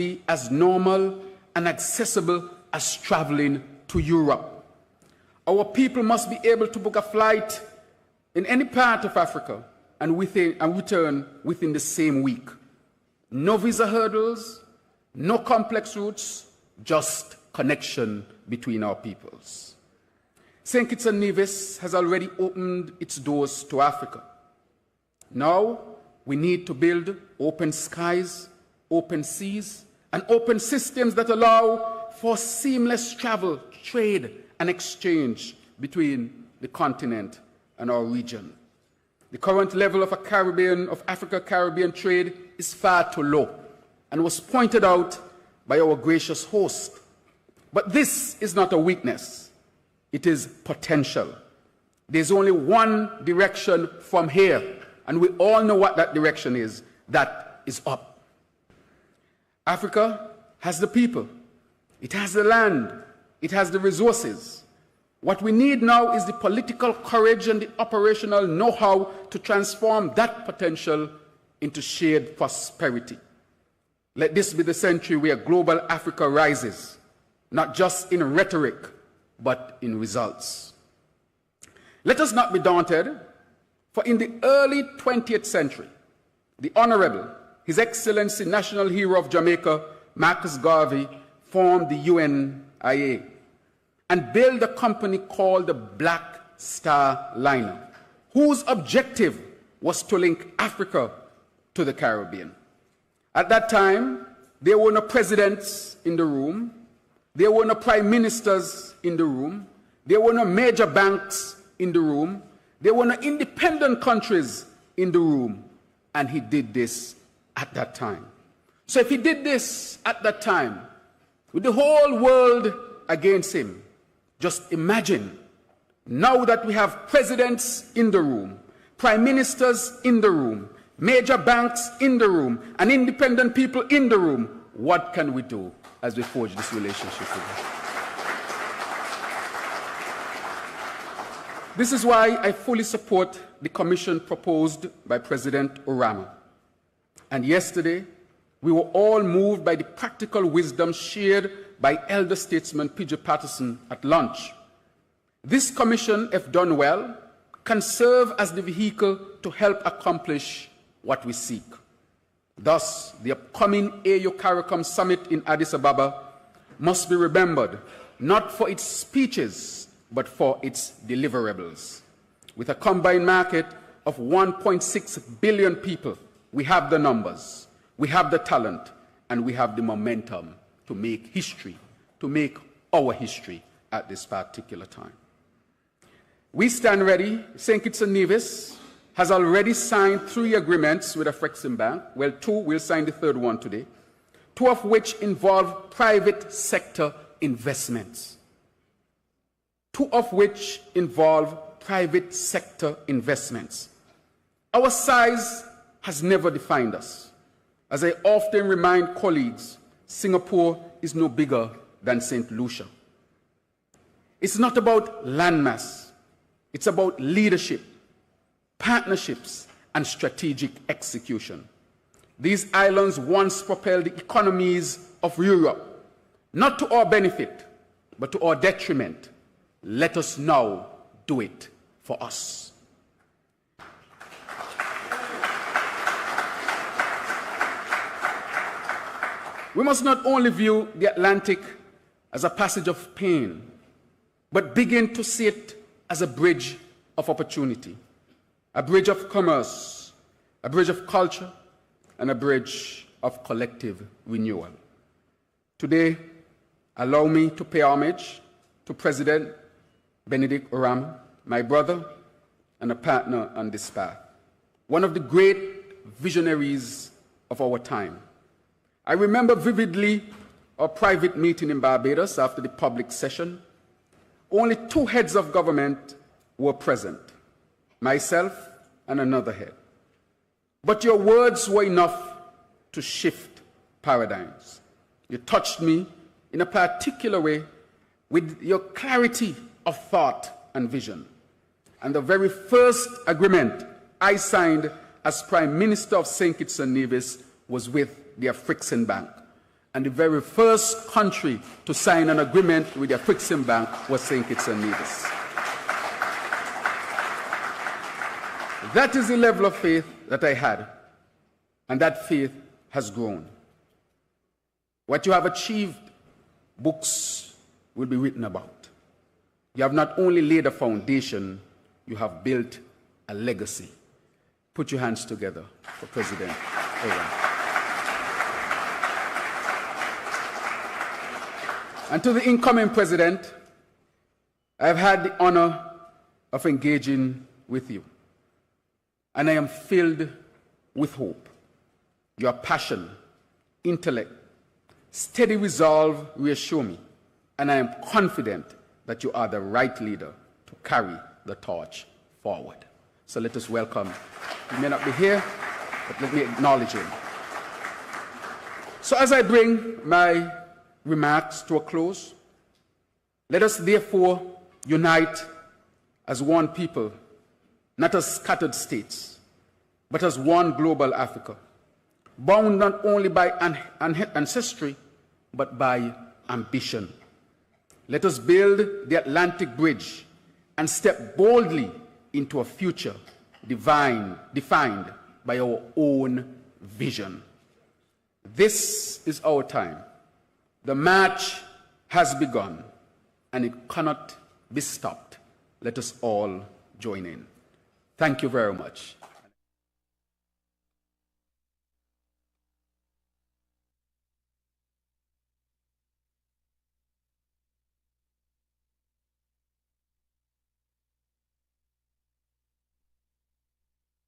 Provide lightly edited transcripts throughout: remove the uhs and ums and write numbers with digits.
be as normal and accessible as traveling to Europe. Our people must be able to book a flight in any part of Africa and return within the same week. No visa hurdles, no complex routes, just connection between our peoples. St. Kitts and Nevis has already opened its doors to Africa. Now we need to build open skies, open seas, and open systems that allow for seamless travel, trade, and exchange between the continent and our region. The current level of Africa-Caribbean trade is far too low and was pointed out by our gracious host. But this is not a weakness. It is potential. There's only one direction from here, and we all know what that direction is. That is up. Africa has the people. It has the land. It has the resources. What we need now is the political courage and the operational know-how to transform that potential into shared prosperity. Let this be the century where global Africa rises, not just in rhetoric, but in results. Let us not be daunted, for in the early 20th century, the Honorable, His Excellency National Hero of Jamaica, Marcus Garvey, formed the UNIA and built a company called the Black Star Liner, whose objective was to link Africa to the Caribbean. At that time, there were no presidents in the room, there were no prime ministers in the room, there were no major banks in the room, there were no independent countries in the room, and he did this at that time. So if he did this at that time, with the whole world against him, just imagine now that we have presidents in the room, prime ministers in the room, major banks in the room, and independent people in the room, what can we do as we forge this relationship with them? This is why I fully support the commission proposed by President Orama. And yesterday, we were all moved by the practical wisdom shared by elder statesman P.J. Patterson at lunch. This commission, if done well, can serve as the vehicle to help accomplish what we seek. Thus, the upcoming AU CARICOM summit in Addis Ababa must be remembered not for its speeches, but for its deliverables. With a combined market of 1.6 billion people, we have the numbers, we have the talent, and we have the momentum to make history, to make our history at this particular time. We stand ready. St. Kitts and Nevis has already signed 3 agreements with Afreximbank. Well, 2, we'll sign the 3rd one today, 2 of which involve private sector investments. 2 of which involve private sector investments. Our size has never defined us. As I often remind colleagues, Singapore is no bigger than St. Lucia. It's not about landmass. It's about leadership, partnerships, and strategic execution. These islands once propelled the economies of Europe, not to our benefit, but to our detriment. Let us now do it for us. We must not only view the Atlantic as a passage of pain, but begin to see it as a bridge of opportunity, a bridge of commerce, a bridge of culture, and a bridge of collective renewal. Today, allow me to pay homage to President Benedict Orama, my brother and a partner on this path, one of the great visionaries of our time. I remember vividly our private meeting in Barbados after the public session. Only 2 heads of government were present, myself and another head. But your words were enough to shift paradigms. You touched me in a particular way with your clarity of thought and vision. And the very first agreement I signed as Prime Minister of St. Kitts and Nevis was with the Afreximbank, And the very first country to sign an agreement with the Afrexim Bank was St. Kitts and Nevis. That is the level of faith that I had, and that faith has grown. What you have achieved, books will be written about. You have not only laid a foundation, you have built a legacy. Put your hands together for President Orama. And to the incoming president, I've had the honor of engaging with you. And I am filled with hope. Your passion, intellect, steady resolve reassure me. And I am confident that you are the right leader to carry the torch forward. So let us welcome. He may not be here, but let me acknowledge him. So as I bring my remarks to a close, let us therefore unite as one people, not as scattered states, but as one global Africa, bound not only by ancestry, but by ambition. Let us build the Atlantic Bridge and step boldly into a future defined by our own vision. This is our time. The march has begun, and it cannot be stopped. Let us all join in. Thank you very much.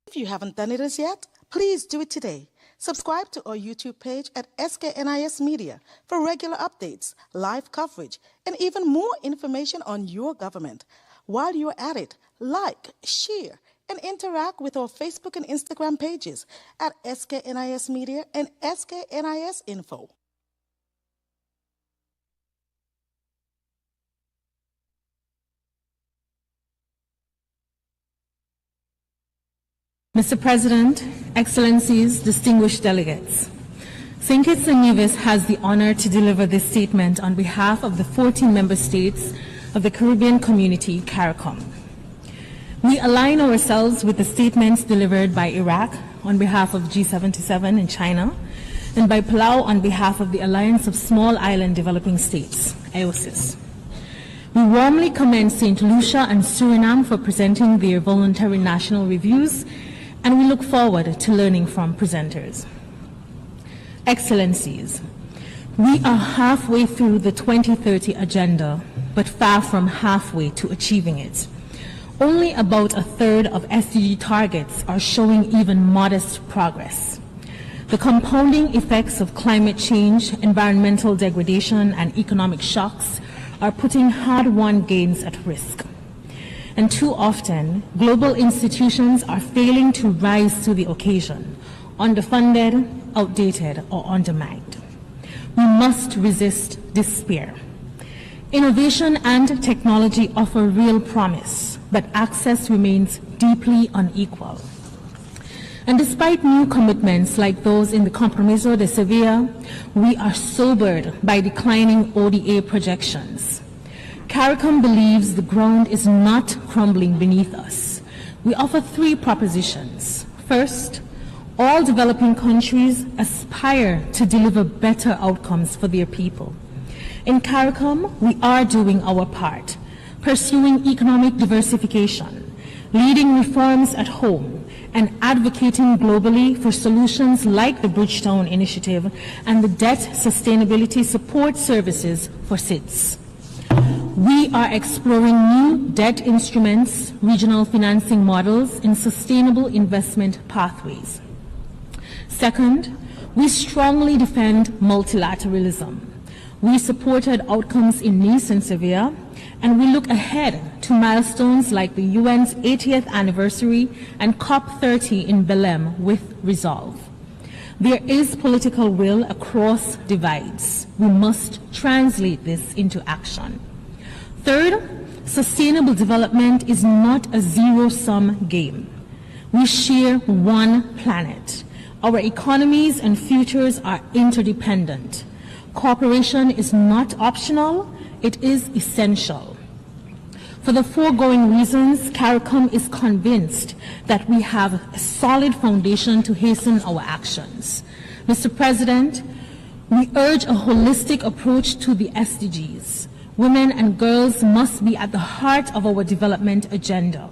If you haven't done it as yet, please do it today. Subscribe to our YouTube page at SKNIS Media for regular updates, live coverage, and even more information on your government. While you're at it, like, share, and interact with our Facebook and Instagram pages at SKNIS Media and SKNIS Info. Mr. President, Excellencies, distinguished delegates, St. Kitts and Nevis has the honor to deliver this statement on behalf of the 14 member states of the Caribbean Community, CARICOM. We align ourselves with the statements delivered by Iraq on behalf of G77 in China and by Palau on behalf of the Alliance of Small Island Developing States, IOSIS. We warmly commend St. Lucia and Suriname for presenting their voluntary national reviews, and we look forward to learning from presenters. Excellencies, we are halfway through the 2030 agenda, but far from halfway to achieving it. Only about a third of SDG targets are showing even modest progress. The compounding effects of climate change, environmental degradation, and economic shocks are putting hard-won gains at risk. And too often, global institutions are failing to rise to the occasion, underfunded, outdated, or undermined. We must resist despair. Innovation and technology offer real promise, but access remains deeply unequal. And despite new commitments like those in the Compromiso de Sevilla, we are sobered by declining ODA projections. CARICOM believes the ground is not crumbling beneath us. We offer 3 propositions. First, all developing countries aspire to deliver better outcomes for their people. In CARICOM, we are doing our part, pursuing economic diversification, leading reforms at home, and advocating globally for solutions like the Bridgetown Initiative and the Debt Sustainability Support Services for SIDS. We are exploring new debt instruments, regional financing models, and sustainable investment pathways. Second, we strongly defend multilateralism. We supported outcomes in Nice and Sevilla, and we look ahead to milestones like the UN's 80th anniversary and COP30 in Belém with resolve. There is political will across divides. We must translate this into action. Third, sustainable development is not a zero-sum game. We share one planet. Our economies and futures are interdependent. Cooperation is not optional, it is essential. For the foregoing reasons, CARICOM is convinced that we have a solid foundation to hasten our actions. Mr. President, we urge a holistic approach to the SDGs. Women and girls must be at the heart of our development agenda.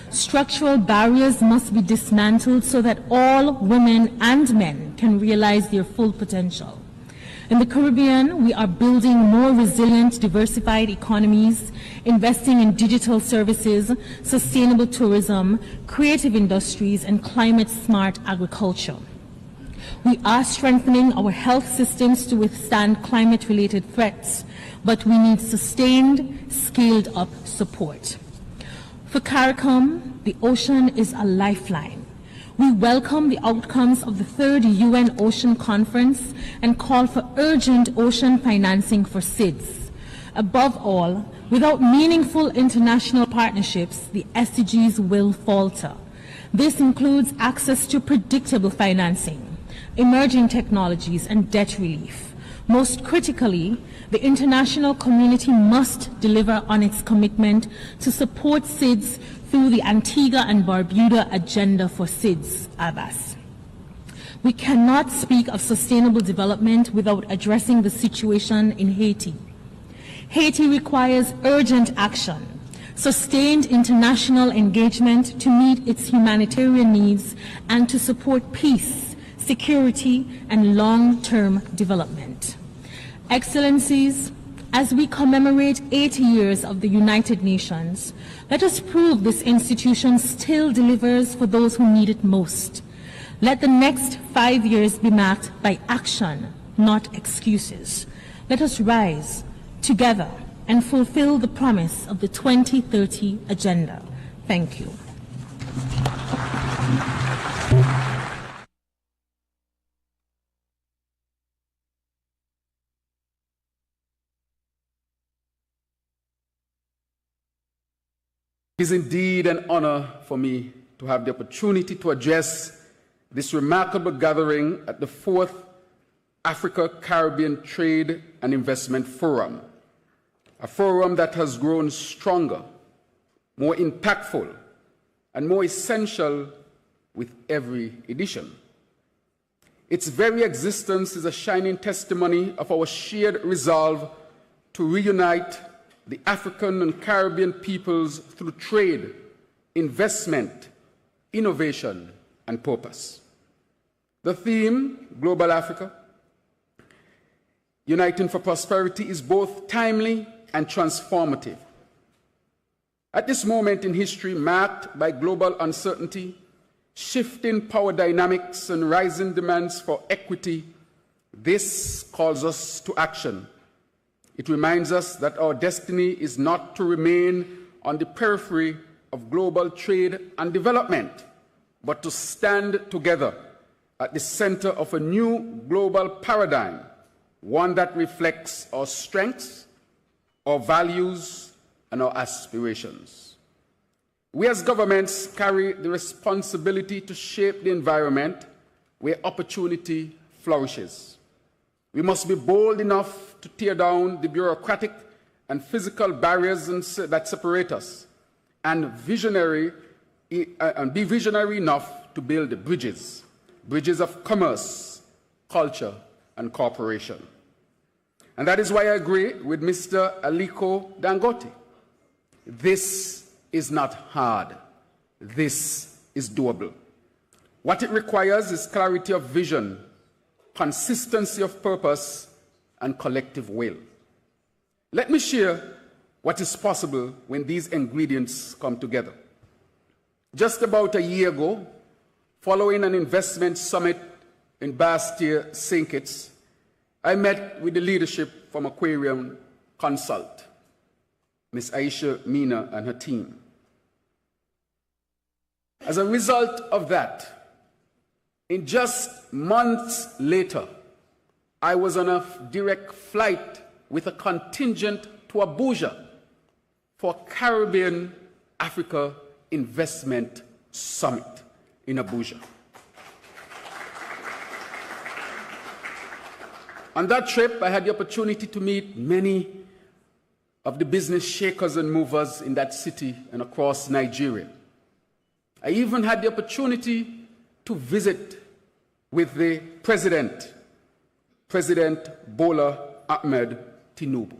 Structural barriers must be dismantled so that all women and men can realize their full potential. In the Caribbean, we are building more resilient, diversified economies, investing in digital services, sustainable tourism, creative industries, and climate-smart agriculture. We are strengthening our health systems to withstand climate-related threats, but we need sustained, scaled-up support. For CARICOM, the ocean is a lifeline. We welcome the outcomes of the 3rd UN Ocean Conference and call for urgent ocean financing for SIDS. Above all, without meaningful international partnerships, the SDGs will falter. This includes access to predictable financing, emerging technologies, and debt relief. Most critically, the international community must deliver on its commitment to support SIDS through the Antigua and Barbuda Agenda for SIDS, ABAS. We cannot speak of sustainable development without addressing the situation in Haiti. Haiti requires urgent action, sustained international engagement to meet its humanitarian needs and to support peace, security, and long-term development. Excellencies, as we commemorate 80 years of the United Nations, let us prove this institution still delivers for those who need it most. Let the next 5 years be marked by action, not excuses. Let us rise together and fulfill the promise of the 2030 Agenda. Thank you. It is indeed an honor for me to have the opportunity to address this remarkable gathering at the 4th Africa-Caribbean Trade and Investment Forum, a forum that has grown stronger, more impactful, and more essential with every edition. Its very existence is a shining testimony of our shared resolve to reunite the African and Caribbean peoples through trade, investment, innovation, and purpose. The theme, Global Africa, Uniting for Prosperity, is both timely and transformative. At this moment in history marked by global uncertainty, shifting power dynamics, and rising demands for equity, this calls us to action. It reminds us that our destiny is not to remain on the periphery of global trade and development, but to stand together at the center of a new global paradigm, one that reflects our strengths, our values, and our aspirations. We as governments carry the responsibility to shape the environment where opportunity flourishes. We must be bold enough to tear down the bureaucratic and physical barriers that separate us, and be visionary enough to build bridges of commerce, culture, and cooperation. And that is why I agree with Mr. Aliko Dangote. This is not hard. This is doable. What it requires is clarity of vision, consistency of purpose, and collective will. Let me share what is possible when these ingredients come together. Just about a year ago, following an investment summit in Bastia, St. Kitts, I met with the leadership from Aquarium Consult, Ms. Aisha Mina and her team. As a result of that, in just months later, I was on a direct flight with a contingent to Abuja for Caribbean Africa Investment Summit in Abuja. On that trip, I had the opportunity to meet many of the business shakers and movers in that city and across Nigeria. I even had the opportunity to visit with the President Bola Ahmed Tinubu.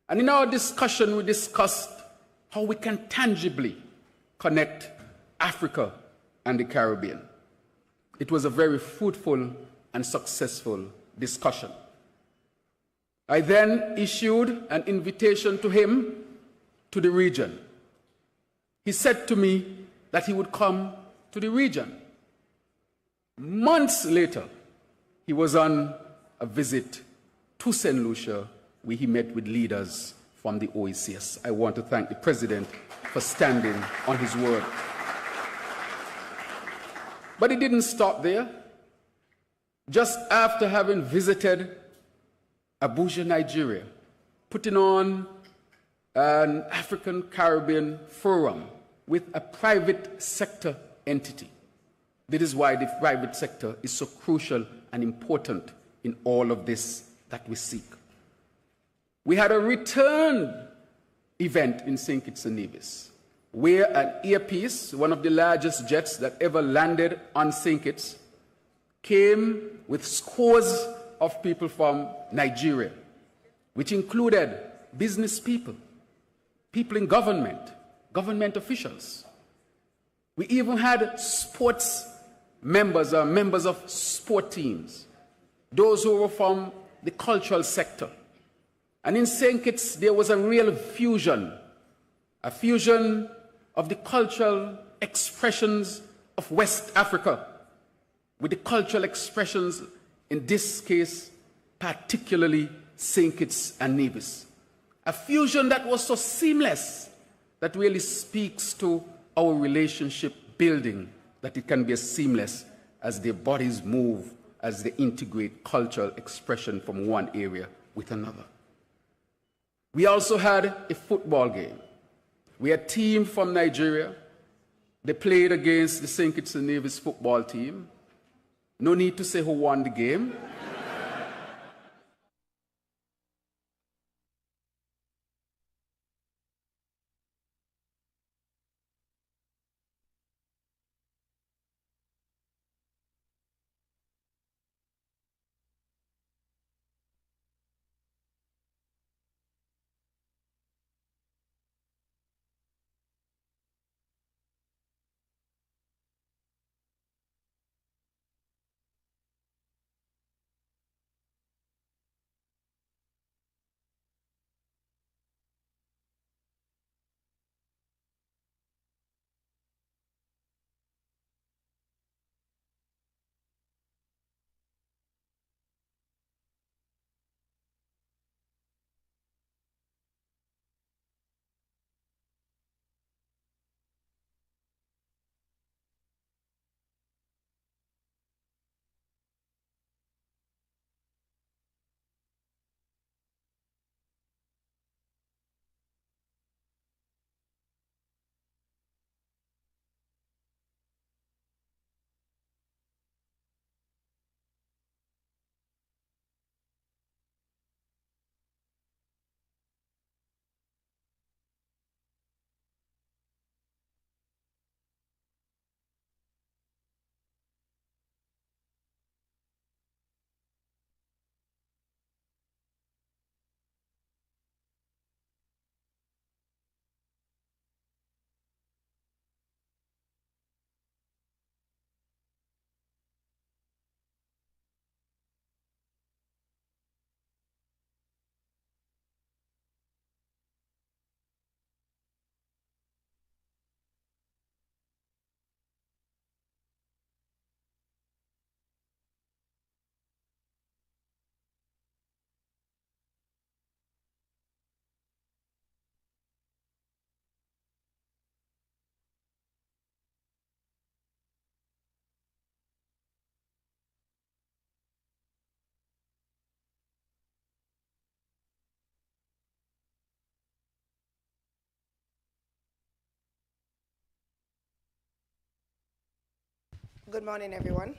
And in our discussion, we discussed how we can tangibly connect Africa and the Caribbean. It was a very fruitful and successful discussion. I then issued an invitation to him to the region. He said to me that he would come to the region. Months later, he was on a visit to St. Lucia, where he met with leaders from the OECS. I want to thank the President for standing on his word. But it didn't stop there. Just after having visited Abuja, Nigeria, putting on an African Caribbean forum with a private sector entity. This is why the private sector is so crucial and important in all of this that we seek. We had a return event in St. Kitts and Nevis, where an earpiece, one of the largest jets that ever landed on St. Kitts, came with scores of people from Nigeria, which included business people, people in government, government officials. We even had sports members or members of sport teams, those who were from the cultural sector. And in St. Kitts, there was a real fusion, a fusion of the cultural expressions of West Africa with the cultural expressions, in this case, particularly St. Kitts and Nevis. A fusion that was so seamless that really speaks to our relationship building, that it can be as seamless as their bodies move, as they integrate cultural expression from one area with another. We also had a football game. We had a team from Nigeria. They played against the St. Kitts and Nevis football team. No need to say who won the game. Good morning, everyone.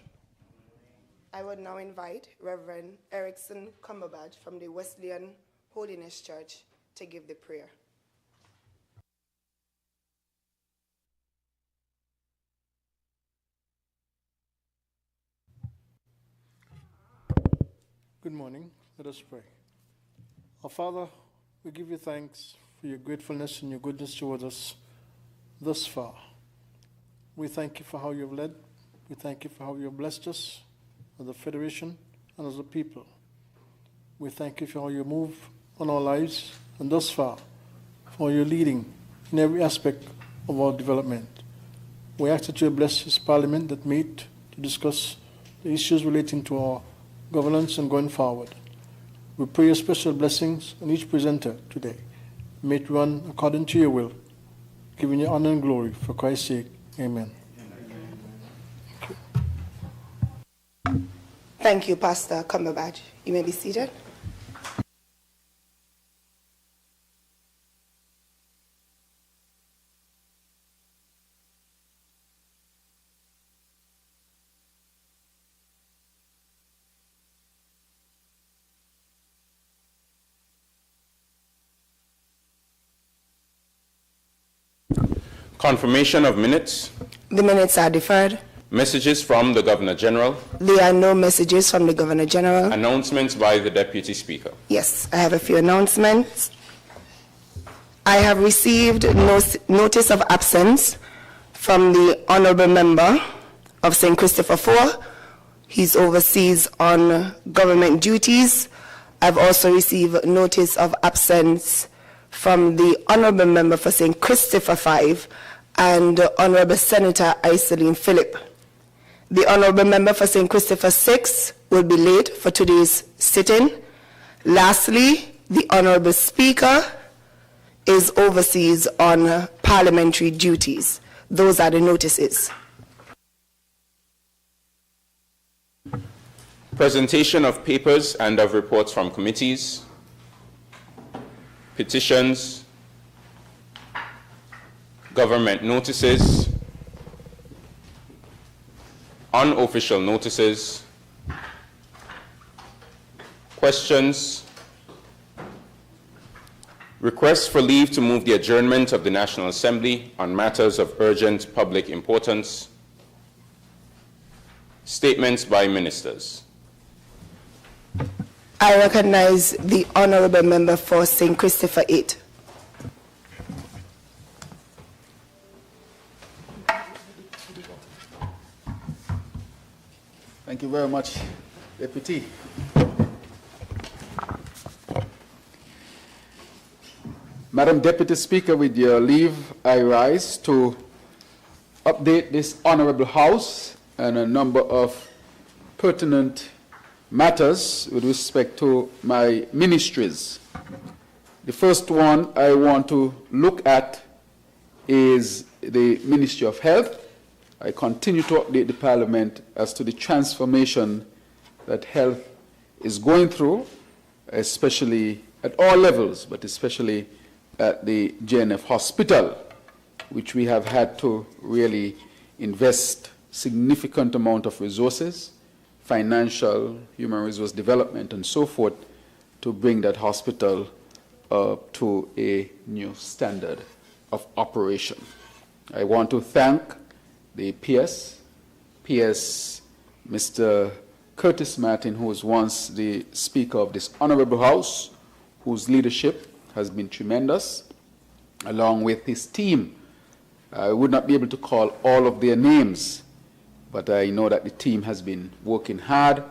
I would now invite Reverend Erickson Cumberbatch from the Wesleyan Holiness Church to give the prayer. Good morning. Let us pray. Our Father, we give you thanks for your gratefulness and your goodness towards us thus far. We thank you for how you've led. We thank you for how you've blessed us as a federation and as a people. We thank you for how you move on our lives and thus far for your leading in every aspect of our development. We ask that you bless this Parliament that meet to discuss the issues relating to our governance and going forward. We pray your special blessings on each presenter today. May it run according to your will, giving you honor and glory for Christ's sake. Amen. Thank you, Pastor Cumberbatch. You may be seated. Confirmation of minutes. The minutes are deferred. Messages from the Governor General. There are no messages from the Governor General. Announcements by the Deputy Speaker. Yes, I have a few announcements. I have received notice of absence from the Honourable Member of St. Christopher 4. He's overseas on government duties. I've also received notice of absence from the Honourable Member for St. Christopher 5 and Honourable Senator Iselin Phillip. The Honourable Member for St. Christopher 6 will be late for today's sitting. Lastly, the Honourable Speaker is overseas on parliamentary duties. Those are the notices. Presentation of papers and of reports from committees. Petitions. Government notices. Unofficial notices. Questions. Requests for leave to move the adjournment of the National Assembly on matters of urgent public importance. Statements by ministers. I recognize the Honourable Member for St. Christopher 8. Thank you very much, Deputy. Madam Deputy Speaker, with your leave, I rise to update this Honourable House on a number of pertinent matters with respect to my ministries. The first one I want to look at is the Ministry of Health. I continue to update the Parliament as to the transformation that health is going through, especially at all levels, but especially at the JNF Hospital, which we have had to really invest significant amount of resources, financial, human resource development, and so forth, to bring that hospital up to a new standard of operation. I want to thank the PS, Mr. Curtis Martin, who was once the Speaker of this Honourable House, whose leadership has been tremendous, along with his team. I would not be able to call all of their names, but I know that the team has been working hard,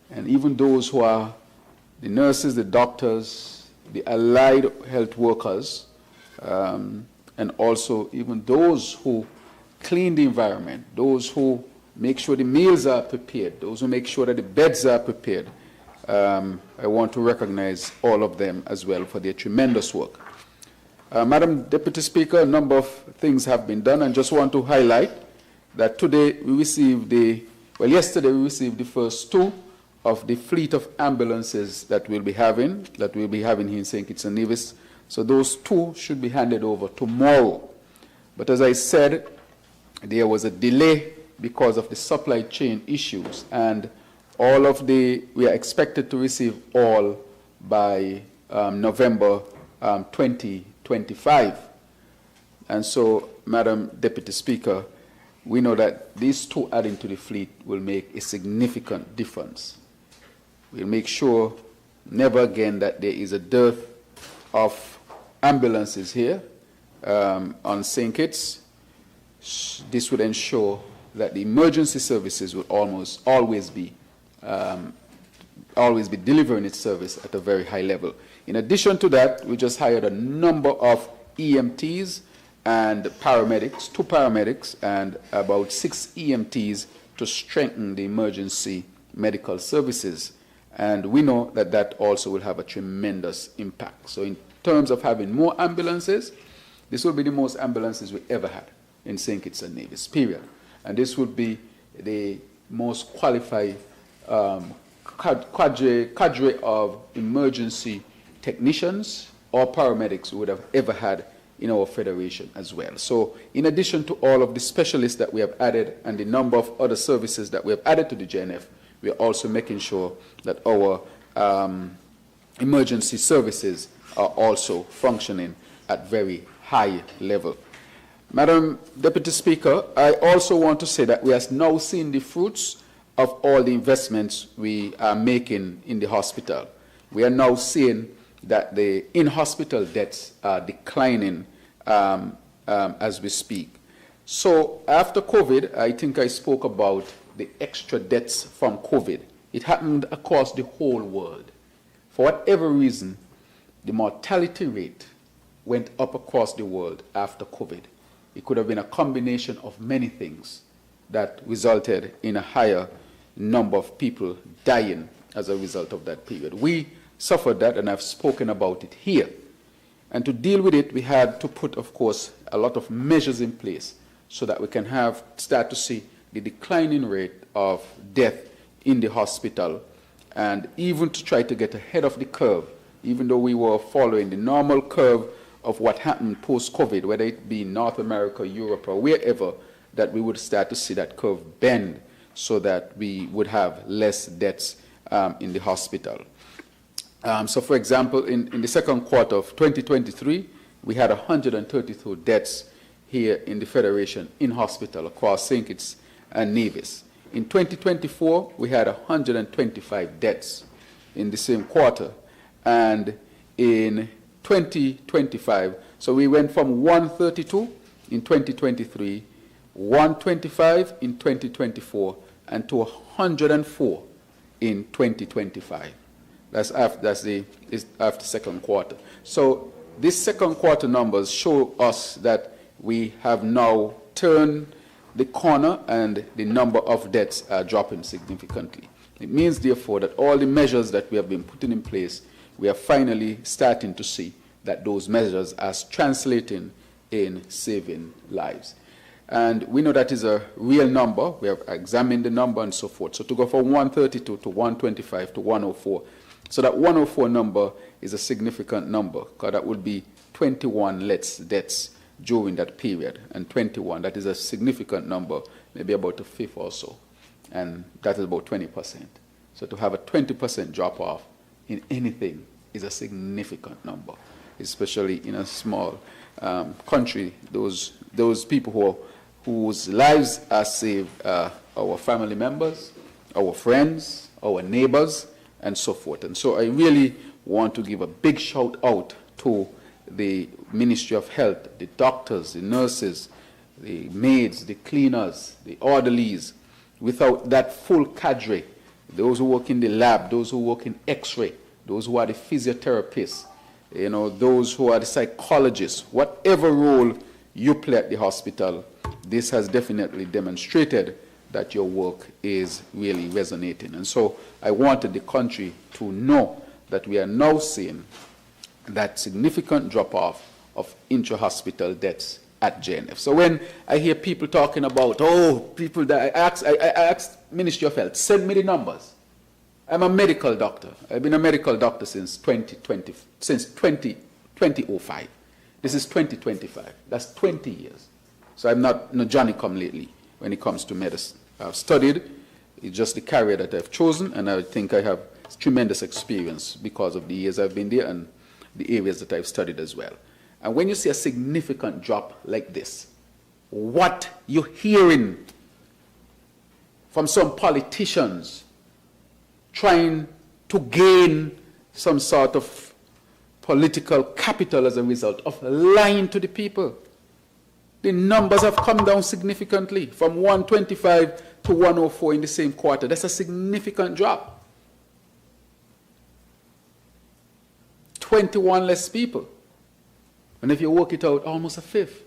and even those who are the nurses, the doctors, the allied health workers, and also even those who clean the environment, those who make sure the meals are prepared, those who make sure that the beds are prepared. I want to recognize all of them as well for their tremendous work. Madam Deputy Speaker, a number of things have been done, and just want to highlight that today we received yesterday we received the first 2 of the fleet of ambulances that we'll be having here in St. Kitts and Nevis. So those 2 should be handed over tomorrow. But as I said, there was a delay because of the supply chain issues, and We are expected to receive all by November 2025. And so, Madam Deputy Speaker, we know that these two adding to the fleet will make a significant difference. We'll make sure never again that there is a dearth of ambulances here on St. Kitts. This would ensure that the emergency services will almost always be delivering its service at a very high level. In addition to that, we just hired a number of EMTs and paramedics, 2 paramedics and about 6 EMTs to strengthen the emergency medical services. And we know that that also will have a tremendous impact. So in terms of having more ambulances, this will be the most ambulances we ever had in St. Kitts and Nevis, period. And this would be the most qualified cadre of emergency technicians or paramedics we would have ever had in our federation as well. So in addition to all of the specialists that we have added and the number of other services that we have added to the JNF, we are also making sure that our emergency services are also functioning at very high level. Madam Deputy Speaker, I also want to say that we are now seeing the fruits of all the investments we are making in the hospital. We are now seeing that the in-hospital deaths are declining as we speak. So after COVID, I think I spoke about the extra deaths from COVID. It happened across the whole world. For whatever reason, the mortality rate went up across the world after COVID. It could have been a combination of many things that resulted in a higher number of people dying as a result of that period. We suffered that, and I've spoken about it here. And to deal with it, we had to put, of course, a lot of measures in place so that we can start to see the declining rate of death in the hospital, and even to try to get ahead of the curve, even though we were following the normal curve of what happened post-COVID, whether it be in North America, Europe, or wherever, that we would start to see that curve bend so that we would have less deaths in the hospital. So, for example, in the second quarter of 2023, we had 132 deaths here in the Federation in hospital across St. Kitts and Nevis. In 2024, we had 125 deaths in the same quarter. And in 2025, so we went from 132 in 2023, 125 in 2024, and to 104 in 2025. That's after second quarter. So these second quarter numbers show us that we have now turned the corner and the number of deaths are dropping significantly. It means, therefore, that all the measures that we have been putting in place, we are finally starting to see that those measures are translating in saving lives. And we know that is a real number. We have examined the number and so forth. So to go from 132 to 125 to 104, so that 104 number is a significant number, because that would be 21 less deaths during that period. And 21, that is a significant number, maybe about a fifth or so. And that is about 20%. So to have a 20% drop off in anything is a significant number, especially in a small country. Those people whose lives are saved are our family members, our friends, our neighbors, and so forth. And so I really want to give a big shout out to the Ministry of Health, the doctors, the nurses, the maids, the cleaners, the orderlies. Without that full cadre, those who work in the lab, those who work in X-ray, those who are the physiotherapists, those who are the psychologists, whatever role you play at the hospital, this has definitely demonstrated that your work is really resonating. And so I wanted the country to know that we are now seeing that significant drop-off of intra-hospital deaths at JNF. So when I hear people talking about, people that I asked Ministry of Health, send me the numbers. I'm a medical doctor. I've been a medical doctor since 2005. This is 2025. That's 20 years. So I'm not Johnny come lately when it comes to medicine. I've studied It's just the career that I've chosen, and I think I have tremendous experience because of the years I've been there and the areas that I've studied as well. And when you see a significant drop like this, what you're hearing from some politicians trying to gain some sort of political capital as a result of lying to the people. The numbers have come down significantly from 125 to 104 in the same quarter. That's a significant drop. 21 less people. And if you work it out, almost a fifth.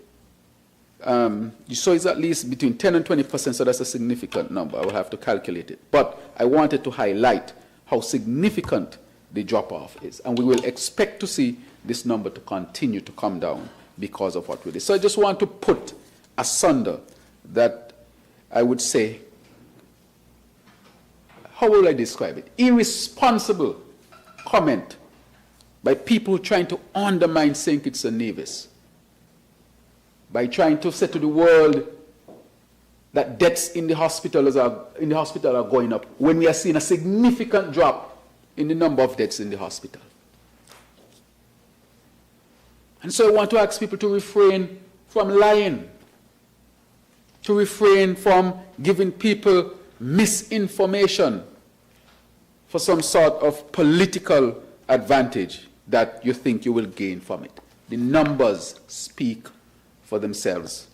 So it's at least between 10 and 20%, so that's a significant number. I will have to calculate it. But I wanted to highlight how significant the drop-off is. And we will expect to see this number to continue to come down because of what we did. So I just want to put asunder that I would say, how will I describe it? Irresponsible comment by people trying to undermine St. Kitts and Nevis, by trying to say to the world that deaths in the hospital are going up when we are seeing a significant drop in the number of deaths in the hospital. And so I want to ask people to refrain from lying, to refrain from giving people misinformation for some sort of political advantage that you think you will gain from it. The numbers speak for themselves,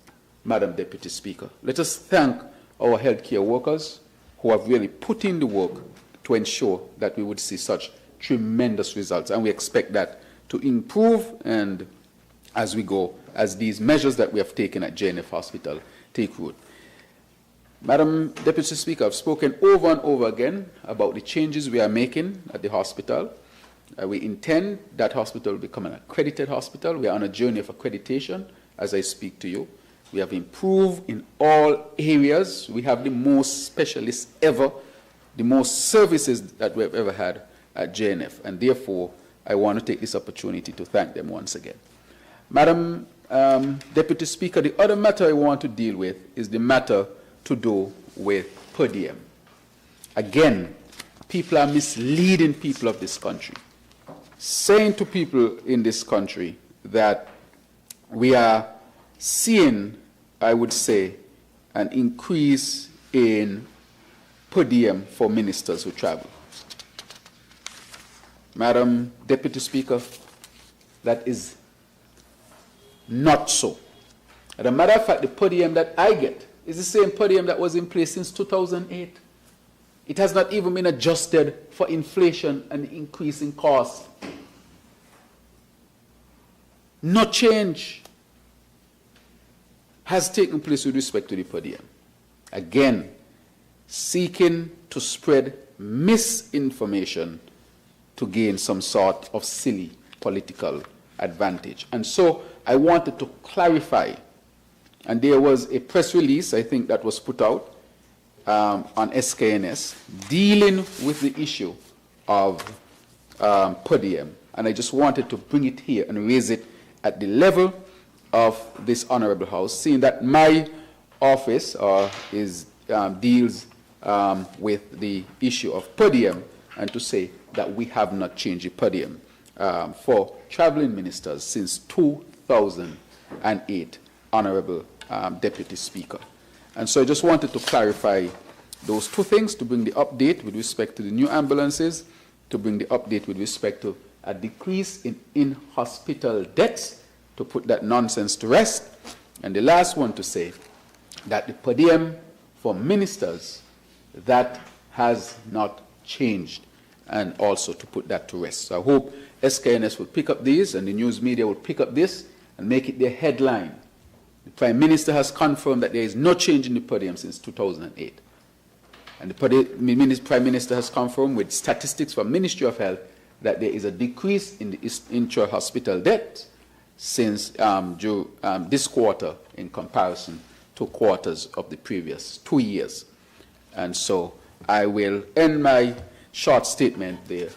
Madam Deputy Speaker. Let us thank our healthcare workers who have really put in the work to ensure that we would see such tremendous results. And we expect that to improve and as we go, as these measures that we have taken at JNF Hospital take root. Madam Deputy Speaker, I've spoken over and over again about the changes we are making at the hospital. We intend that hospital will become an accredited hospital. We are on a journey of accreditation as I speak to you. We have improved in all areas. We have the most specialists ever, the most services that we have ever had at JNF. And therefore, I want to take this opportunity to thank them once again. Madam Deputy Speaker, the other matter I want to deal with is the matter to do with per diem. Again, people are misleading people of this country, saying to people in this country that we are seeing, I would say, an increase in per diem for ministers who travel. Madam Deputy Speaker, that is not so. As a matter of fact, the per diem that I get is the same per diem that was in place since 2008. It has not even been adjusted for inflation and increase in cost. No change has taken place with respect to the per diem. Again, seeking to spread misinformation to gain some sort of silly political advantage. And so I wanted to clarify, and there was a press release, I think, that was put out on SKNS dealing with the issue of per diem. And I just wanted to bring it here and raise it at the level of this Honorable House, seeing that my office deals with the issue of per diem, and to say that we have not changed the per diem for traveling ministers since 2008, Honorable Deputy Speaker. And so I just wanted to clarify those two things, to bring the update with respect to the new ambulances, to bring the update with respect to a decrease in in-hospital deaths, to put that nonsense to rest. And the last one to say that the per diem for ministers, that has not changed, and also to put that to rest. So I hope SKNS will pick up these, and the news media will pick up this and make it their headline. The Prime Minister has confirmed that there is no change in the per diem since 2008. And the Prime Minister has confirmed with statistics from Ministry of Health that there is a decrease in the intra-hospital deaths since this quarter in comparison to quarters of the previous 2 years. And so I will end my short statement there.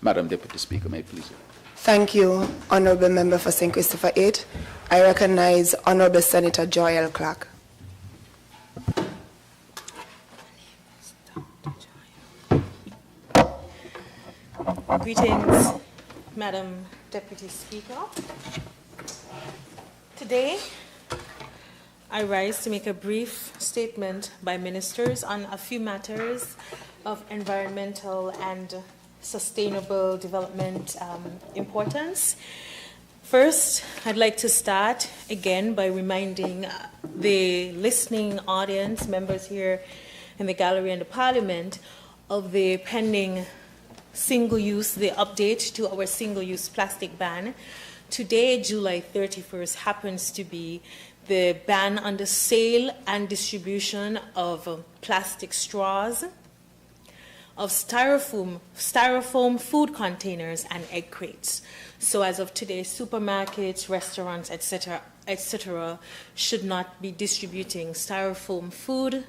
Madam Deputy Speaker, may I please? Thank you, Honourable Member for St. Christopher 8. I recognize Honourable Senator Joy L. Clark. Greetings, Madam Deputy Speaker. Today, I rise to make a brief statement by ministers on a few matters of environmental and sustainable development importance. First, I'd like to start again by reminding the listening audience, members here in the gallery and the Parliament, of the pending the update to our single-use plastic ban. Today, July 31st, happens to be the ban on the sale and distribution of plastic straws, of styrofoam food containers, and egg crates. So as of today, supermarkets, restaurants, etc., should not be distributing styrofoam food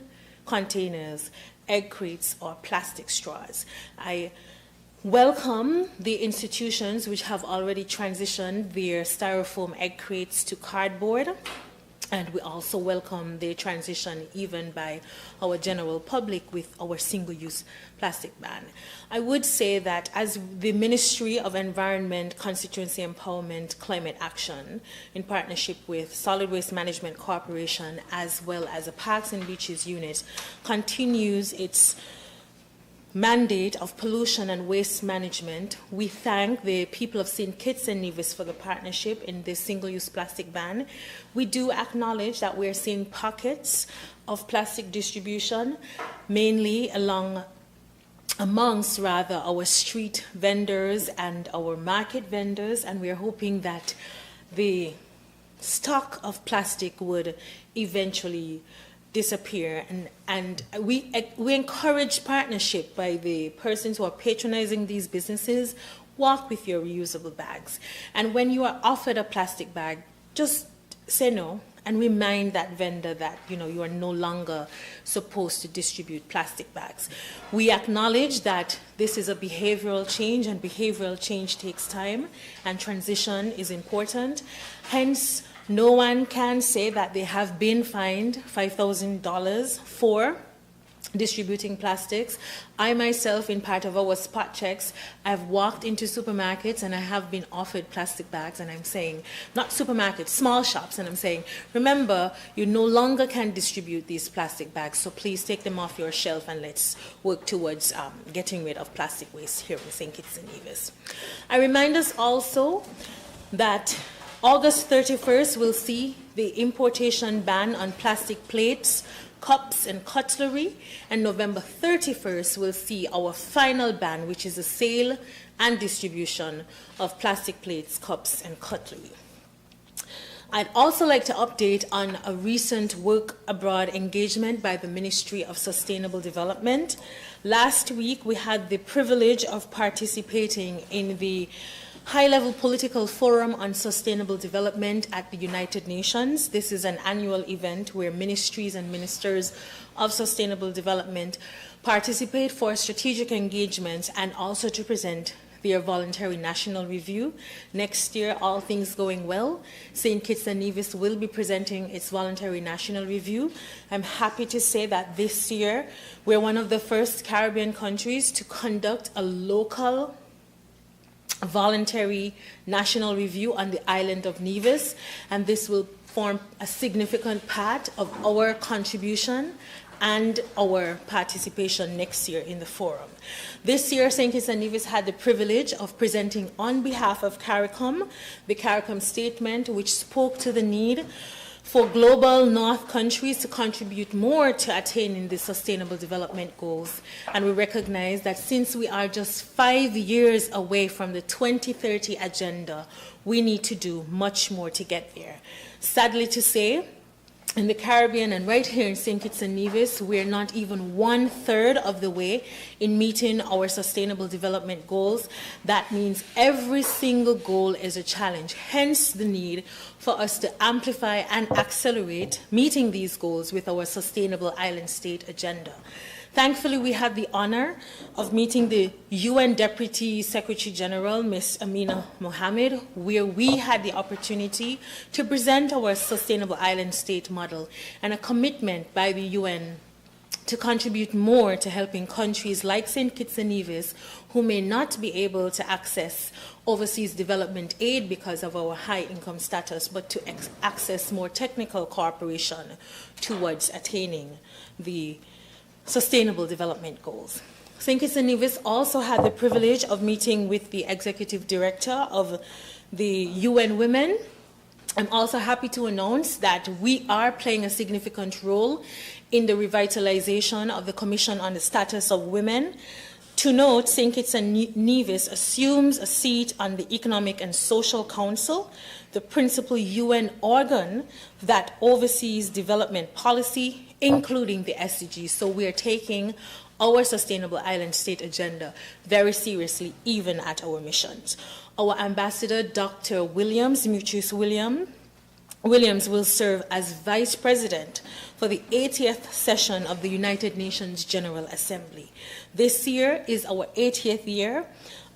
containers, egg crates, or plastic straws. I welcome the institutions which have already transitioned their styrofoam egg crates to cardboard, and we also welcome the transition even by our general public with our single-use plastic ban. I would say that as the Ministry of Environment, Constituency Empowerment, Climate Action, in partnership with Solid Waste Management Corporation, as well as the Parks and Beaches Unit, continues its mandate of pollution and waste management, we thank the people of St. Kitts and Nevis for the partnership in this single-use plastic ban. We do acknowledge that we're seeing pockets of plastic distribution, mainly amongst our street vendors and our market vendors, and we're hoping that the stock of plastic would eventually disappear, and we encourage partnership by the persons who are patronizing these businesses. Walk with your reusable bags, and when you are offered a plastic bag, just say no and remind that vendor that you are no longer supposed to distribute plastic bags. We acknowledge that this is a behavioral change, and behavioral change takes time, and transition is important. Hence, no one can say that they have been fined $5,000 for distributing plastics. I myself, in part of our spot checks, I've walked into supermarkets and I have been offered plastic bags, and I'm saying, not supermarkets, small shops, and I'm saying, remember, you no longer can distribute these plastic bags, so please take them off your shelf and let's work towards getting rid of plastic waste here in St. Kitts and Nevis. I remind us also that August 31st will see the importation ban on plastic plates, cups, and cutlery, and November 31st will see our final ban, which is the sale and distribution of plastic plates, cups, and cutlery. I'd also like to update on a recent work abroad engagement by the Ministry of Sustainable Development. Last week, we had the privilege of participating in the High-Level Political Forum on Sustainable Development at the United Nations. This is an annual event where ministries and ministers of sustainable development participate for strategic engagement and also to present their voluntary national review. Next year, all things going well, St. Kitts and Nevis will be presenting its voluntary national review. I'm happy to say that this year, we're one of the first Caribbean countries to conduct a local voluntary national review on the island of Nevis, and this will form a significant part of our contribution and our participation next year in the forum. This year, St. Kitts and Nevis had the privilege of presenting on behalf of CARICOM, the CARICOM statement, which spoke to the need for global North countries to contribute more to attaining the Sustainable Development Goals. And we recognize that since we are just 5 years away from the 2030 agenda, we need to do much more to get there. Sadly to say, in the Caribbean and right here in St. Kitts and Nevis, we're not even 1/3 of the way in meeting our Sustainable Development Goals. That means every single goal is a challenge, hence the need for us to amplify and accelerate meeting these goals with our Sustainable Island State agenda. Thankfully, we had the honor of meeting the UN Deputy Secretary General, Ms. Amina Mohammed, where we had the opportunity to present our Sustainable Island State model and a commitment by the UN to contribute more to helping countries like St. Kitts and Nevis, who may not be able to access overseas development aid because of our high income status, but to access more technical cooperation towards attaining the Sustainable Development Goals. St. Kitts and Nevis also had the privilege of meeting with the Executive Director of the UN Women. I'm also happy to announce that we are playing a significant role in the revitalization of the Commission on the Status of Women. To note, St. Kitts and Nevis assumes a seat on the Economic and Social Council, the principal UN organ that oversees development policy, including the SDGs. So we are taking our Sustainable Island State agenda very seriously, even at our missions. Our ambassador, Dr. Williams, Demetrius Williams, will serve as Vice President for the 80th session of the United Nations General Assembly. This year is our 80th year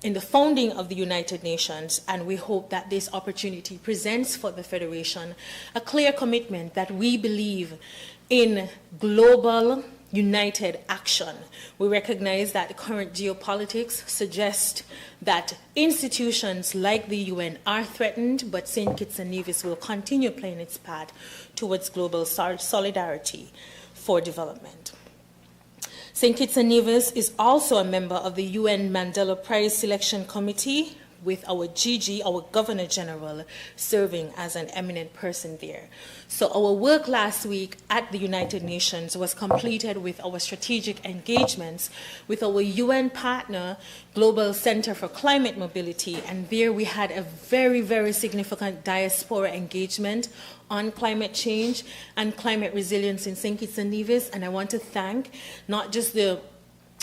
in the founding of the United Nations, and we hope that this opportunity presents for the Federation a clear commitment that we believe in global united action. We recognize that the current geopolitics suggest that institutions like the UN are threatened, but St. Kitts and Nevis will continue playing its part towards global solidarity for development. St. Kitts and Nevis is also a member of the UN Mandela Prize Selection Committee, with our GG, our Governor General, serving as an eminent person there. So our work last week at the United Nations was completed with our strategic engagements with our UN partner, Global Center for Climate Mobility, and there we had a very, very significant diaspora engagement on climate change and climate resilience in St. Kitts and Nevis, and I want to thank not just the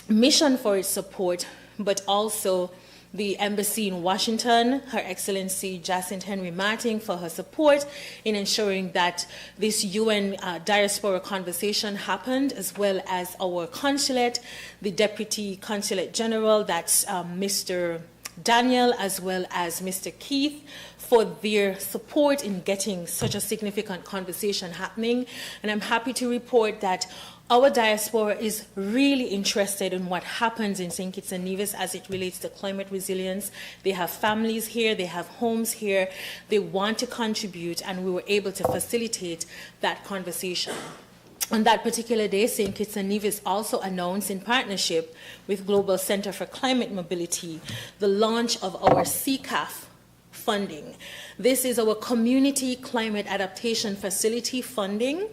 mission for its support, but also the Embassy in Washington, Her Excellency Jacinth Henry Martin, for her support in ensuring that this UN diaspora conversation happened, as well as our consulate, the Deputy Consulate General, that's Mr. Daniel, as well as Mr. Keith, for their support in getting such a significant conversation happening. And I'm happy to report that our diaspora is really interested in what happens in St. Kitts and Nevis as it relates to climate resilience. They have families here, they have homes here, they want to contribute, and we were able to facilitate that conversation. On that particular day, St. Kitts and Nevis also announced, in partnership with Global Center for Climate Mobility, the launch of our CCAF funding. This is our Community Climate Adaptation Facility funding.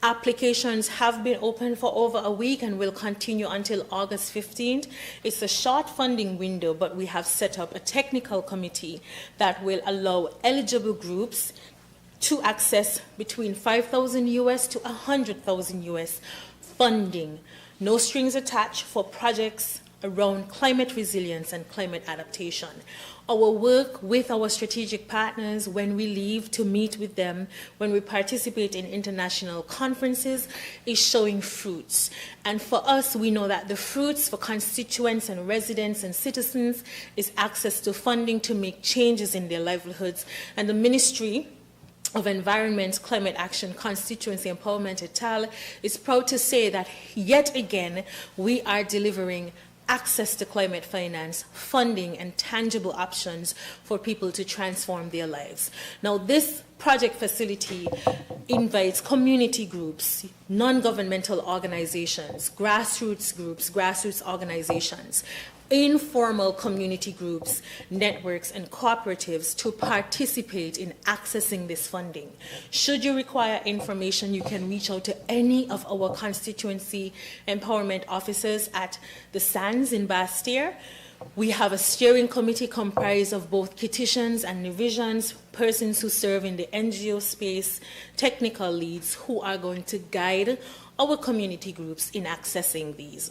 Applications have been open for over a week and will continue until August 15th. It's a short funding window, but we have set up a technical committee that will allow eligible groups to access between $5,000 US to $100,000 US funding, no strings attached, for projects around climate resilience and climate adaptation. Our work with our strategic partners, when we leave to meet with them, when we participate in international conferences, is showing fruits. And for us, we know that the fruits for constituents and residents and citizens is access to funding to make changes in their livelihoods. And the Ministry of Environment, Climate Action, Constituency Empowerment et al. Is proud to say that yet again we are delivering access to climate finance, funding, and tangible options for people to transform their lives. Now, this project facility invites community groups, non-governmental organizations, grassroots groups, grassroots organizations, informal community groups, networks, and cooperatives to participate in accessing this funding. Should you require information, you can reach out to any of our constituency empowerment officers at the Sands in Bastyr. We have a steering committee comprised of both Kittitians and Nevisians, persons who serve in the NGO space, technical leads who are going to guide our community groups in accessing these.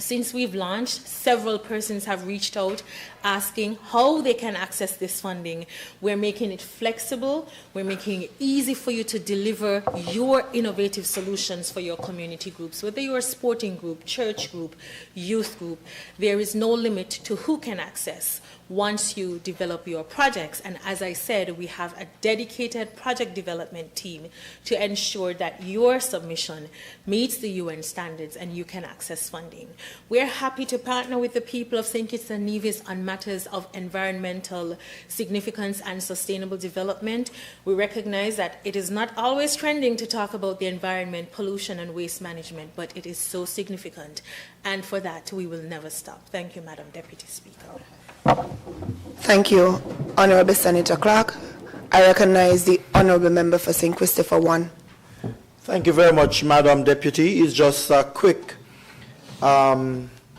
Since we've launched, several persons have reached out asking how they can access this funding. We're making it flexible. We're making it easy for you to deliver your innovative solutions for your community groups. Whether you're a sporting group, church group, youth group, there is no limit to who can access. once you develop your projects. And as I said, we have a dedicated project development team to ensure that your submission meets the UN standards and you can access funding. We're happy to partner with the people of St. Kitts and Nevis on matters of environmental significance and sustainable development. We recognize that it is not always trending to talk about the environment, pollution and waste management, but it is so significant. And for that, we will never stop. Thank you, Madam Deputy Speaker. Thank you, Honorable Senator Clark. I recognize the Honorable Member for St. Christopher 1. Thank you very much, Madam Deputy. It's just a quick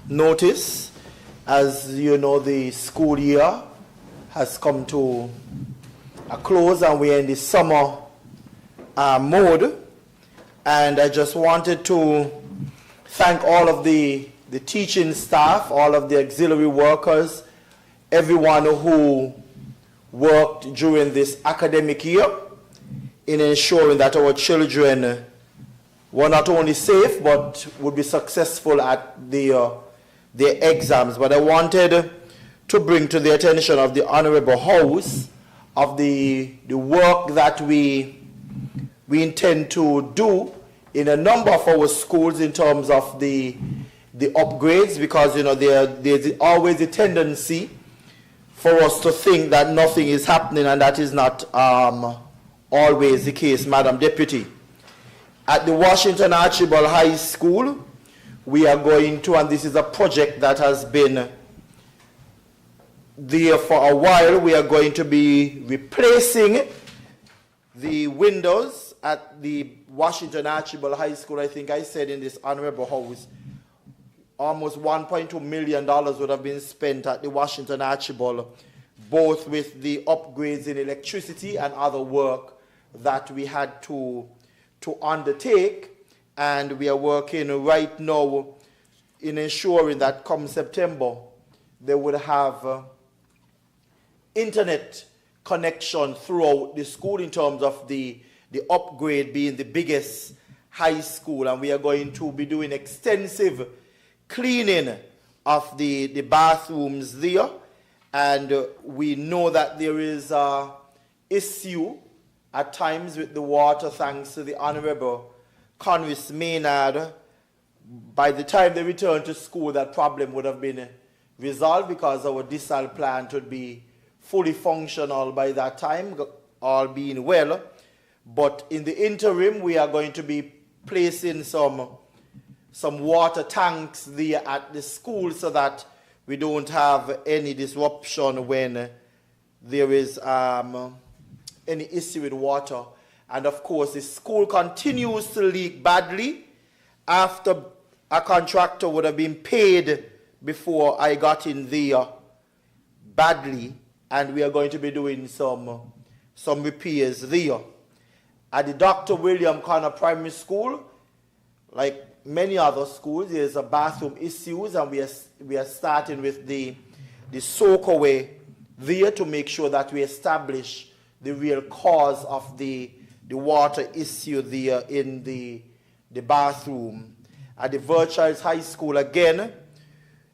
notice. As you know, the school year has come to a close and we're in the summer mode. And I just wanted to thank all of the teaching staff, all of the auxiliary workers, everyone who worked during this academic year in ensuring that our children were not only safe but would be successful at their exams. But I wanted to bring to the attention of the Honorable House of the work that we intend to do in a number of our schools in terms of the upgrades, because you know there's always a tendency for us to think that nothing is happening, and that is not always the case, Madam Deputy. At the Washington Archibald High School, we are going to, and this is a project that has been there for a while, we are going to be replacing the windows at the Washington Archibald High School. I think I said in this Honorable House, almost $1.2 million would have been spent at the Washington Archibald, both with the upgrades in electricity and other work that we had to undertake. And we are working right now in ensuring that come September, they would have internet connection throughout the school in terms of the upgrade being the biggest high school. And we are going to be doing extensive cleaning of the bathrooms there. And we know that there is an issue at times with the water, thanks to the Honorable Convis Maynard. By the time they return to school, that problem would have been resolved because our desal plant would be fully functional by that time, all being well. But in the interim, we are going to be placing some water tanks there at the school so that we don't have any disruption when there is any issue with water. And of course, the school continues to leak badly after a contractor would have been paid before I got in there badly, and we are going to be doing some repairs there. At the Dr. William Connor Primary School, like many other schools, there's a bathroom issues, and we are starting with the soakaway there to make sure that we establish the real cause of the water issue there in the bathroom. At the Virtual High School again,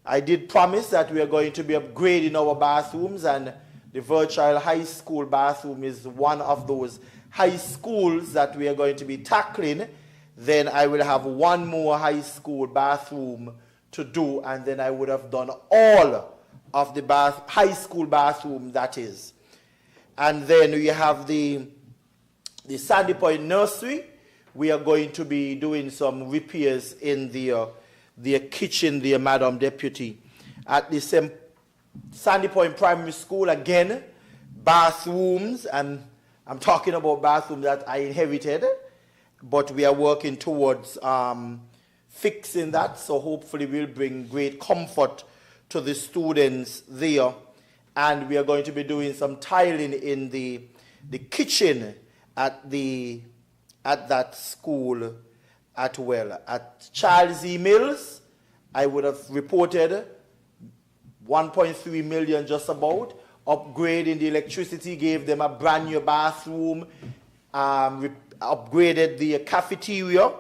I did promise that we are going to be upgrading our bathrooms, and the Virtual High School bathroom is one of those high schools that we are going to be tackling. Then I will have one more high school bathroom to do, and then I would have done all of the high school bathroom, that is. And then we have the Sandy Point Nursery. We are going to be doing some repairs in the kitchen there, Madam Deputy. At the same Sandy Point Primary School, again, bathrooms, and I'm talking about bathrooms that I inherited, but we are working towards fixing that, so hopefully we'll bring great comfort to the students there. And we are going to be doing some tiling in the kitchen at that school as well. At Charles E. Mills, I would have reported 1.3 million just about. Upgrading the electricity, gave them a brand new bathroom, upgraded the cafeteria.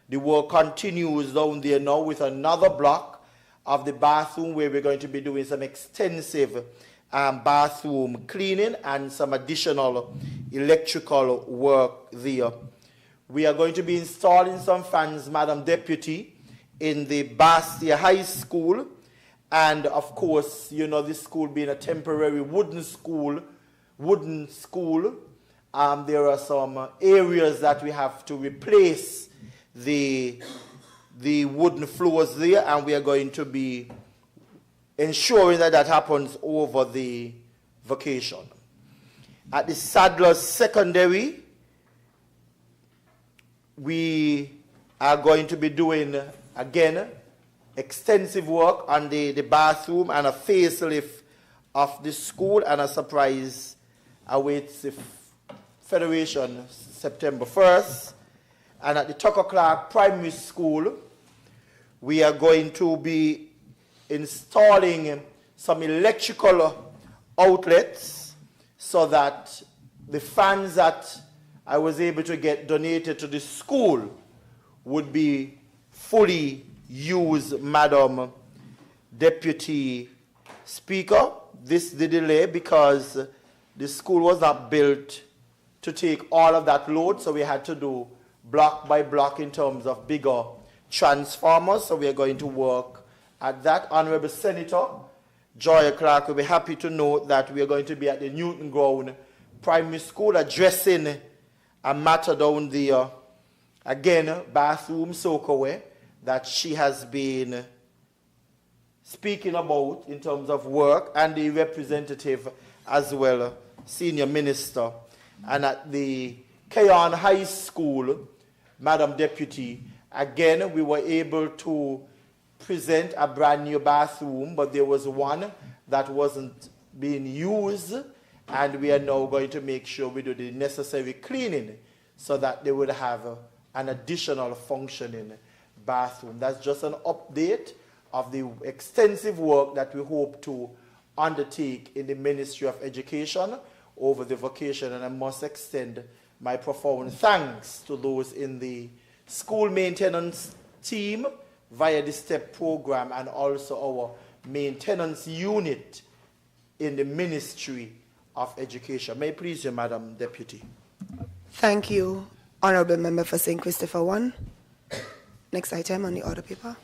The work continues down there now with another block of the bathroom where we're going to be doing some extensive bathroom cleaning and some additional electrical work there. We are going to be installing some fans, Madam Deputy, in the Bastia High School. And of course, you know, this school being a temporary wooden school, there are some areas that we have to replace the wooden floors there, and we are going to be ensuring that that happens over the vacation. At the Sadler's Secondary, we are going to be doing, again, extensive work on the bathroom and a facelift of the school, and a surprise awaits the Federation September 1st. And at the Tucker Clark Primary School, we are going to be installing some electrical outlets so that the fans that I was able to get donated to the school would be fully used, Madam Deputy Speaker. This is the delay because the school was not built to take all of that load, so we had to do block by block in terms of bigger transformers, so we are going to work at that. Honorable Senator Joy Clark will be happy to know that we are going to be at the Newton Ground Primary School addressing a matter down there, again, bathroom soakaway, that she has been speaking about in terms of work, and the representative as well, Senior Minister. And at the Keon High School, Madam Deputy, again, we were able to present a brand new bathroom, but there was one that wasn't being used, and we are now going to make sure we do the necessary cleaning so that they would have an additional functioning bathroom. That's just an update of the extensive work that we hope to undertake in the Ministry of Education over the vacation, and I must extend my profound thanks to those in the school maintenance team via the STEP program, and also our maintenance unit in the Ministry of Education. May I please you, Madam Deputy. Thank you, Honourable Member for St. Christopher 1. Next item on the order paper.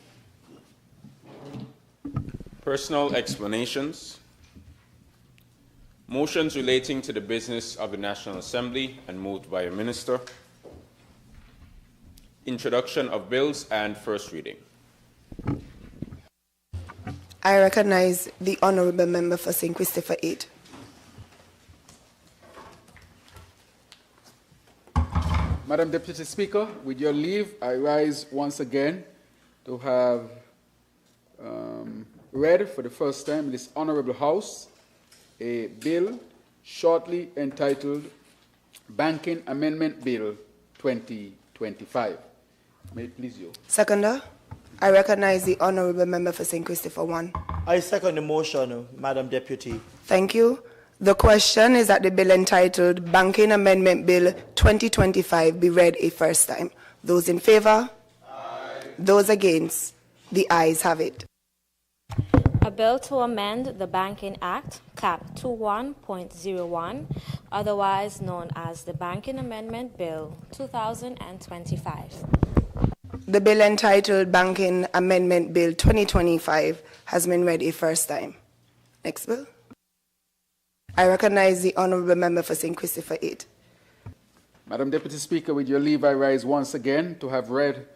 Personal explanations. Motions relating to the business of the National Assembly and moved by a minister. Introduction of bills and first reading. I recognize the Honourable Member for St. Christopher 8. Madam Deputy Speaker, with your leave, I rise once again to have read for the first time in this Honourable House a bill shortly entitled Banking Amendment Bill 2025. May it please you. Seconder, I recognize the Honourable Member for St. Christopher 1. I second the motion, Madam Deputy. Thank you. The question is that the bill entitled Banking Amendment Bill 2025 be read a first time. Those in favour? Aye. Those against? The ayes have it. A bill to amend the Banking Act, Cap 21.01, otherwise known as the Banking Amendment Bill 2025. The bill entitled Banking Amendment Bill 2025 has been read a first time. Next bill. I recognize the Honourable Member for St. Christopher 8. Madam Deputy Speaker, with your leave, I rise once again to have read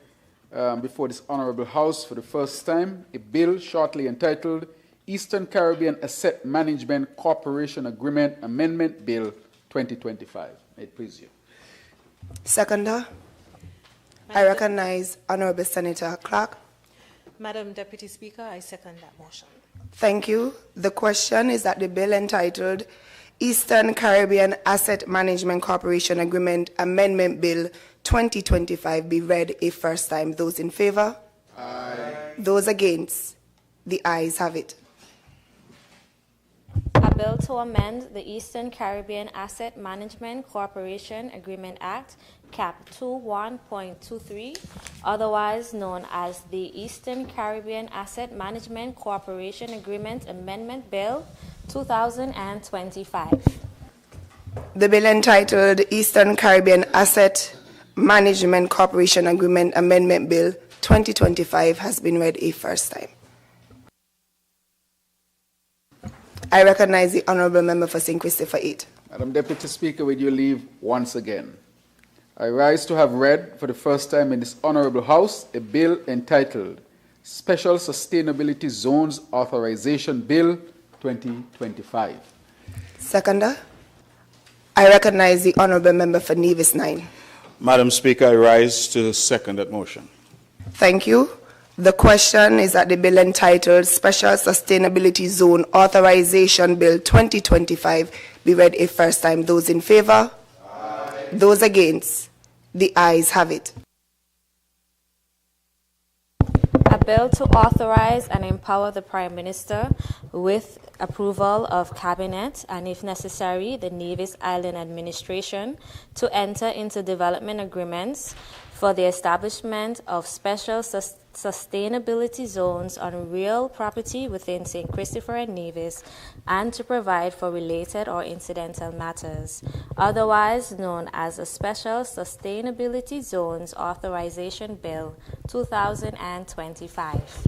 before this Honourable House for the first time a bill shortly entitled Eastern Caribbean Asset Management Corporation Agreement Amendment Bill 2025. May it please you. Seconder, I recognize Honourable Senator Clark. Madam Deputy Speaker, I second that motion. Thank you. The question is that the bill entitled Eastern Caribbean Asset Management Corporation Agreement Amendment Bill 2025 be read a first time. Those in favour? Aye. Those against? The ayes have it. A bill to amend the Eastern Caribbean Asset Management Corporation Agreement Act, Cap 21.23, otherwise known as the Eastern Caribbean Asset Management Corporation Agreement Amendment Bill 2025. The bill entitled Eastern Caribbean Asset Management Corporation Agreement Amendment Bill 2025 has been read a first time. I recognize the Honourable Member for St. Christopher 8. Madam Deputy Speaker, with your leave once again, I rise to have read for the first time in this Honourable House a bill entitled Special Sustainability Zones Authorization Bill 2025. Seconder, I recognize the Honourable Member for Nevis 9. Madam Speaker, I rise to second that motion. Thank you. The question is that the bill entitled Special Sustainability Zone Authorization Bill 2025 be read a first time. Those in favour? Aye. Those against? The ayes have it. A bill to authorize and empower the Prime Minister with approval of Cabinet and, if necessary, the Nevis Island Administration to enter into development agreements for the establishment of special sustainability zones on real property within St. Christopher and Nevis, and to provide for related or incidental matters, otherwise known as a Special Sustainability Zones Authorization Bill 2025.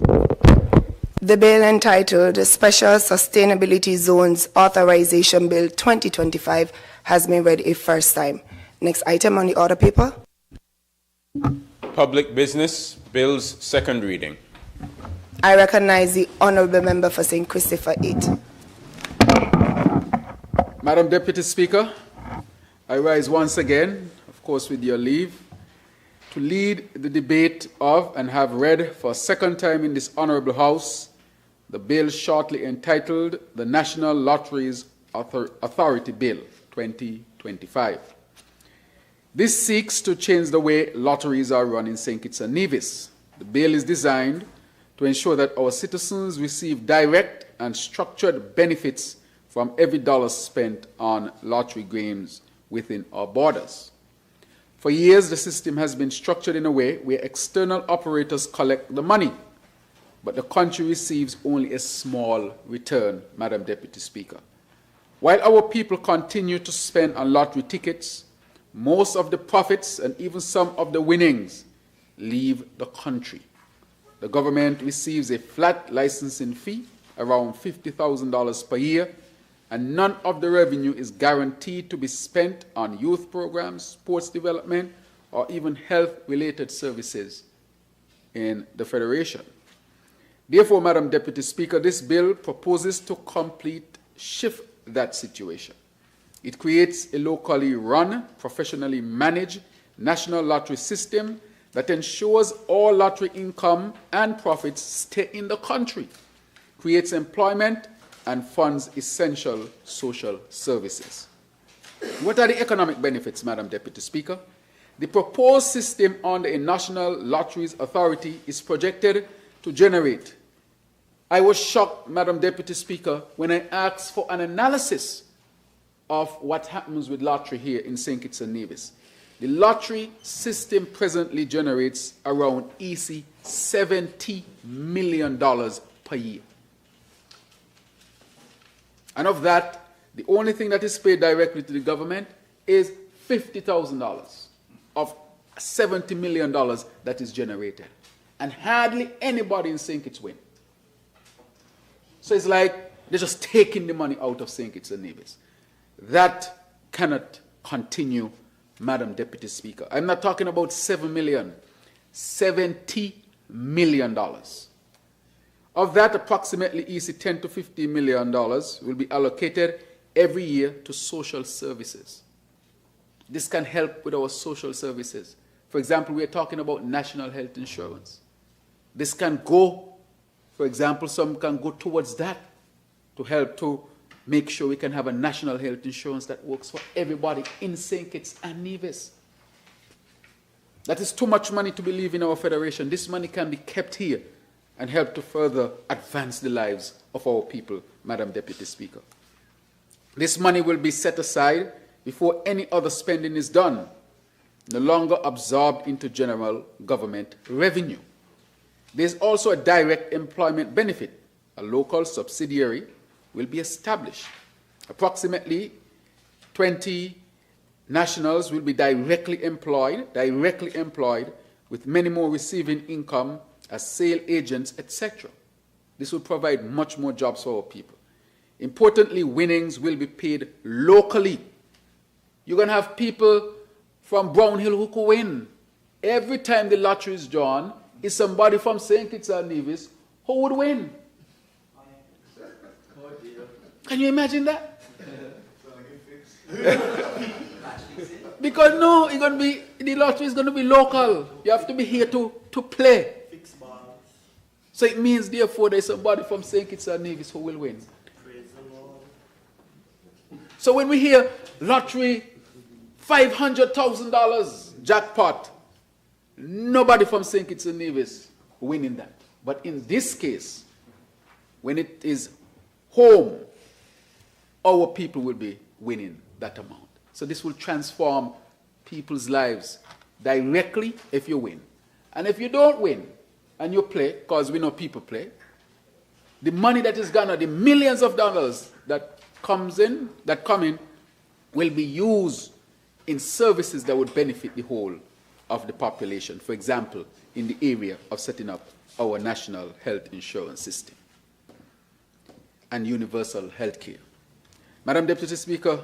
The bill entitled Special Sustainability Zones Authorization Bill 2025 has been read a first time. Next item on the order paper. Public Business Bills, second reading. I recognize the Honourable Member for St. Christopher 8. Madam Deputy Speaker, I rise once again, of course with your leave, to lead the debate of and have read for a second time in this Honourable House the bill shortly entitled the National Lotteries Authority Bill 2025. This seeks to change the way lotteries are run in St. Kitts and Nevis. The bill is designed to ensure that our citizens receive direct and structured benefits from every dollar spent on lottery games within our borders. For years, the system has been structured in a way where external operators collect the money, but the country receives only a small return, Madam Deputy Speaker. While our people continue to spend on lottery tickets, most of the profits and even some of the winnings leave the country. The government receives a flat licensing fee, around $50,000 per year, and none of the revenue is guaranteed to be spent on youth programs, sports development, or even health-related services in the Federation. Therefore, Madam Deputy Speaker, this bill proposes to complete shift that situation. It creates a locally run, professionally managed national lottery system that ensures all lottery income and profits stay in the country, creates employment, and funds essential social services. What are the economic benefits, Madam Deputy Speaker? The proposed system under a National Lotteries Authority is projected to generate. I was shocked, Madam Deputy Speaker, when I asked for an analysis of what happens with lottery here in St. Kitts and Nevis. The lottery system presently generates around $70 million per year. And of that, the only thing that is paid directly to the government is $50,000 of $70 million that is generated. And hardly anybody in St. Kitts win. So it's like they're just taking the money out of St. Kitts and Nevis. That cannot continue, Madam Deputy Speaker. I'm not talking about $7 million, $70 million. Of that, approximately $10 to $15 million will be allocated every year to social services. This can help with our social services. For example, we are talking about national health insurance. This can go, for example, some can go towards that to help to make sure we can have a national health insurance that works for everybody in St. Kitts and Nevis. That is too much money to be leaving our federation. This money can be kept here and help to further advance the lives of our people, Madam Deputy Speaker. This money will be set aside before any other spending is done, no longer absorbed into general government revenue. There's also a direct employment benefit. A local subsidiary will be established. Approximately 20 nationals will be directly employed, with many more receiving income as sale agents, etc. This will provide much more jobs for our people. Importantly, winnings will be paid locally. You're going to have people from Brown Hill who could win. Every time the lottery is drawn, is somebody from St. Kitts and Nevis who would win. Can you imagine that? Because no, it's going to be, the lottery is going to be local. You have to be here to play. So it means, therefore, there's somebody from St. Kitts and Nevis who will win. So when we hear lottery, $500,000 jackpot, nobody from St. Kitts and Nevis winning that. But in this case, when it is home, our people will be winning that amount. So this will transform people's lives directly if you win. And if you don't win and you play, because we know people play, the money that is garnered, the millions of dollars that come in, will be used in services that would benefit the whole of the population. For example, in the area of setting up our national health insurance system and universal health care. Madam Deputy Speaker,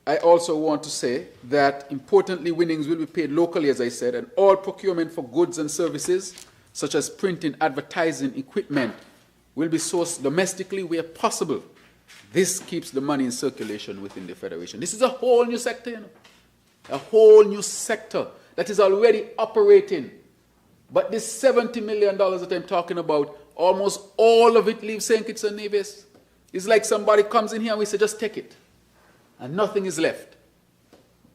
I also want to say that, importantly, winnings will be paid locally, as I said, and all procurement for goods and services, such as printing, advertising, equipment, will be sourced domestically where possible. This keeps the money in circulation within the Federation. This is a whole new sector, you know, a whole new sector that is already operating. But this $70 million that I'm talking about, almost all of it leaves St. Kitts and Nevis. It's like somebody comes in here and we say, just take it. And nothing is left.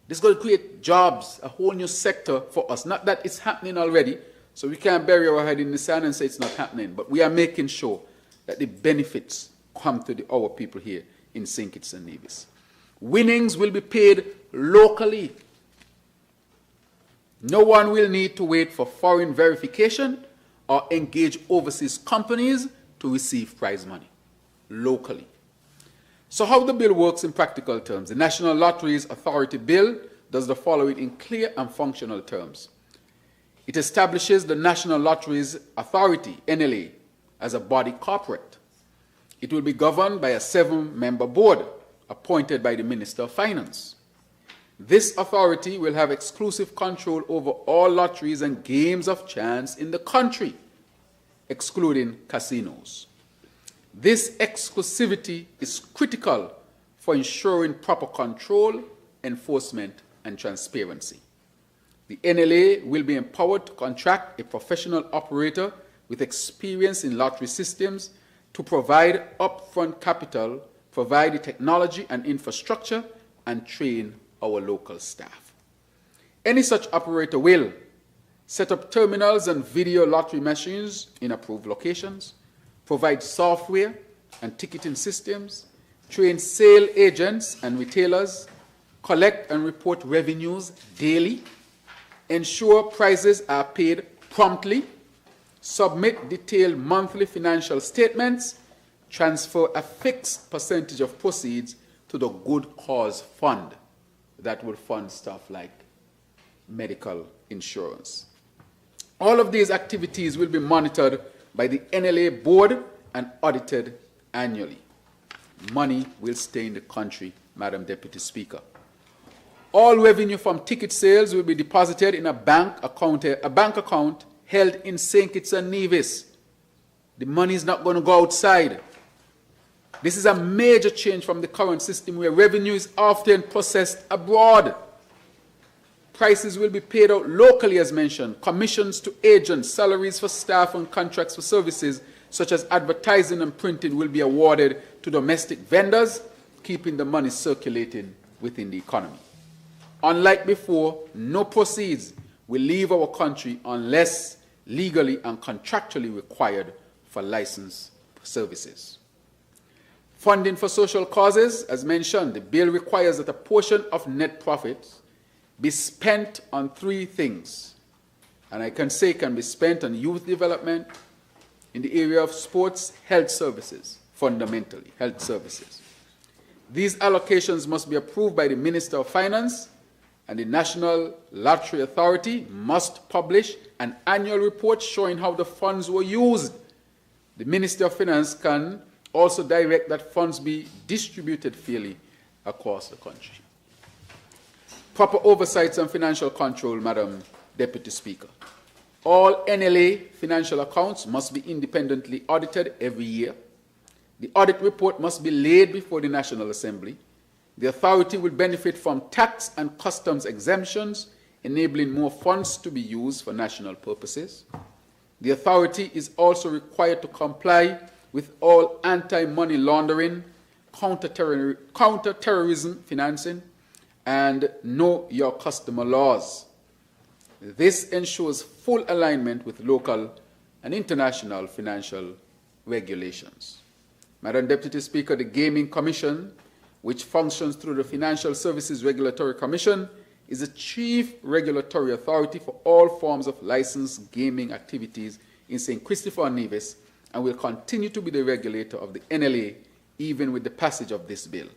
This is going to create jobs, a whole new sector for us. Not that it's happening already, so we can't bury our head in the sand and say it's not happening. But we are making sure that the benefits come to our people here in St. Kitts and Nevis. Winnings will be paid locally. No one will need to wait for foreign verification or engage overseas companies to receive prize money. Locally. So how the bill works in practical terms? The National Lotteries Authority Bill does the following in clear and functional terms. It establishes the National Lotteries Authority, NLA, as a body corporate. It will be governed by a 7-member board appointed by the Minister of Finance. This authority will have exclusive control over all lotteries and games of chance in the country, excluding casinos. This exclusivity is critical for ensuring proper control, enforcement, and transparency. The NLA will be empowered to contract a professional operator with experience in lottery systems to provide upfront capital, provide the technology and infrastructure, and train our local staff. Any such operator will set up terminals and video lottery machines in approved locations, provide software and ticketing systems, train sale agents and retailers, collect and report revenues daily, ensure prizes are paid promptly, submit detailed monthly financial statements, transfer a fixed percentage of proceeds to the Good Cause Fund that will fund stuff like medical insurance. All of these activities will be monitored by the NLA board and audited annually. Money will stay in the country, Madam Deputy Speaker. All revenue from ticket sales will be deposited in a bank account held in St. Kitts and Nevis. The money is not going to go outside. This is a major change from the current system where revenue is often processed abroad. Prices will be paid out locally, as mentioned. Commissions to agents, salaries for staff, and contracts for services such as advertising and printing will be awarded to domestic vendors, keeping the money circulating within the economy. Unlike before, no proceeds will leave our country unless legally and contractually required for licensed services. Funding for social causes, as mentioned, the bill requires that a portion of net profits be spent on 3 things. And I can say can be spent on youth development, in the area of sports, health services, fundamentally, health services. These allocations must be approved by the Minister of Finance, and the National Lottery Authority must publish an annual report showing how the funds were used. The Minister of Finance can also direct that funds be distributed fairly across the country. Proper oversights and financial control, Madam Deputy Speaker. All NLA financial accounts must be independently audited every year. The audit report must be laid before the National Assembly. The authority will benefit from tax and customs exemptions, enabling more funds to be used for national purposes. The authority is also required to comply with all anti-money laundering, counter-terrorism financing, and know your customer laws. This ensures full alignment with local and international financial regulations. Madam Deputy Speaker, the Gaming Commission, which functions through the Financial Services Regulatory Commission, is the chief regulatory authority for all forms of licensed gaming activities in St. Christopher and Nevis, and will continue to be the regulator of the NLA even with the passage of this bill.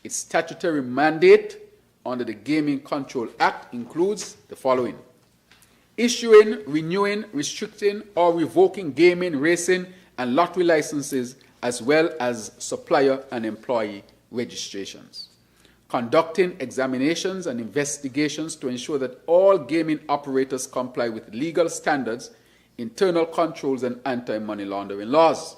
Its statutory mandate under the Gaming Control Act includes the following: issuing, renewing, restricting, or revoking gaming, racing, and lottery licenses, as well as supplier and employee registrations. Conducting examinations and investigations to ensure that all gaming operators comply with legal standards, internal controls, and anti-money laundering laws.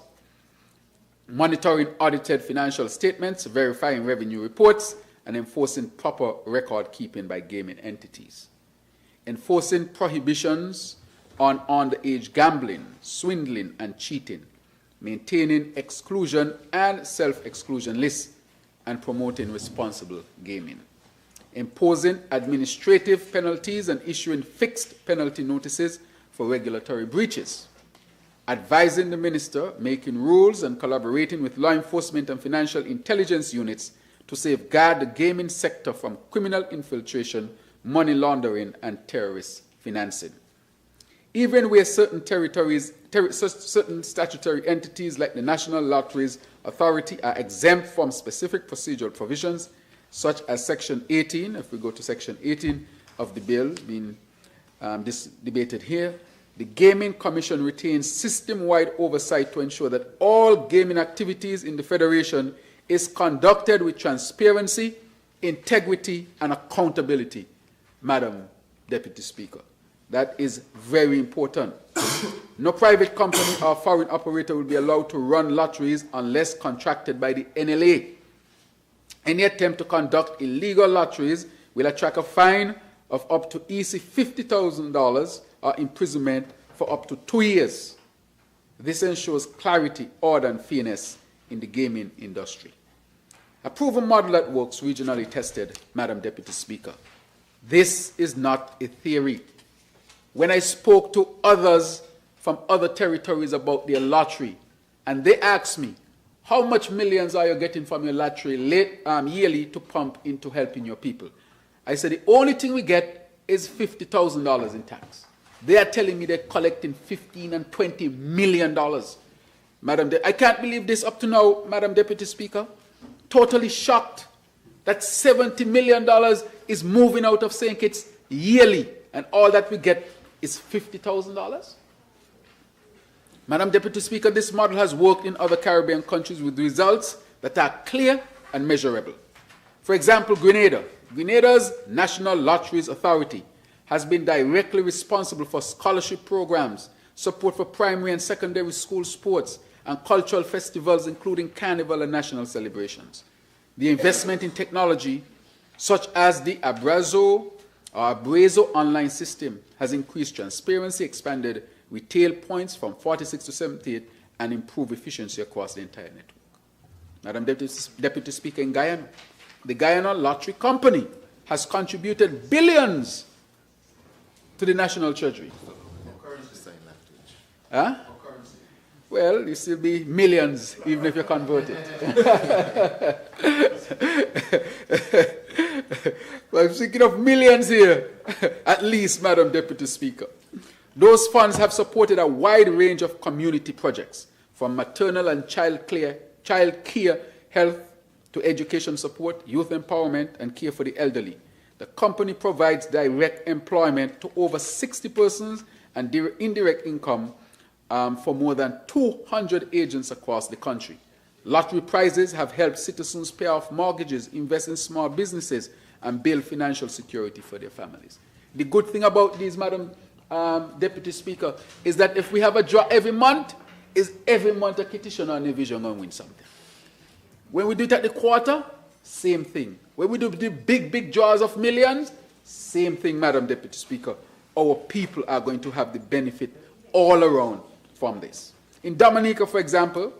Monitoring audited financial statements, verifying revenue reports, and enforcing proper record keeping by gaming entities. Enforcing prohibitions on underage gambling, swindling, and cheating. Maintaining exclusion and self-exclusion lists, and promoting responsible gaming. Imposing administrative penalties and issuing fixed penalty notices for regulatory breaches. Advising the Minister, making rules, and collaborating with law enforcement and financial intelligence units to safeguard the gaming sector from criminal infiltration, money laundering, and terrorist financing. Even where certain certain statutory entities like the National Lotteries Authority are exempt from specific procedural provisions, such as Section 18, if we go to Section 18 of the bill being debated here, the Gaming Commission retains system-wide oversight to ensure that all gaming activities in the Federation is conducted with transparency, integrity, and accountability. Madam Deputy Speaker, that is very important. No private company or foreign operator will be allowed to run lotteries unless contracted by the NLA. Any attempt to conduct illegal lotteries will attract a fine of up to $50,000 or imprisonment for up to 2 years. This ensures clarity, order, and fairness in the gaming industry. A proven model that works, regionally tested, Madam Deputy Speaker. This is not a theory. When I spoke to others from other territories about their lottery, and they asked me, how much millions are you getting from your lottery yearly to pump into helping your people? I said, the only thing we get is $50,000 in tax. They are telling me they're collecting $15 and $20 million. I can't believe this up to now, Madam Deputy Speaker. Totally shocked that $70 million is moving out of St. Kitts yearly, and all that we get is $50,000. Madam Deputy Speaker, this model has worked in other Caribbean countries with results that are clear and measurable. For example, Grenada. Grenada's National Lotteries Authority has been directly responsible for scholarship programs, support for primary and secondary school sports, and cultural festivals, including carnival and national celebrations. The investment in technology, such as the Abrazo online system, has increased transparency, expanded retail points from 46 to 78, and improved efficiency across the entire network. Madam Deputy Speaker, in Guyana, the Guyana Lottery Company has contributed billions to the national treasury. Huh? Well, you still be millions, even if you convert it. Well, I'm thinking of millions here, at least, Madam Deputy Speaker. Those funds have supported a wide range of community projects, from maternal and child child care, health to education support, youth empowerment, and care for the elderly. The company provides direct employment to over 60 persons and indirect income for more than 200 agents across the country. Lottery prizes have helped citizens pay off mortgages, invest in small businesses, and build financial security for their families. The good thing about these, Madam Deputy Speaker, is that if we have a draw every month, is every month a petition or a vision going to win something. When we do it at the quarter, same thing. When we do the big draws of millions, same thing, Madam Deputy Speaker. Our people are going to have the benefit all around from this. In Dominica, for example,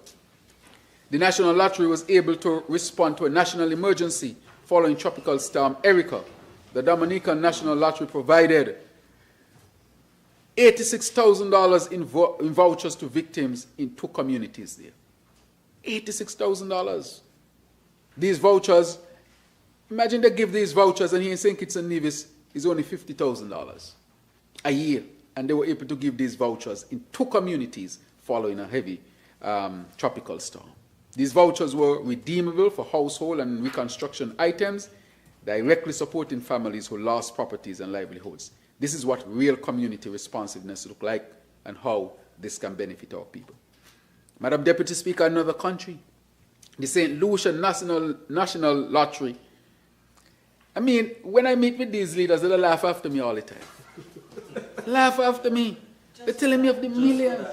the National Lottery was able to respond to a national emergency following Tropical Storm Erica. The Dominican National Lottery provided $86,000 in vouchers to victims in 2 communities there. $86,000. These vouchers, imagine they give these vouchers and here in St. Kitts and Nevis is only $50,000 a year. And they were able to give these vouchers in 2 communities following a heavy tropical storm. These vouchers were redeemable for household and reconstruction items, directly supporting families who lost properties and livelihoods. This is what real community responsiveness looks like and how this can benefit our people. Madam Deputy Speaker, another country, the St. Lucia National Lottery. I mean, when I meet with these leaders, they laugh after me all the time. Laugh after me. They're telling me of the millions.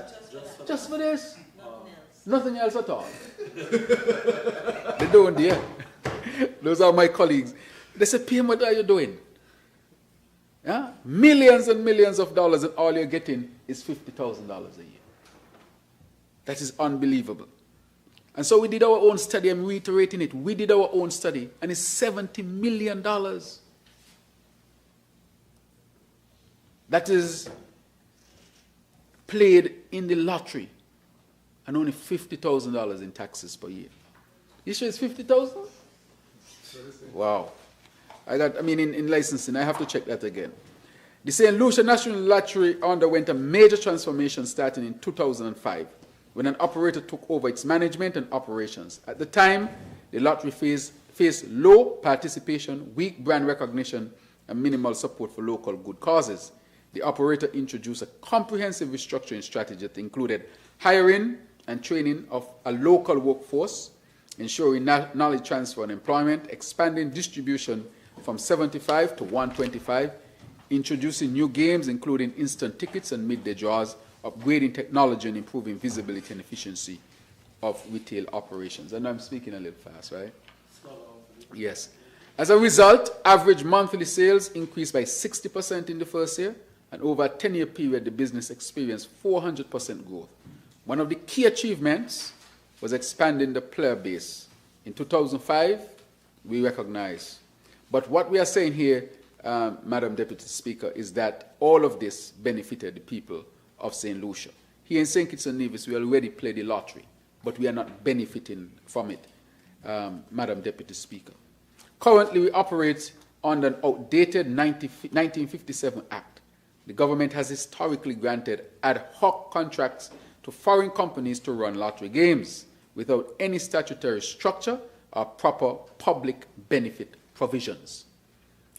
Just for this? Nothing else at all. They don't, yeah. Those are my colleagues. They say, PM, what are you doing? Yeah? Millions and millions of dollars, and all you're getting is $50,000 a year. That is unbelievable. And so we did our own study. I'm reiterating it. We did our own study, and it's $70 million. That is played in the lottery, and only $50,000 in taxes per year. You sure it's 50,000? Wow. In licensing, I have to check that again. The St. Lucia National Lottery underwent a major transformation starting in 2005, when an operator took over its management and operations. At the time, the lottery faced low participation, weak brand recognition, and minimal support for local good causes. The operator introduced a comprehensive restructuring strategy that included hiring and training of a local workforce, ensuring knowledge transfer and employment, expanding distribution from 75 to 125, introducing new games including instant tickets and midday draws, upgrading technology and improving visibility and efficiency of retail operations. And I'm speaking a little fast, right? Yes. As a result, average monthly sales increased by 60% in the first year, and over a 10-year period, the business experienced 400% growth. One of the key achievements was expanding the player base. In 2005, we recognized. But what we are saying here, Madam Deputy Speaker, is that all of this benefited the people of St. Lucia. Here in St. Kitts and Nevis, we already play the lottery, but we are not benefiting from it, Madam Deputy Speaker. Currently, we operate under an outdated 1957 Act. The government has historically granted ad hoc contracts to foreign companies to run lottery games without any statutory structure or proper public benefit provisions.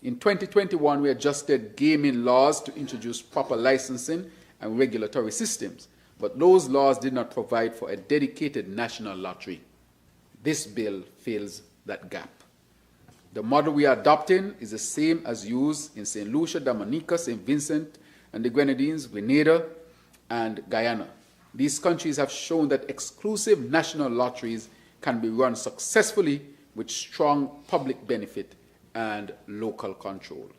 In 2021, we adjusted gaming laws to introduce proper licensing and regulatory systems, but those laws did not provide for a dedicated national lottery. This bill fills that gap. The model we are adopting is the same as used in St. Lucia, Dominica, St. Vincent and the Grenadines, Grenada, and Guyana. These countries have shown that exclusive national lotteries can be run successfully with strong public benefit and local control.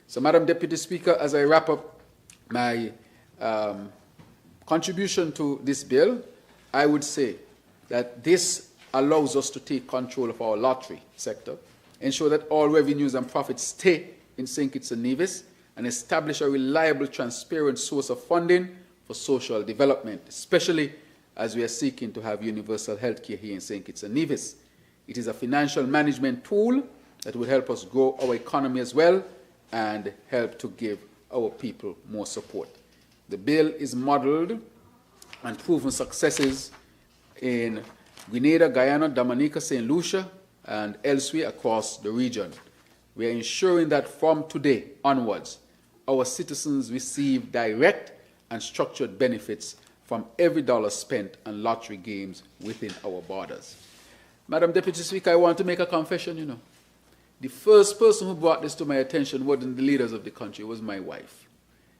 So, Madam Deputy Speaker, as I wrap up my contribution to this bill, I would say that this allows us to take control of our lottery sector, ensure that all revenues and profits stay in St. Kitts and Nevis, and establish a reliable, transparent source of funding for social development, especially as we are seeking to have universal health care here in St. Kitts and Nevis. It is a financial management tool that will help us grow our economy as well and help to give our people more support. The bill is modeled on proven successes in Grenada, Guyana, Dominica, St. Lucia, and elsewhere across the region. We are ensuring that from today onwards, our citizens receive direct and structured benefits from every dollar spent on lottery games within our borders. Madam Deputy Speaker, I want to make a confession, you know. The first person who brought this to my attention wasn't the leaders of the country, it was my wife.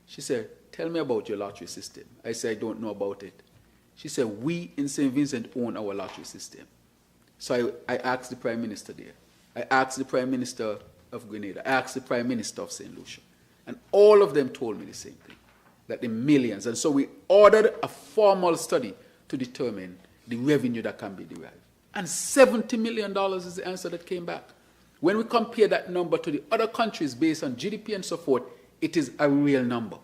She said, tell me about your lottery system. I said, I don't know about it. She said, we in St. Vincent own our lottery system. So I asked the Prime Minister there. I asked the Prime Minister of Grenada. I asked the Prime Minister of St. Lucia. And all of them told me the same thing, that the millions. And so we ordered a formal study to determine the revenue that can be derived. And $70 million is the answer that came back. When we compare that number to the other countries based on GDP and so forth, it is a real number.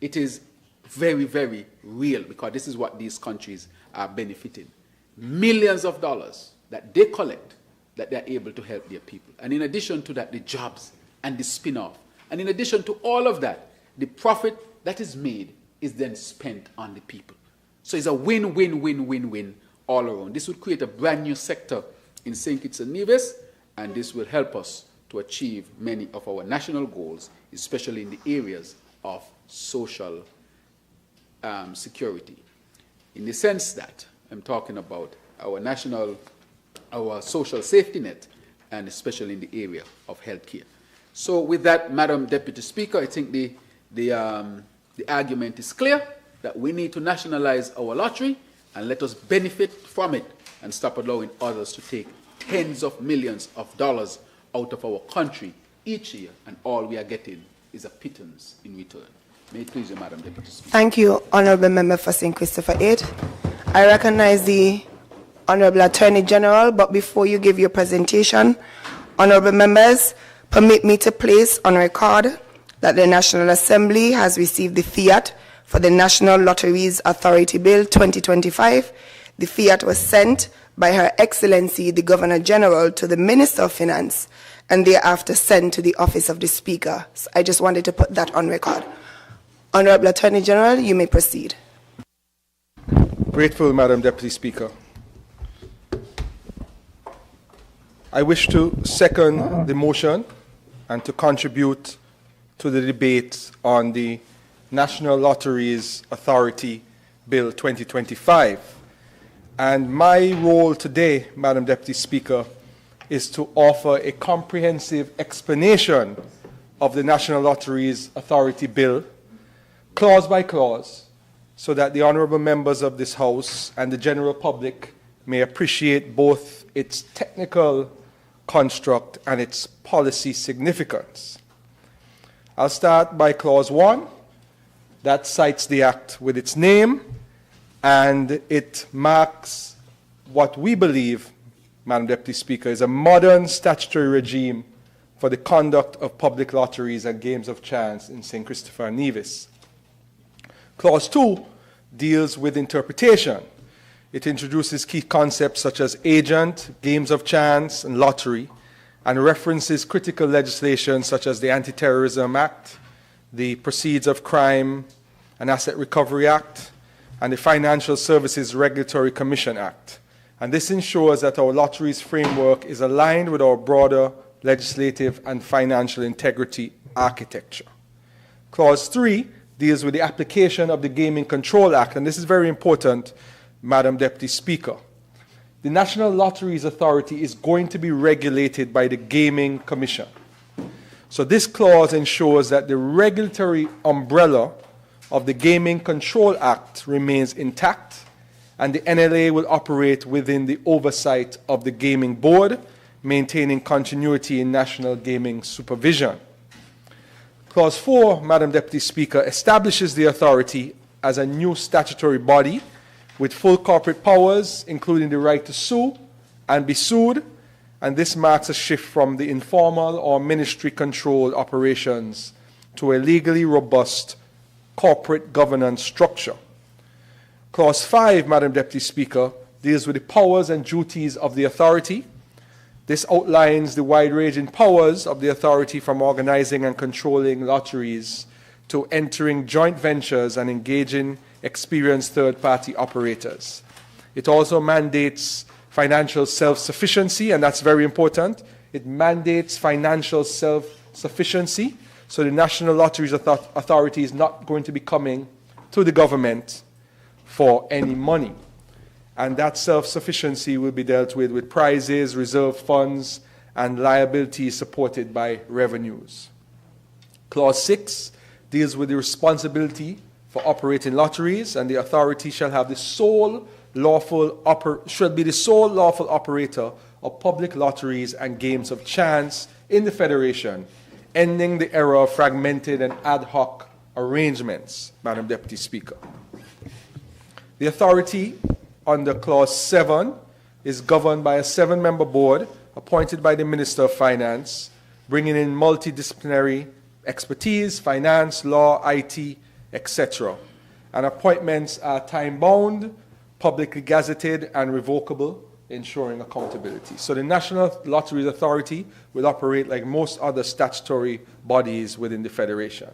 It is very, very real, because this is what these countries are benefiting. Millions of dollars that they collect that they're able to help their people. And in addition to that, the jobs and the spin-off. And in addition to all of that, the profit that is made is then spent on the people. So it's a win-win-win-win-win all around. This would create a brand new sector in St. Kitts and Nevis, and this will help us to achieve many of our national goals, especially in the areas of social security. In the sense that I'm talking about our social safety net, and especially in the area of healthcare. So with that, Madam Deputy Speaker, I think the argument is clear that we need to nationalize our lottery and let us benefit from it and stop allowing others to take tens of millions of dollars out of our country each year, and all we are getting is a pittance in return. May it please you, Madam Deputy Speaker. Thank you, Honourable Member for St. Christopher 8. I recognize the Honourable Attorney General, but before you give your presentation, Honourable Members, permit me to place on record that the National Assembly has received the fiat for the National Lotteries Authority Bill 2025. The fiat was sent by Her Excellency the Governor General to the Minister of Finance and thereafter sent to the Office of the Speaker. So I just wanted to put that on record. Honourable Attorney General, you may proceed. Grateful, Madam Deputy Speaker. I wish to second the motion and to contribute to the debate on the National Lotteries Authority Bill 2025. And my role today, Madam Deputy Speaker, is to offer a comprehensive explanation of the National Lotteries Authority Bill, clause by clause, so that the honourable members of this House and the general public may appreciate both its technical construct and its policy significance. I'll start by clause 1. That cites the Act with its name, and it marks what we believe, Madam Deputy Speaker, is a modern statutory regime for the conduct of public lotteries and games of chance in St. Christopher and Nevis. Clause 2 deals with interpretation. It introduces key concepts such as agent, games of chance, and lottery, and references critical legislation such as the Anti-Terrorism Act, the Proceeds of Crime and Asset Recovery Act, and the Financial Services Regulatory Commission Act. And this ensures that our lotteries framework is aligned with our broader legislative and financial integrity architecture. Clause 3 deals with the application of the Gaming Control Act, and this is very important, Madam Deputy Speaker. The National Lotteries Authority is going to be regulated by the Gaming Commission. So this clause ensures that the regulatory umbrella of the Gaming Control Act remains intact, and the NLA will operate within the oversight of the Gaming Board, maintaining continuity in national gaming supervision. Clause 4, Madam Deputy Speaker, establishes the authority as a new statutory body with full corporate powers, including the right to sue and be sued, and this marks a shift from the informal or ministry-controlled operations to a legally robust corporate governance structure. Clause 5, Madam Deputy Speaker, deals with the powers and duties of the authority. This outlines the wide-ranging powers of the authority, from organizing and controlling lotteries to entering joint ventures and engaging experienced third-party operators. It also mandates financial self-sufficiency, and that's very important. It mandates financial self-sufficiency, so the National Lotteries Authority is not going to be coming to the government for any money. And that self-sufficiency will be dealt with prizes, reserve funds, and liabilities supported by revenues. Clause 6 deals with the responsibility for operating lotteries, and the authority shall have the sole lawful operator of public lotteries and games of chance in the Federation, ending the era of fragmented and ad hoc arrangements, Madam Deputy Speaker. The authority under Clause 7 is governed by a 7-member board appointed by the Minister of Finance, bringing in multidisciplinary expertise, finance, law, IT, etc. And appointments are time-bound, publicly gazetted, and revocable, ensuring accountability. So the National Lotteries Authority will operate like most other statutory bodies within the Federation.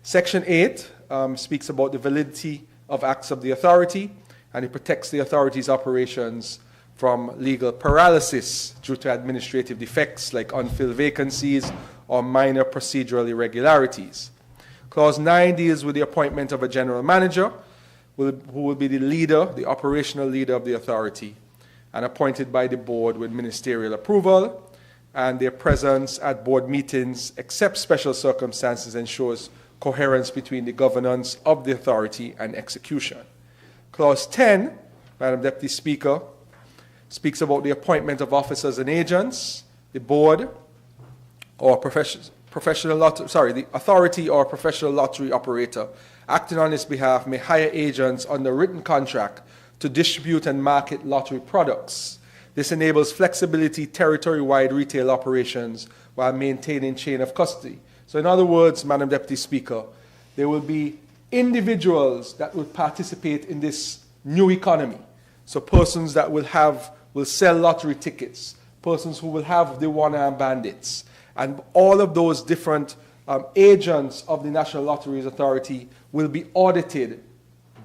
Section 8 speaks about the validity of acts of the authority, and it protects the authority's operations from legal paralysis due to administrative defects like unfilled vacancies or minor procedural irregularities. Clause 9 deals with the appointment of a general manager who will be the leader, the operational leader of the authority, and appointed by the board with ministerial approval, and their presence at board meetings, except special circumstances, ensures coherence between the governance of the authority and execution. Clause 10, Madam Deputy Speaker, speaks about the appointment of officers and agents. The board or the authority or professional lottery operator acting on its behalf may hire agents under written contract to distribute and market lottery products. This enables flexibility, territory-wide retail operations while maintaining chain of custody. So in other words, Madam Deputy Speaker, there will be individuals that will participate in this new economy. So persons that will sell lottery tickets, persons who will have the one-arm bandits, and all of those different agents of the National Lotteries Authority will be audited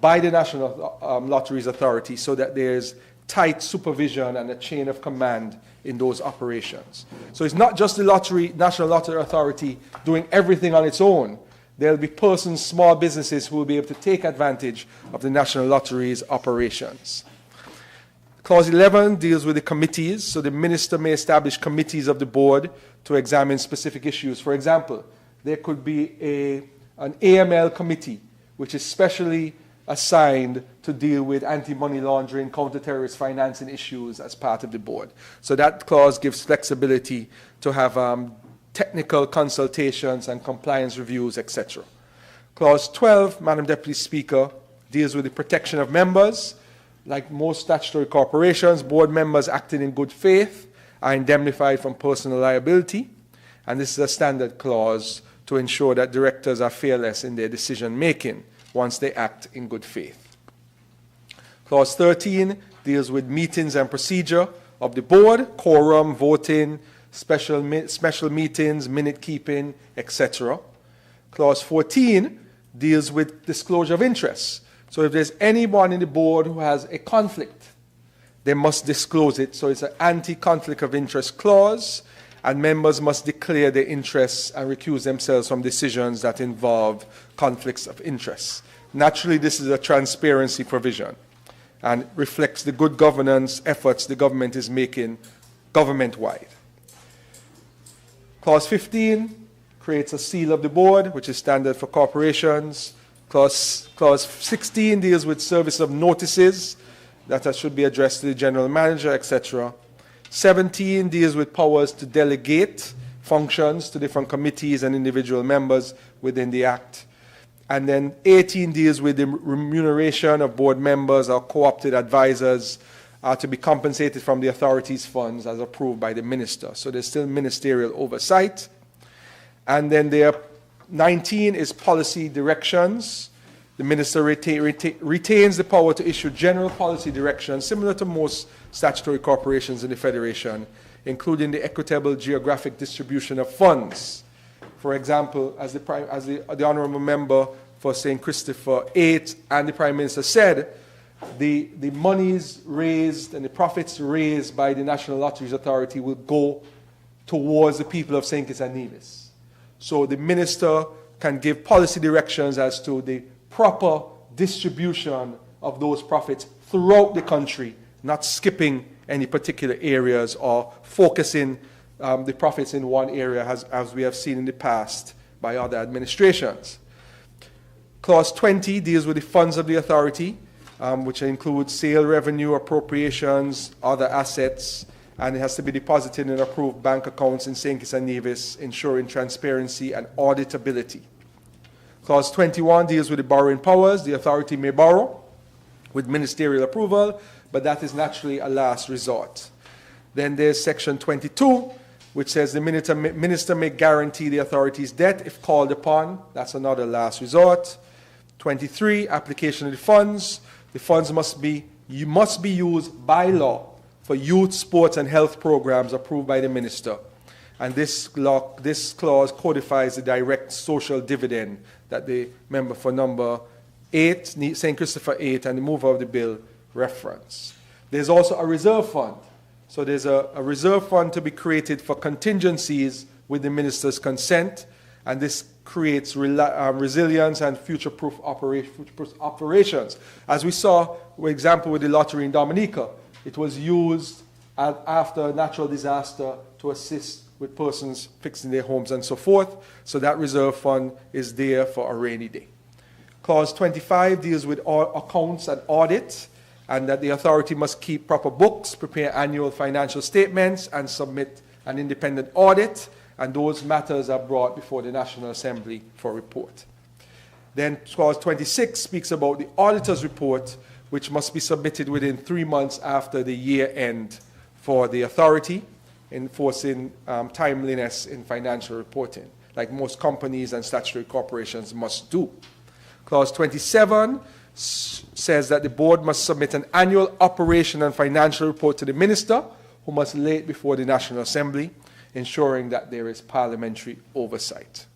by the National Lotteries Authority so that there's tight supervision and a chain of command in those operations. So it's not just the National Lottery Authority doing everything on its own. There'll be persons, small businesses who will be able to take advantage of the National Lotteries operations. Clause 11 deals with the committees. So the minister may establish committees of the board to examine specific issues. For example, there could be an AML committee, which is specially assigned to deal with anti-money laundering, counter-terrorist financing issues as part of the board. So that clause gives flexibility to have technical consultations and compliance reviews, etc. Clause 12, Madam Deputy Speaker, deals with the protection of members. Like most statutory corporations, board members acting in good faith are indemnified from personal liability, and this is a standard clause to ensure that directors are fearless in their decision-making once they act in good faith. Clause 13 deals with meetings and procedure of the board, quorum, voting, special meetings, minute keeping, etc. Clause 14 deals with disclosure of interests. So if there's anyone in the board who has a conflict, they must disclose it. So it's an anti-conflict of interest clause, and members must declare their interests and recuse themselves from decisions that involve conflicts of interest. Naturally, this is a transparency provision and reflects the good governance efforts the government is making government-wide. Clause 15 creates a seal of the board, which is standard for corporations. Clause 16 deals with service of notices that should be addressed to the general manager, etc. 17 deals with powers to delegate functions to different committees and individual members within the Act. And then 18 deals with the remuneration of board members or co-opted advisors to be compensated from the authority's funds as approved by the minister. So there's still ministerial oversight. And then there 19 is policy directions. The minister retains the power to issue general policy directions similar to most statutory corporations in the Federation, including the equitable geographic distribution of funds. For example, as the Honourable Member for St. Christopher 8 and the Prime Minister said, the monies raised and the profits raised by the National Lotteries Authority will go towards the people of St. Kitts and Nevis. So the minister can give policy directions as to the proper distribution of those profits throughout the country, not skipping any particular areas or focusing the profits in one area as we have seen in the past by other administrations. Clause 20 deals with the funds of the authority, which includes sale revenue, appropriations, other assets, and it has to be deposited in approved bank accounts in St. Kitts and Nevis, ensuring transparency and auditability. Clause 21 deals with the borrowing powers. The authority may borrow with ministerial approval, but that is naturally a last resort. Then there's section 22, which says the minister may guarantee the authority's debt if called upon. That's another last resort. 23, application of the funds. The funds must be used by law for youth, sports, and health programs approved by the minister. And this clause codifies the direct social dividend that the member for number 8, St. Christopher 8, and the mover of the bill reference. There's also a reserve fund. So there's a reserve fund to be created for contingencies with the minister's consent, and this creates resilience and future-proof operations. As we saw, for example, with the lottery in Dominica, it was used after a natural disaster to assist with persons fixing their homes and so forth. So that reserve fund is there for a rainy day. Clause 25 deals with accounts and audit, and that the authority must keep proper books, prepare annual financial statements, and submit an independent audit, and those matters are brought before the National Assembly for report. Then clause 26 speaks about the auditor's report, which must be submitted within 3 months after the year end for the authority, enforcing timeliness in financial reporting, like most companies and statutory corporations must do. Clause 27 says that the board must submit an annual operation and financial report to the minister, who must lay it before the National Assembly, ensuring that there is parliamentary oversight.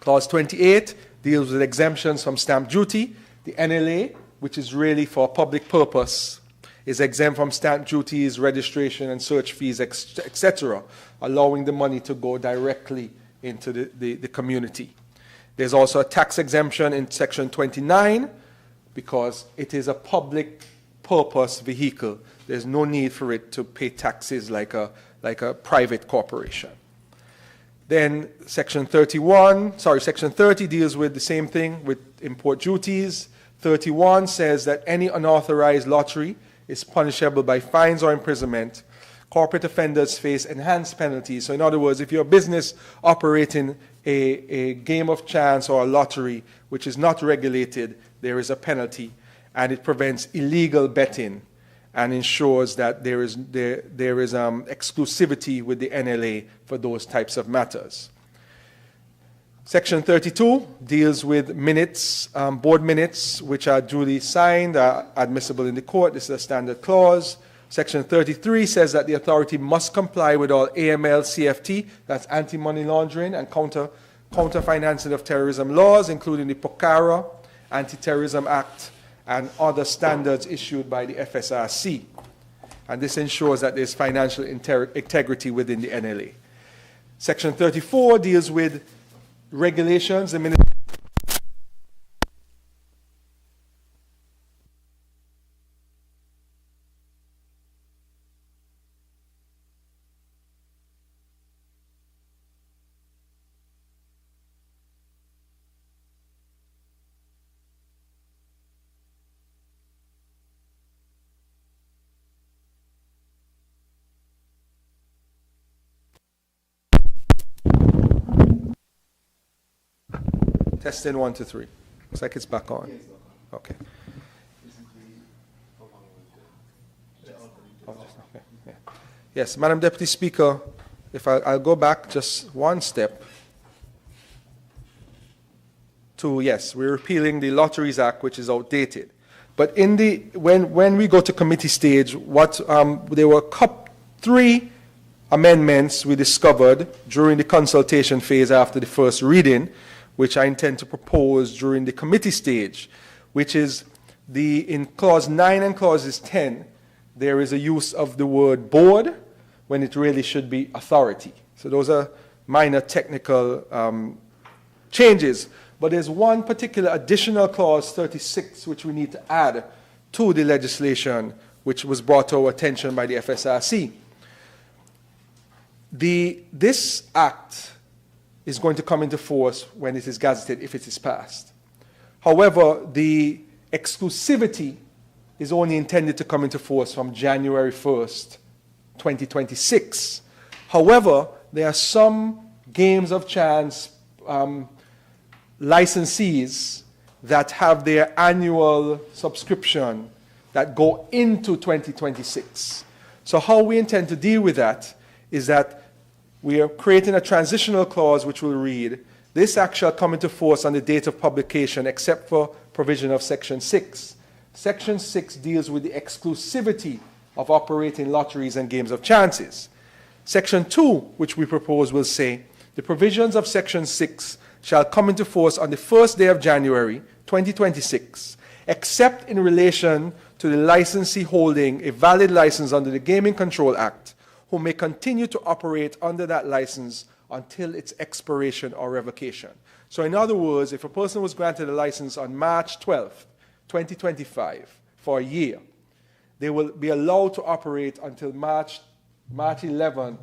Clause 28 deals with exemptions from stamp duty. The NLA, which is really for a public purpose, is exempt from stamp duties, registration and search fees, etc., allowing the money to go directly into the community. There's also a tax exemption in section 29 because it is a public purpose vehicle. There's no need for it to pay taxes like a private corporation. Then section 30 deals with the same thing with import duties. 31 says that any unauthorized lottery is punishable by fines or imprisonment. Corporate offenders face enhanced penalties. So in other words, if you're a business operating a game of chance or a lottery which is not regulated, there is a penalty, and it prevents illegal betting and ensures that there is exclusivity with the NLA for those types of matters. Section 32 deals with minutes, board minutes, which are duly signed, are admissible in the court. This is a standard clause. Section 33 says that the authority must comply with all AML, CFT, that's anti-money laundering and counter-financing of terrorism laws, including the POCARA, Anti-Terrorism Act, and other standards issued by the FSRC. And this ensures that there's financial integrity within the NLA. Section 34 deals with regulations. The Testing 1 to 3. Looks like it's back on. Okay. Yes, Madam Deputy Speaker, if I'll go back just one step to, yes, we're repealing the Lotteries Act, which is outdated. But in when we go to committee stage, there were 3 amendments we discovered during the consultation phase after the first reading, which I intend to propose during the committee stage, which is in clause 9 and clauses 10, there is a use of the word board when it really should be authority. So those are minor technical changes. But there's one particular additional clause, 36, which we need to add to the legislation, which was brought to our attention by the FSRC. This act is going to come into force when it is gazetted, if it is passed. However, the exclusivity is only intended to come into force from January 1st, 2026. However, there are some games of chance licensees that have their annual subscription that go into 2026. So how we intend to deal with that is that we are creating a transitional clause which will read, this act shall come into force on the date of publication except for provision of Section 6. Section 6 deals with the exclusivity of operating lotteries and games of chances. Section 2, which we propose, will say, the provisions of Section 6 shall come into force on the first day of January 2026, except in relation to the licensee holding a valid license under the Gaming Control Act, who may continue to operate under that license until its expiration or revocation. So in other words, if a person was granted a license on March 12th, 2025, for a year, they will be allowed to operate until March 11th,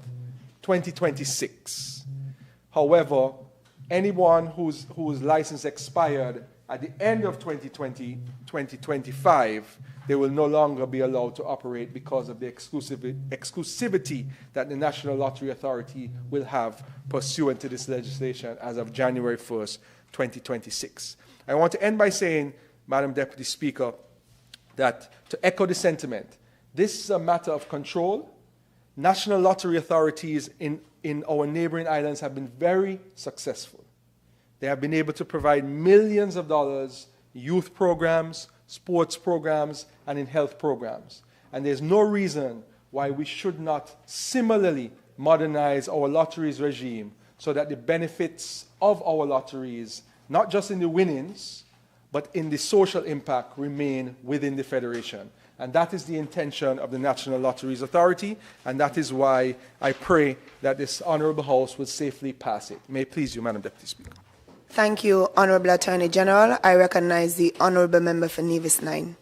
2026. However, anyone whose license expired at the end of 2025, they will no longer be allowed to operate because of the exclusivity that the National Lottery Authority will have pursuant to this legislation as of January 1st, 2026. I want to end by saying, Madam Deputy Speaker, that to echo the sentiment, this is a matter of control. National lottery authorities in our neighboring islands have been very successful. They have been able to provide millions of dollars in youth programs, sports programs, and in health programs. And there's no reason why we should not similarly modernize our lotteries regime so that the benefits of our lotteries, not just in the winnings, but in the social impact, remain within the Federation. And that is the intention of the National Lotteries Authority, and that is why I pray that this Honourable House will safely pass it. May it please you, Madam Deputy Speaker. Thank you, Honourable Attorney General. I recognize the Honourable Member for Nevis 9.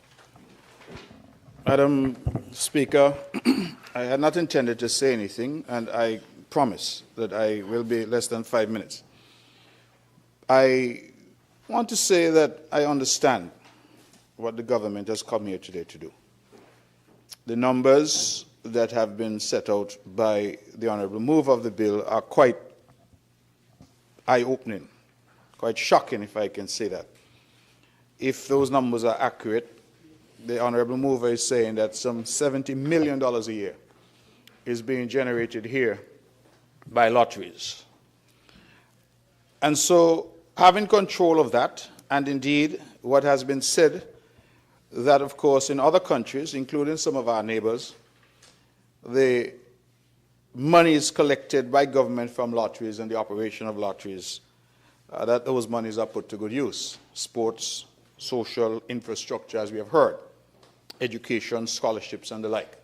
Madam Speaker, I had not intended to say anything, and I promise that I will be less than 5 minutes. I want to say that I understand what the government has come here today to do. The numbers that have been set out by the honourable mover of the bill are quite eye-opening, quite shocking, if I can say that. If those numbers are accurate, the honourable mover is saying that some $70 million a year is being generated here by lotteries. And so, having control of that, and indeed what has been said, that of course in other countries, including some of our neighbors, the money is collected by government from lotteries and the operation of lotteries, that those monies are put to good use. Sports, social infrastructure, as we have heard, education, scholarships, and the like.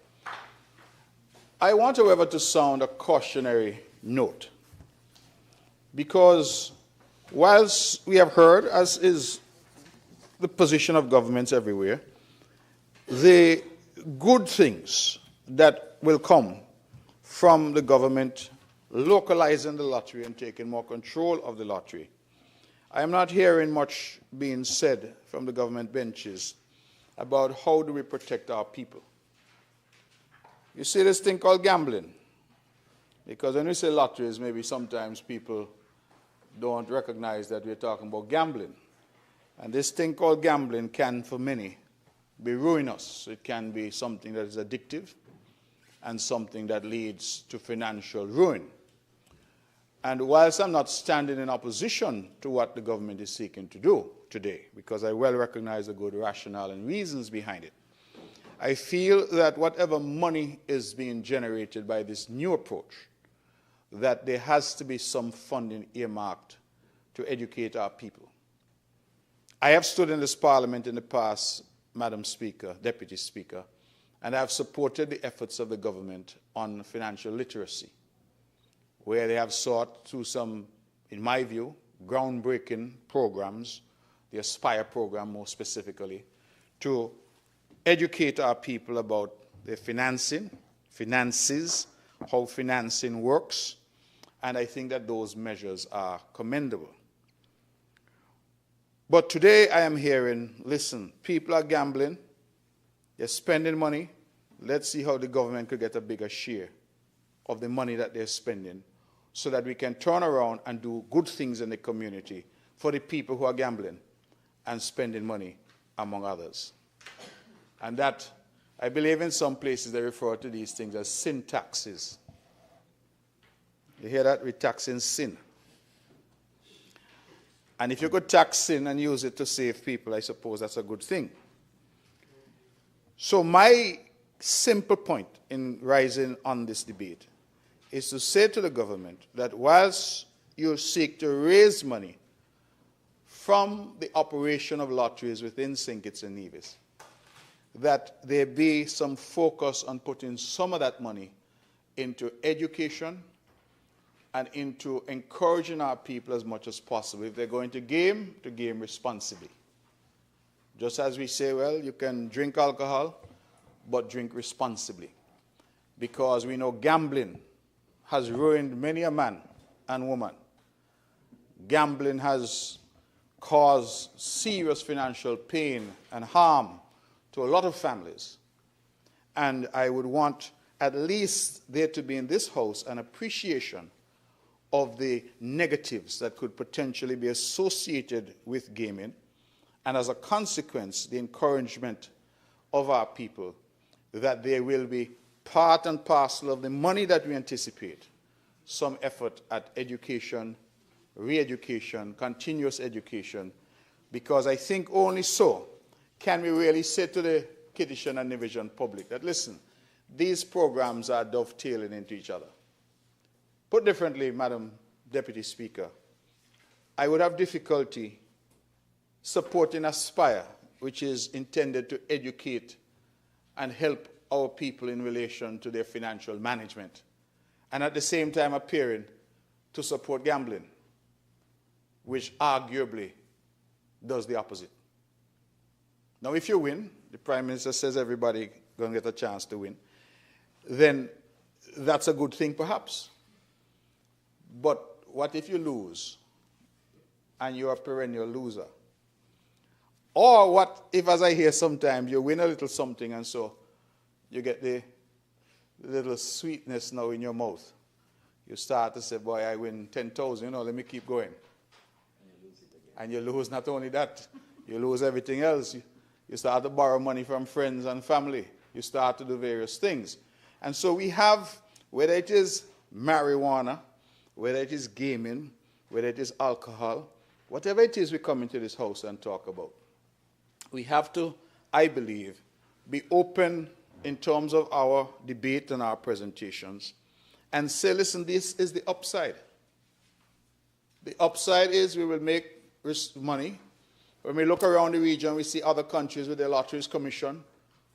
I want, however, to sound a cautionary note, because whilst we have heard, as is the position of governments everywhere, the good things that will come from the government localizing the lottery and taking more control of the lottery, I am not hearing much being said from the government benches about how do we protect our people. You see this thing called gambling, because when we say lotteries, maybe sometimes people don't recognize that we're talking about gambling. And this thing called gambling can, for many, be ruinous. It can be something that is addictive and something that leads to financial ruin. And whilst I'm not standing in opposition to what the government is seeking to do today, because I well recognize the good rationale and reasons behind it, I feel that whatever money is being generated by this new approach, that there has to be some funding earmarked to educate our people. I have stood in this parliament in the past Madam Speaker, Deputy Speaker, and I have supported the efforts of the government on financial literacy, where they have sought through some, in my view, groundbreaking programs, the Aspire program more specifically, to educate our people about their finances, how financing works, and I think that those measures are commendable. But today I am hearing, listen, people are gambling, they're spending money, let's see how the government could get a bigger share of the money that they're spending so that we can turn around and do good things in the community for the people who are gambling and spending money, among others. And that, I believe in some places they refer to these things as sin taxes. You hear that? We're taxing sin. And if you could tax sin and use it to save people, I suppose that's a good thing. So my simple point in rising on this debate is to say to the government that whilst you seek to raise money from the operation of lotteries within St. Kitts and Nevis, that there be some focus on putting some of that money into education and into encouraging our people as much as possible. If they're going to game responsibly. Just as we say, well, you can drink alcohol, but drink responsibly. Because we know gambling has ruined many a man and woman. Gambling has caused serious financial pain and harm to a lot of families. And I would want at least there to be in this House an appreciation of the negatives that could potentially be associated with gaming, and as a consequence, the encouragement of our people that there will be part and parcel of the money that we anticipate, some effort at education, re-education, continuous education, because I think only so can we really say to the Kittitian and Nevisian public that, listen, these programs are dovetailing into each other. Put differently, Madam Deputy Speaker, I would have difficulty supporting Aspire, which is intended to educate and help our people in relation to their financial management, and at the same time appearing to support gambling, which arguably does the opposite. Now, if you win, the Prime Minister says everybody going to get a chance to win, then that's a good thing perhaps. But what if you lose and you're a perennial loser? Or what if, as I hear sometimes, you win a little something and so you get the little sweetness now in your mouth. You start to say, boy, I win 10,000, let me keep going. And you lose not only that, you lose everything else. You start to borrow money from friends and family. You start to do various things. And so we have, whether it is marijuana, whether it is gaming, whether it is alcohol, whatever it is we come into this House and talk about, we have to, I believe, be open in terms of our debate and our presentations and say, listen, this is the upside. The upside is we will make money. When we look around the region, we see other countries with their lotteries commission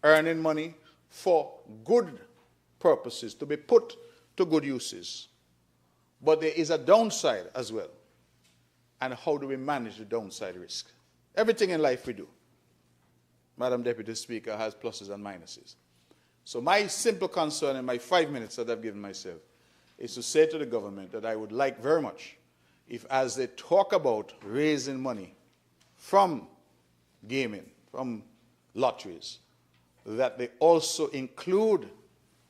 earning money for good purposes, to be put to good uses. But there is a downside as well. And how do we manage the downside risk? Everything in life we do, Madam Deputy Speaker, has pluses and minuses. So my simple concern in my 5 minutes that I've given myself is to say to the government that I would like very much if, as they talk about raising money from gaming, from lotteries, that they also include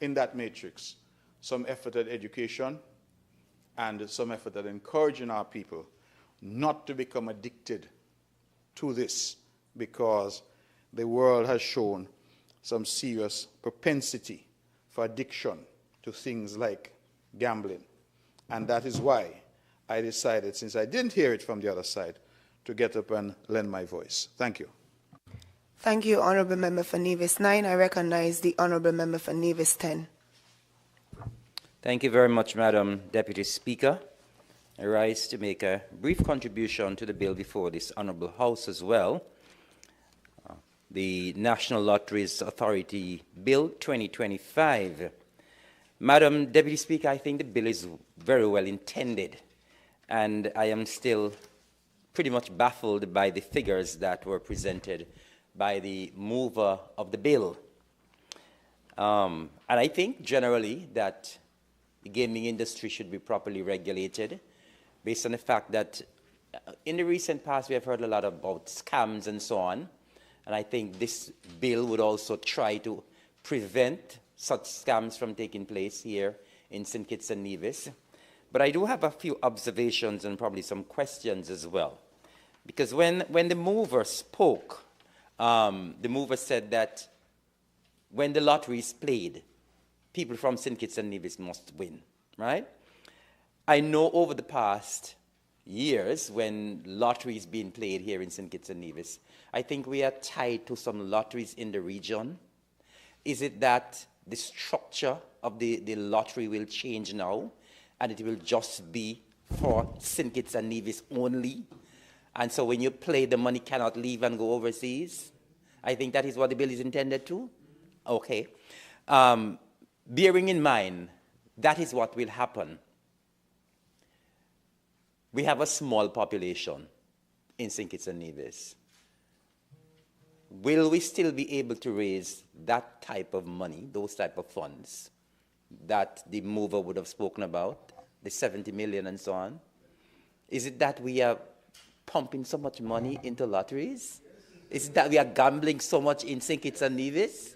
in that matrix some effort at education and some effort at encouraging our people not to become addicted to this, because the world has shown some serious propensity for addiction to things like gambling. And that is why I decided, since I didn't hear it from the other side, to get up and lend my voice. Thank you. Thank you, Honourable Member for Nevis 9. I recognize the Honourable Member for Nevis 10. Thank you very much, Madam Deputy Speaker. I rise to make a brief contribution to the bill before this Honourable House as well. the National Lotteries Authority Bill 2025. Madam Deputy Speaker, I think the bill is very well intended, and I am still pretty much baffled by the figures that were presented by the mover of the bill. And I think generally that the gaming industry should be properly regulated based on the fact that in the recent past we have heard a lot about scams and so on. And I think this bill would also try to prevent such scams from taking place here in St. Kitts and Nevis. But I do have a few observations and probably some questions as well. Because when the mover spoke, the mover said that when the lottery is played, people from St. Kitts and Nevis must win, right? I know over the past years when lottery is being played here in St. Kitts and Nevis, I think we are tied to some lotteries in the region. Is it that the structure of the lottery will change now and it will just be for St. Kitts and Nevis only? And so when you play, the money cannot leave and go overseas? I think that is what the bill is intended to. Okay. Bearing in mind, that is what will happen. We have a small population in St. Kitts and Nevis. Will we still be able to raise that type of money, those type of funds that the mover would have spoken about, the 70 million and so on? Is it that we are pumping so much money into lotteries? Is it that we are gambling so much in St. Kitts and Nevis?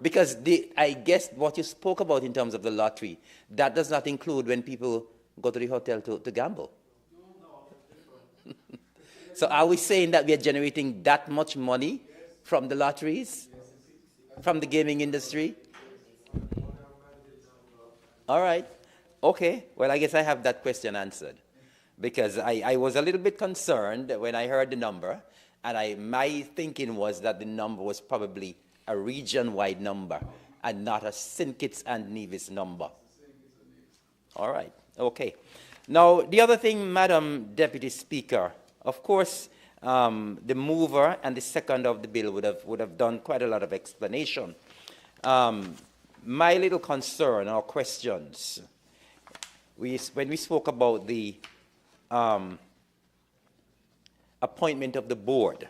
Because I guess what you spoke about in terms of the lottery, that does not include when people go to the hotel to gamble. So are we saying that we are generating that much money from the lotteries, from the gaming industry? All right. Okay. Well, I guess I have that question answered. Because I was a little bit concerned when I heard the number, and my thinking was that the number was probably a region-wide number and not a St. Kitts and Nevis number. All right. Okay. Now, the other thing, Madam Deputy Speaker, of course, the mover and the second of the bill would have done quite a lot of explanation. My little concern or questions, when we spoke about the appointment of the board,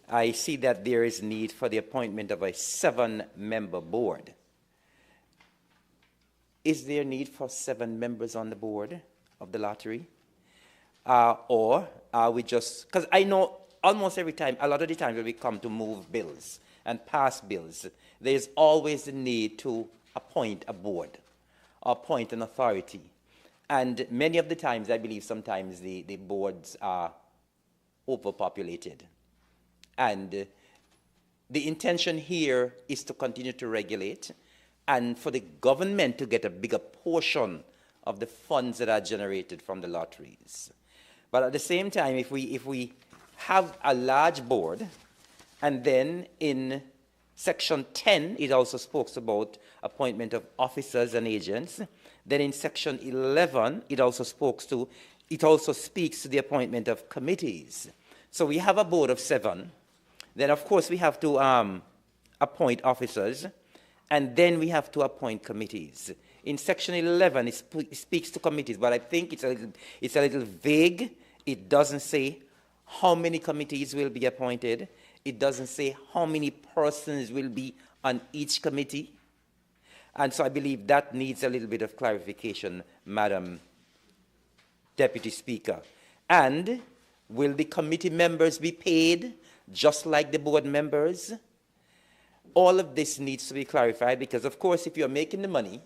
I see that there is need for the appointment of a 7-member board. Is there need for 7 members on the board of the lottery? Or are we just, because I know almost every time, a lot of the time when we come to move bills and pass bills, there's always the need to appoint a board, or appoint an authority. And many of the times, I believe sometimes the boards are overpopulated. And the intention here is to continue to regulate and for the government to get a bigger portion of the funds that are generated from the lotteries. But at the same time, if we have a large board, and then in Section 10, it also speaks about appointment of officers and agents. Then in Section 11, it also speaks to the appointment of committees. So we have a board of 7. Then, of course, we have to appoint officers, and then we have to appoint committees. In Section 11, it speaks to committees, but I think it's a little vague. It doesn't say how many committees will be appointed. It doesn't say how many persons will be on each committee. And so I believe that needs a little bit of clarification, Madam Deputy Speaker. And will the committee members be paid just like the board members? All of this needs to be clarified because, of course, if you're making the money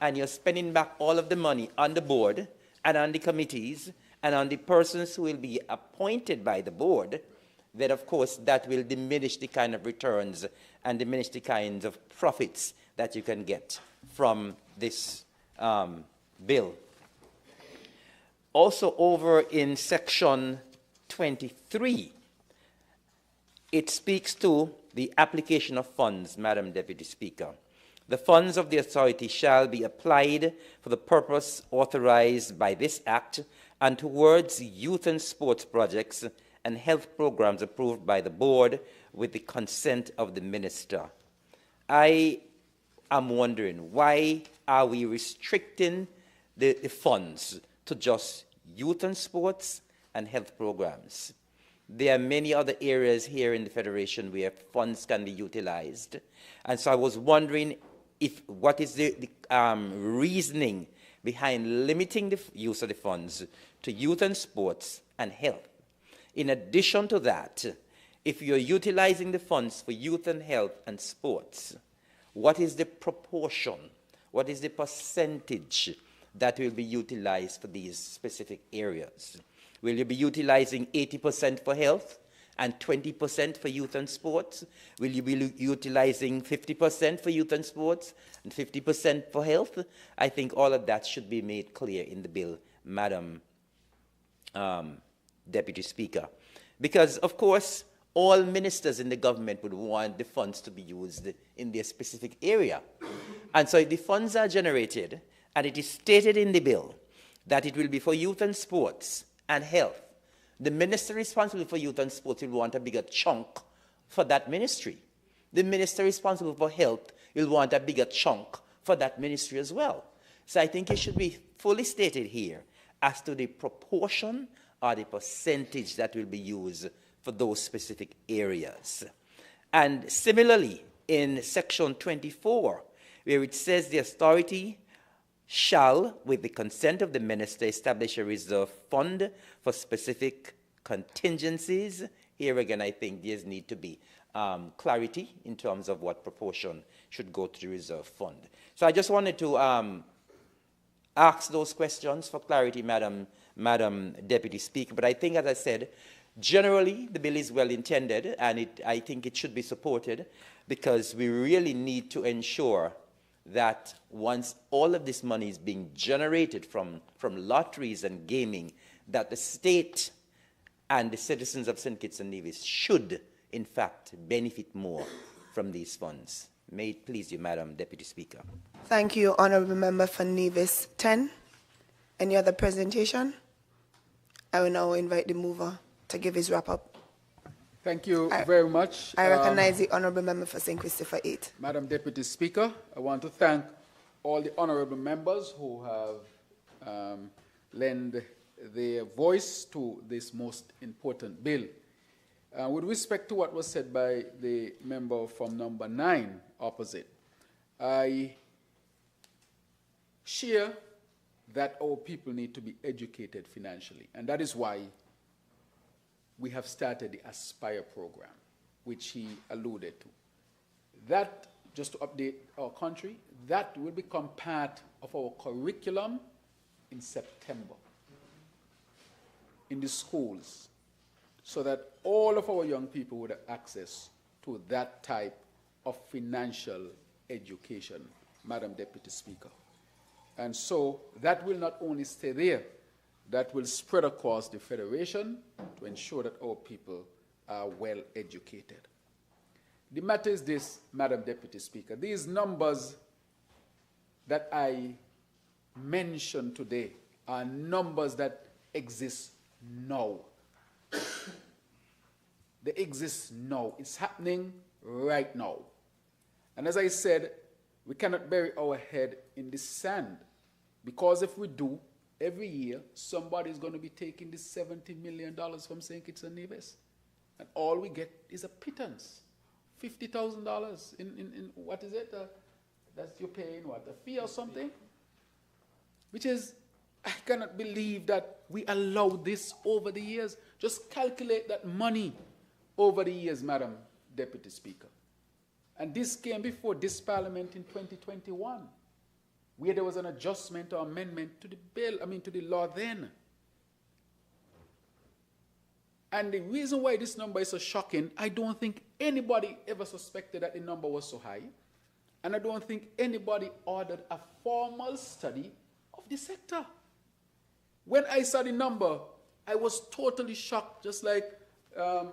and you're spending back all of the money on the board and on the committees and on the persons who will be appointed by the board, then, of course, that will diminish the kind of returns and diminish the kinds of profits that you can get from this bill. Also, over in Section 23, it speaks to the application of funds, Madam Deputy Speaker. The funds of the authority shall be applied for the purpose authorized by this Act and towards youth and sports projects and health programs approved by the board with the consent of the minister. I am wondering, why are we restricting the funds to just youth and sports and health programs? There are many other areas here in the Federation where funds can be utilized. And so I was wondering what is the reasoning behind limiting the use of the funds to youth and sports and health. In addition to that, if you're utilizing the funds for youth and health and sports, what is the proportion, what is the percentage that will be utilized for these specific areas? Will you be utilizing 80% for health and 20% for youth and sports? Will you be utilizing 50% for youth and sports and 50% for health? I think all of that should be made clear in the bill, Madam Deputy Speaker. Because, of course, all ministers in the government would want the funds to be used in their specific area. And so if the funds are generated, and it is stated in the bill that it will be for youth and sports and health, the minister responsible for youth and sports will want a bigger chunk for that ministry. The minister responsible for health will want a bigger chunk for that ministry as well. So I think it should be fully stated here as to the proportion or the percentage that will be used for those specific areas. And similarly, in section 24, where it says the authority shall, with the consent of the minister, establish a reserve fund for specific contingencies. Here again, I think there need to be clarity in terms of what proportion should go to the reserve fund. So I just wanted to ask those questions for clarity, Madam Deputy Speaker. But I think, as I said, generally the bill is well intended, and I think it should be supported, because we really need to ensure that once all of this money is being generated from lotteries and gaming, that the state and the citizens of St. Kitts and Nevis should, in fact, benefit more from these funds. May it please you, Madam Deputy Speaker. Thank you, Honourable Member for Nevis 10. Any other presentation? I will now invite the mover to give his wrap-up. Thank you very much. I recognize the Honourable Member for St. Christopher 8. Madam Deputy Speaker, I want to thank all the honourable members who have lent their voice to this most important bill. With respect to what was said by the member from number 9 opposite, I share that our people need to be educated financially, and that is why we have started the Aspire program, which he alluded to. That, just to update our country, that will become part of our curriculum in September in the schools, so that all of our young people would have access to that type of financial education, Madam Deputy Speaker. And so that will not only stay there, that will spread across the Federation to ensure that our people are well educated. The matter is this, Madam Deputy Speaker. These numbers that I mentioned today are numbers that exist now. They exist now. It's happening right now. And as I said, we cannot bury our head in the sand, because if we do, every year, somebody is going to be taking this $70 million from St. Kitts and Nevis. And all we get is a pittance. $50,000 in what is it? That's you're paying, what, a fee or something? Which is, I cannot believe that we allowed this over the years. Just calculate that money over the years, Madam Deputy Speaker. And this came before this Parliament in 2021. Where there was an adjustment or amendment to the bill, to the law then. And the reason why this number is so shocking, I don't think anybody ever suspected that the number was so high. And I don't think anybody ordered a formal study of the sector. When I saw the number, I was totally shocked, just like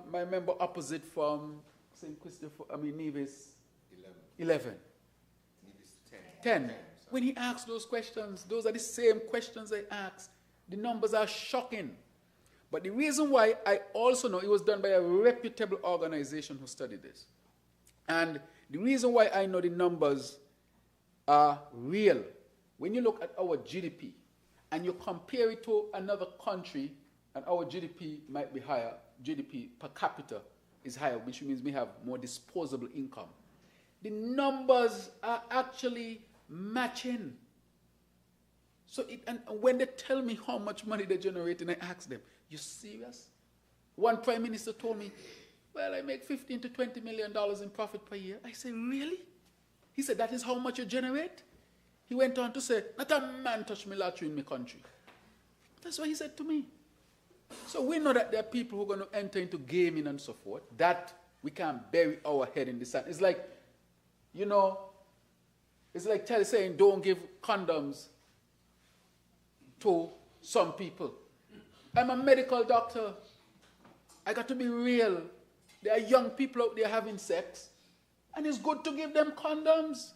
my member opposite from St. Christopher, Nevis 11. Nevis 10. When he asked those questions, those are the same questions I asked. The numbers are shocking. But the reason why I also know it was done by a reputable organization who studied this. And the reason why I know the numbers are real, when you look at our GDP and you compare it to another country, and our GDP might be higher, GDP per capita is higher, which means we have more disposable income. The numbers are actually matching. So and when they tell me how much money they generate, and I ask them, you serious? One prime minister told me, well, I make $15 to $20 million in profit per year. I said, really? He said, that is how much you generate? He went on to say, not a man touch me lottery in my country. That's what he said to me. So we know that there are people who are going to enter into gaming and so forth, that we can't bury our head in the sand. It's like, you know, it's like saying don't give condoms to some people. I'm a medical doctor. I got to be real. There are young people out there having sex, and it's good to give them condoms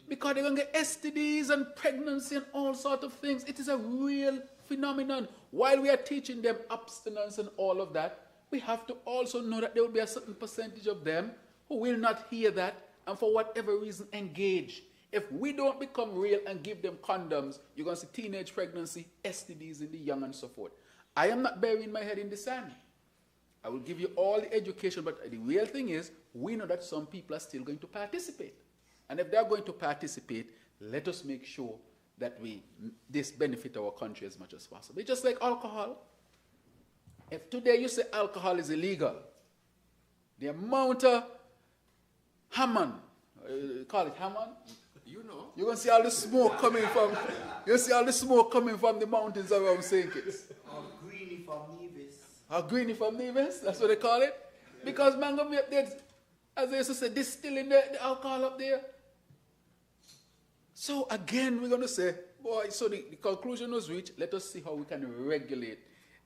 because they're going to get STDs and pregnancy and all sorts of things. It is a real phenomenon. While we are teaching them abstinence and all of that, we have to also know that there will be a certain percentage of them who will not hear that and for whatever reason engage. If we don't become real and give them condoms, you're going to see teenage pregnancy, STDs in the young and so forth. I am not burying my head in the sand. I will give you all the education, but the real thing is, we know that some people are still going to participate. And if they're going to participate, let us make sure that this benefit our country as much as possible. It's just like alcohol. If today you say alcohol is illegal, the amount of Hammond, call it Hammond? You know. You're going to see all the smoke coming from, the mountains around St. Kitts. Greeny from Nevis. Greeny from Nevis, that's what they call it. Yeah. Because man, going to be up there, as they used to say, distilling the alcohol up there. So again, we're going to say, boy, so the conclusion was reached. Let us see how we can regulate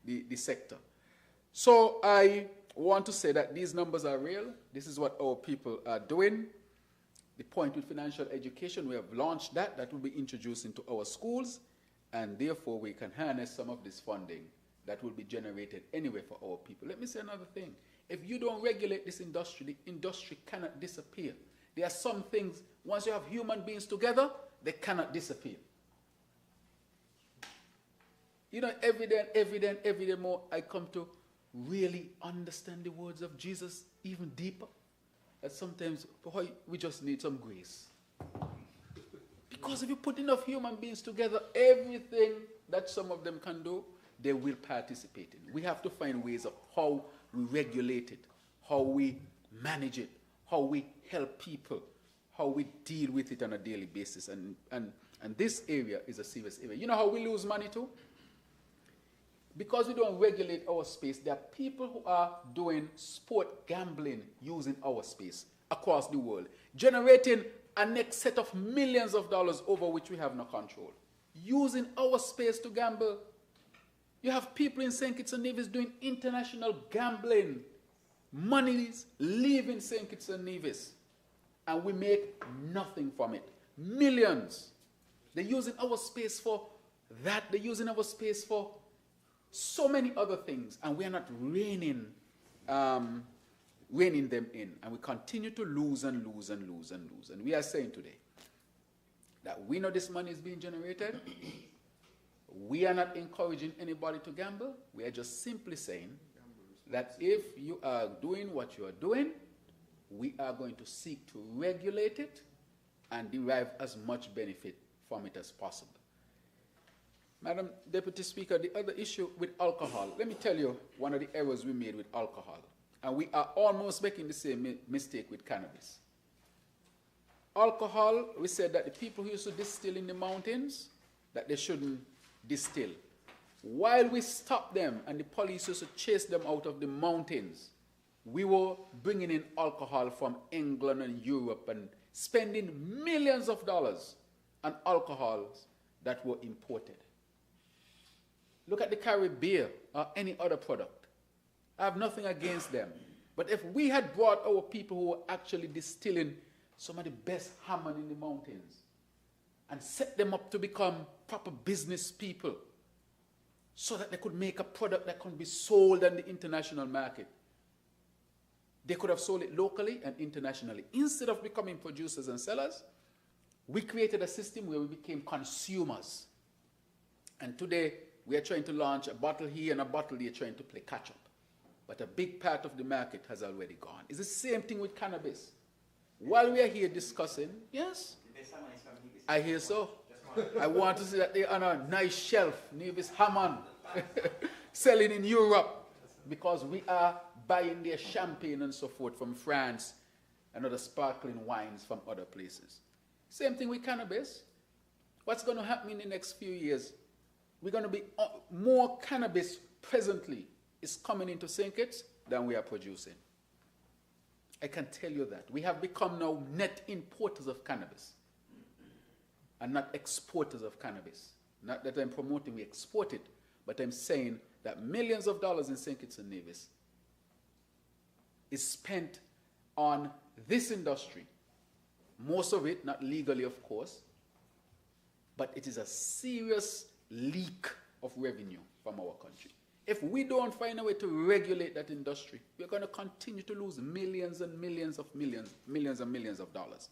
the sector. So I want to say that these numbers are real. This is what our people are doing. The point with financial education, we have launched that. That will be introduced into our schools, and therefore we can harness some of this funding that will be generated anyway for our people. Let me say another thing. If you don't regulate this industry, the industry cannot disappear. There are some things, once you have human beings together, they cannot disappear. You know, every day more, I come to really understand the words of Jesus even deeper. That sometimes we just need some grace. Because if you put enough human beings together, everything that some of them can do, they will participate in. We have to find ways of how we regulate it, how we manage it, how we help people, how we deal with it on a daily basis. And this area is a serious area. You know how we lose money too? Because we don't regulate our space, there are people who are doing sport gambling using our space across the world, generating a next set of millions of dollars over which we have no control, using our space to gamble. You have people in St. Kitts and Nevis doing international gambling. Monies leaving St. Kitts and Nevis, and we make nothing from it. Millions. They're using our space for that. They're using our space for so many other things, and we are not reining them in, and we continue to lose and lose and lose and lose. And we are saying today that we know this money is being generated. We are not encouraging anybody to gamble. We are just simply saying that if you are doing what you are doing, we are going to seek to regulate it and derive as much benefit from it as possible. Madam Deputy Speaker, the other issue with alcohol, let me tell you one of the errors we made with alcohol. And we are almost making the same mistake with cannabis. Alcohol, we said that the people who used to distill in the mountains, that they shouldn't distill. While we stopped them and the police used to chase them out of the mountains, we were bringing in alcohol from England and Europe and spending millions of dollars on alcohols that were imported. Look at the Caribbean or any other product. I have nothing against them. But if we had brought our people who were actually distilling some of the best Hammond in the mountains and set them up to become proper business people, so that they could make a product that can be sold in the international market. They could have sold it locally and internationally. Instead of becoming producers and sellers, we created a system where we became consumers. And today, we are trying to launch a bottle here and a bottle there, trying to play catch up. But a big part of the market has already gone. It's the same thing with cannabis. While we are here discussing, yes, I hear so. I want to see that they're on a nice shelf, Nevis Hammond, selling in Europe, because we are buying their champagne and so forth from France and other sparkling wines from other places. Same thing with cannabis. What's going to happen in the next few years? We're going to be more cannabis presently is coming into St. Kitts than we are producing. I can tell you that. We have become now net importers of cannabis and not exporters of cannabis. Not that I'm promoting we export it, but I'm saying that millions of dollars in St. Kitts and Nevis is spent on this industry. Most of it, not legally, of course, but it is a serious leak of revenue from our country. If we don't find a way to regulate that industry, we're going to continue to lose millions and millions of dollars.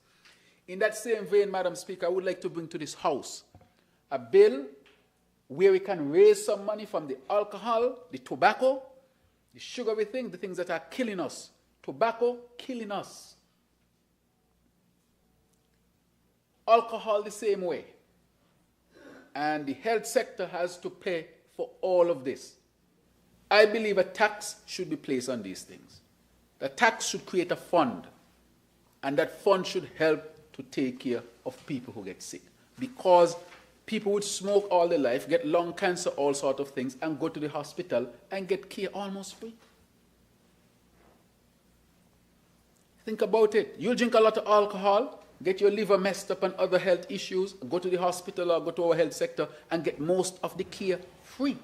In that same vein, Madam Speaker, I would like to bring to this House a bill where we can raise some money from the alcohol, the tobacco, the sugary thing, the things that are killing us. Tobacco killing us. Alcohol the same way. And the health sector has to pay for all of this. I believe a tax should be placed on these things. The tax should create a fund, and that fund should help to take care of people who get sick. Because people would smoke all their life, get lung cancer, all sorts of things, and go to the hospital and get care almost free. Think about it. You'll drink a lot of alcohol, get your liver messed up and other health issues, go to the hospital or go to our health sector and get most of the care free.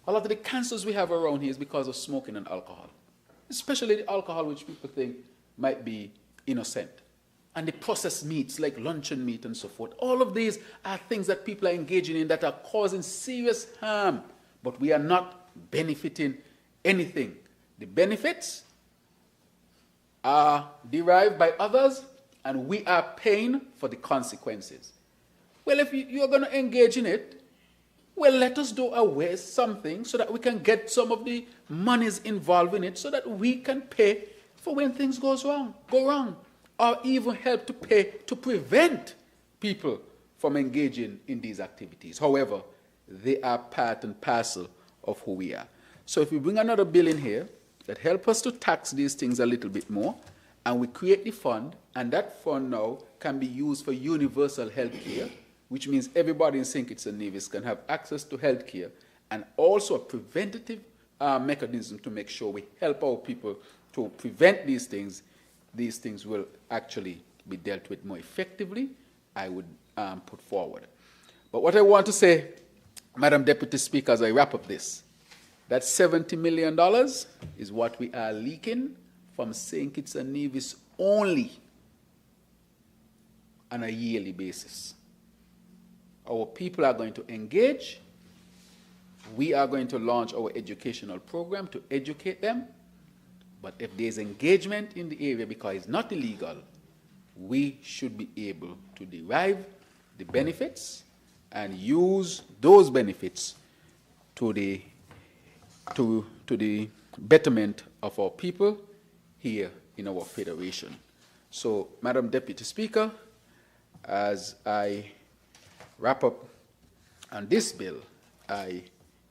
A lot of the cancers we have around here is because of smoking and alcohol, especially the alcohol which people think might be innocent. And the processed meats like luncheon meat and so forth. All of these are things that people are engaging in that are causing serious harm, but we are not benefiting anything. The benefits are derived by others, and we are paying for the consequences. Well, if you're going to engage in it, well, let us do away something so that we can get some of the monies involved in it so that we can pay for when things go wrong, or even help to pay to prevent people from engaging in these activities. However, they are part and parcel of who we are. So if we bring another bill in here that helps us to tax these things a little bit more, and we create the fund, and that fund now can be used for universal health care, which means everybody in St. Kitts and Nevis can have access to health care, and also a preventative mechanism to make sure we help our people to prevent these things will actually be dealt with more effectively, I would put forward. But what I want to say, Madam Deputy Speaker, as I wrap up this, that $70 million is what we are leaking from St. Kitts and Nevis only on a yearly basis. Our people are going to engage. We are going to launch our educational program to educate them. But if there's engagement in the area because it's not illegal, we should be able to derive the benefits and use those benefits to the betterment of our people here in our federation. So, Madam Deputy Speaker, as I wrap up on this bill, I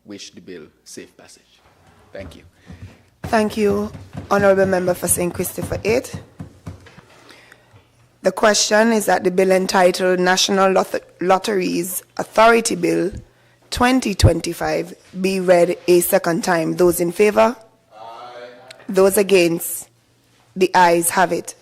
wish the bill safe passage. Thank you. Thank you, Honourable Member for St. Christopher 8. The question is that the bill entitled National Lotteries Authority Bill 2025 be read a second time. Those in favour? Aye. Those against? The ayes have it.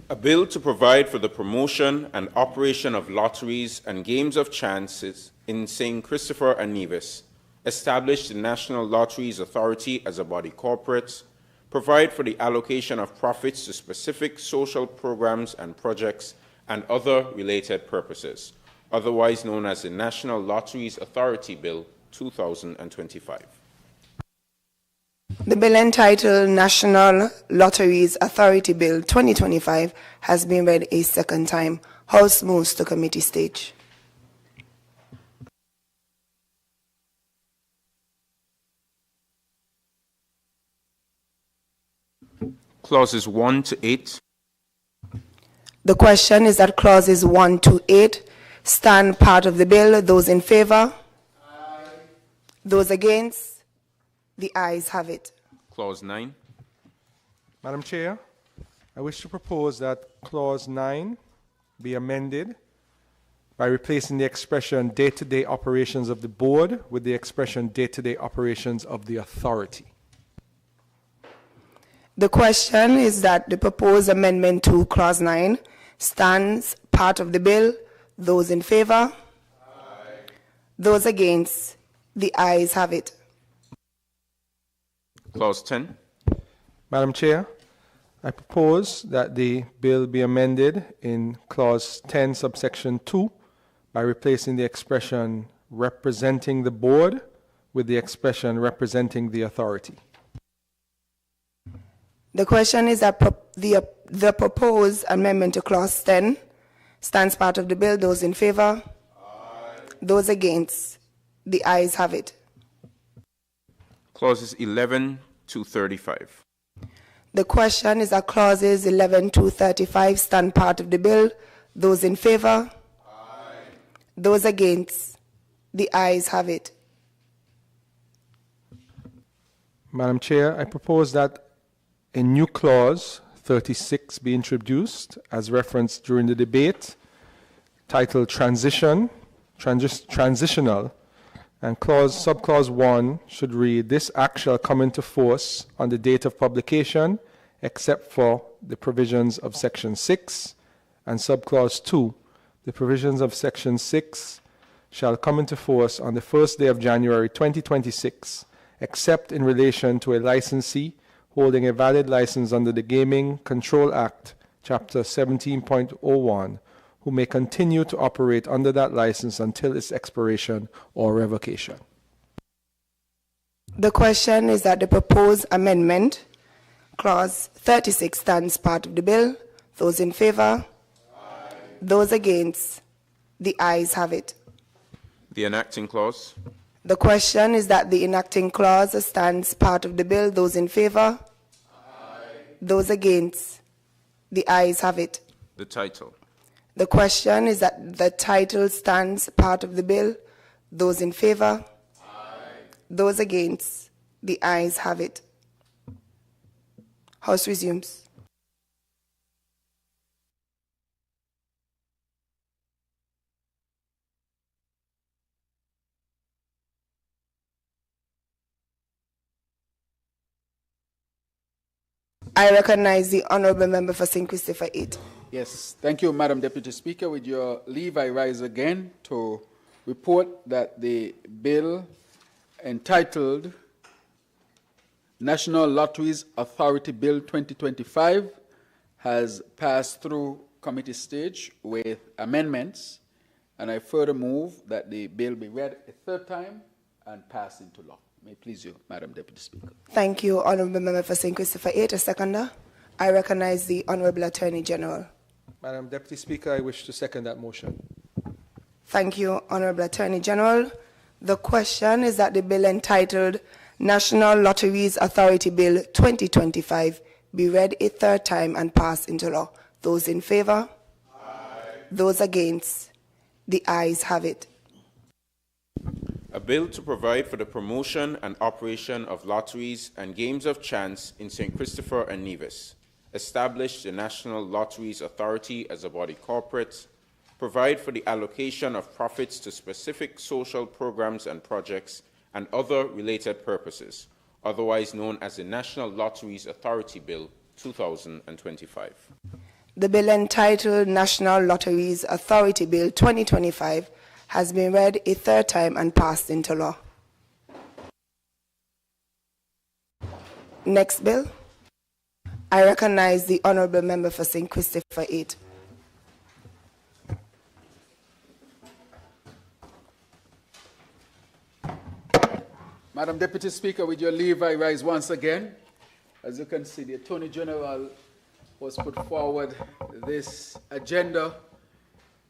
A bill to provide for the promotion and operation of lotteries and games of chances in St. Christopher and Nevis, establish the National Lotteries Authority as a body corporate, provide for the allocation of profits to specific social programs and projects, and other related purposes, otherwise known as the National Lotteries Authority Bill 2025. The bill entitled National Lotteries Authority Bill 2025 has been read a second time. House moves to committee stage. Clauses 1 to 8. The question is that clauses 1 to 8 stand part of the bill. Those in favor? Aye. Those against? The ayes have it. Clause 9. Madam Chair, I wish to propose that Clause 9 be amended by replacing the expression day-to-day operations of the board with the expression day-to-day operations of the authority. The question is that the proposed amendment to Clause 9 stands part of the bill. Those in favor? Aye. Those against? The ayes have it. Clause 10. Madam Chair, I propose that the bill be amended in Clause 10, subsection 2, by replacing the expression representing the board with the expression representing the authority. The question is that the proposed amendment to Clause 10 stands part of the bill. Those in favor? Aye. Those against? The ayes have it. Clauses 11 to 35. The question is that clauses 11 to 35 stand part of the bill. Those in favor? Aye. Those against? The ayes have it. Madam Chair, I propose that a new clause 36 be introduced as referenced during the debate, titled transitional, and subclause 1 should read, this act shall come into force on the date of publication, except for the provisions of Section 6, and subclause 2, the provisions of Section 6 shall come into force on the first day of January 2026, except in relation to a licensee holding a valid license under the Gaming Control Act, Chapter 17.01, who may continue to operate under that license until its expiration or revocation. The question is that the proposed amendment, Clause 36, stands part of the bill. Those in favor? Aye. Those against? The ayes have it. The enacting clause. The question is that the enacting clause stands part of the bill. Those in favor? Aye. Those against? The ayes have it. The title. The question is that the title stands part of the bill. Those in favor? Aye. Those against? The ayes have it. House resumes. I recognize the Honourable Member for St. Christopher 8. Yes, thank you, Madam Deputy Speaker. With your leave, I rise again to report that the bill entitled National Lotteries Authority Bill 2025 has passed through committee stage with amendments, and I further move that the bill be read a third time and passed into law. May it please you, Madam Deputy Speaker. Thank you, Honourable Member for St. Christopher 8. A seconder. I recognize the Honourable Attorney General. Madam Deputy Speaker, I wish to second that motion. Thank you, Honourable Attorney General. The question is that the bill entitled National Lotteries Authority Bill 2025 be read a third time and passed into law. Those in favor? Aye. Those against? The ayes have it. A bill to provide for the promotion and operation of lotteries and games of chance in St. Christopher and Nevis, establish the National Lotteries Authority as a body corporate, provide for the allocation of profits to specific social programs and projects and other related purposes, otherwise known as the National Lotteries Authority Bill 2025. The bill entitled National Lotteries Authority Bill 2025 has been read a third time and passed into law. Next bill. I recognize the Honourable Member for St. Christopher 8. Madam Deputy Speaker, with your leave, I rise once again. As you can see, the Attorney General has put forward this agenda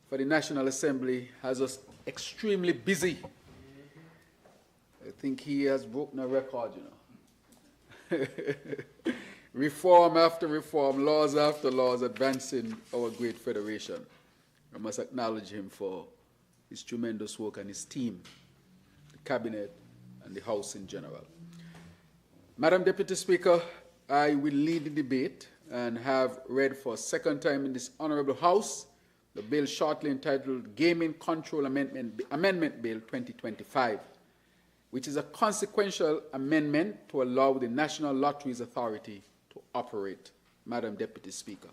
for the National Assembly, has us extremely busy. I think he has broken a record, you know. Reform after reform, laws after laws, advancing our great federation. I must acknowledge him for his tremendous work and his team, the Cabinet, and the House in general. Madam Deputy Speaker, I will lead the debate and have read for a second time in this Honorable House the bill shortly entitled Gaming Control Amendment Bill 2025, which is a consequential amendment to allow the National Lotteries Authority to operate. Madam Deputy Speaker,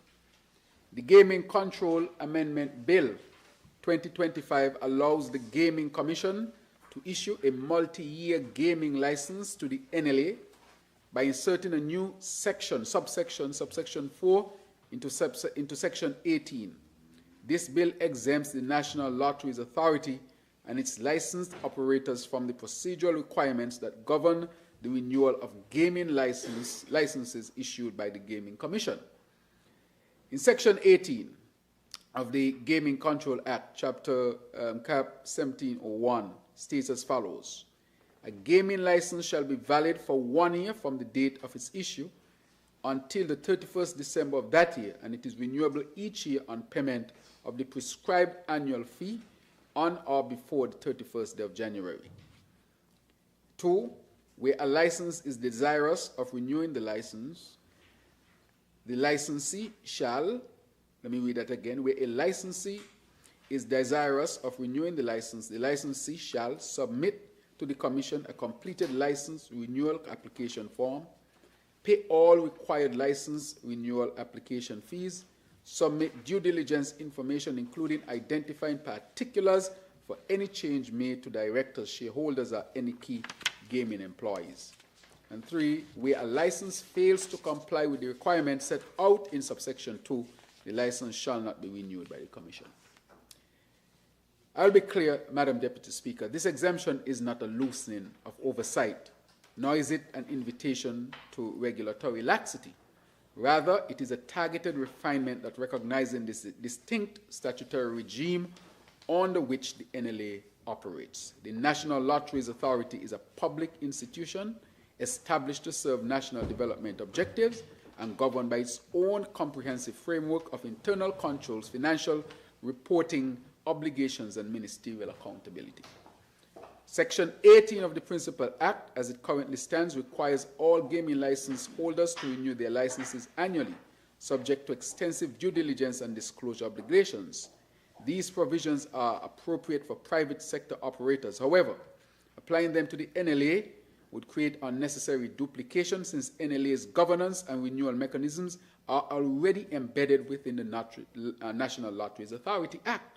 the Gaming Control Amendment Bill 2025 allows the Gaming Commission to issue a multi-year gaming license to the NLA by inserting a new subsection 4 into section 18. This bill exempts the National Lotteries Authority and its licensed operators from the procedural requirements that govern the renewal of gaming licenses issued by the Gaming Commission. In section 18 of the Gaming Control Act, chapter cap 1701, states as follows: a gaming license shall be valid for 1 year from the date of its issue until the 31st December of that year, and it is renewable each year on payment of the prescribed annual fee on or before the 31st day of January. 2, where a license is desirous of renewing the license, the licensee shall, let me read that again, where a licensee is desirous of renewing the licensee shall submit to the Commission a completed license renewal application form, pay all required license renewal application fees, submit due diligence information including identifying particulars for any change made to directors, shareholders, or any key gaming employees. And 3, where a license fails to comply with the requirements set out in subsection 2, the license shall not be renewed by the Commission. I'll be clear, Madam Deputy Speaker, this exemption is not a loosening of oversight, nor is it an invitation to regulatory laxity. Rather, it is a targeted refinement that recognizes this distinct statutory regime under which the NLA operates. The National Lotteries Authority is a public institution established to serve national development objectives and governed by its own comprehensive framework of internal controls, financial reporting obligations, and ministerial accountability. Section 18 of the Principal Act, as it currently stands, requires all gaming license holders to renew their licenses annually, subject to extensive due diligence and disclosure obligations. These provisions are appropriate for private sector operators. However, applying them to the NLA would create unnecessary duplication, since NLA's governance and renewal mechanisms are already embedded within the National Lotteries Authority Act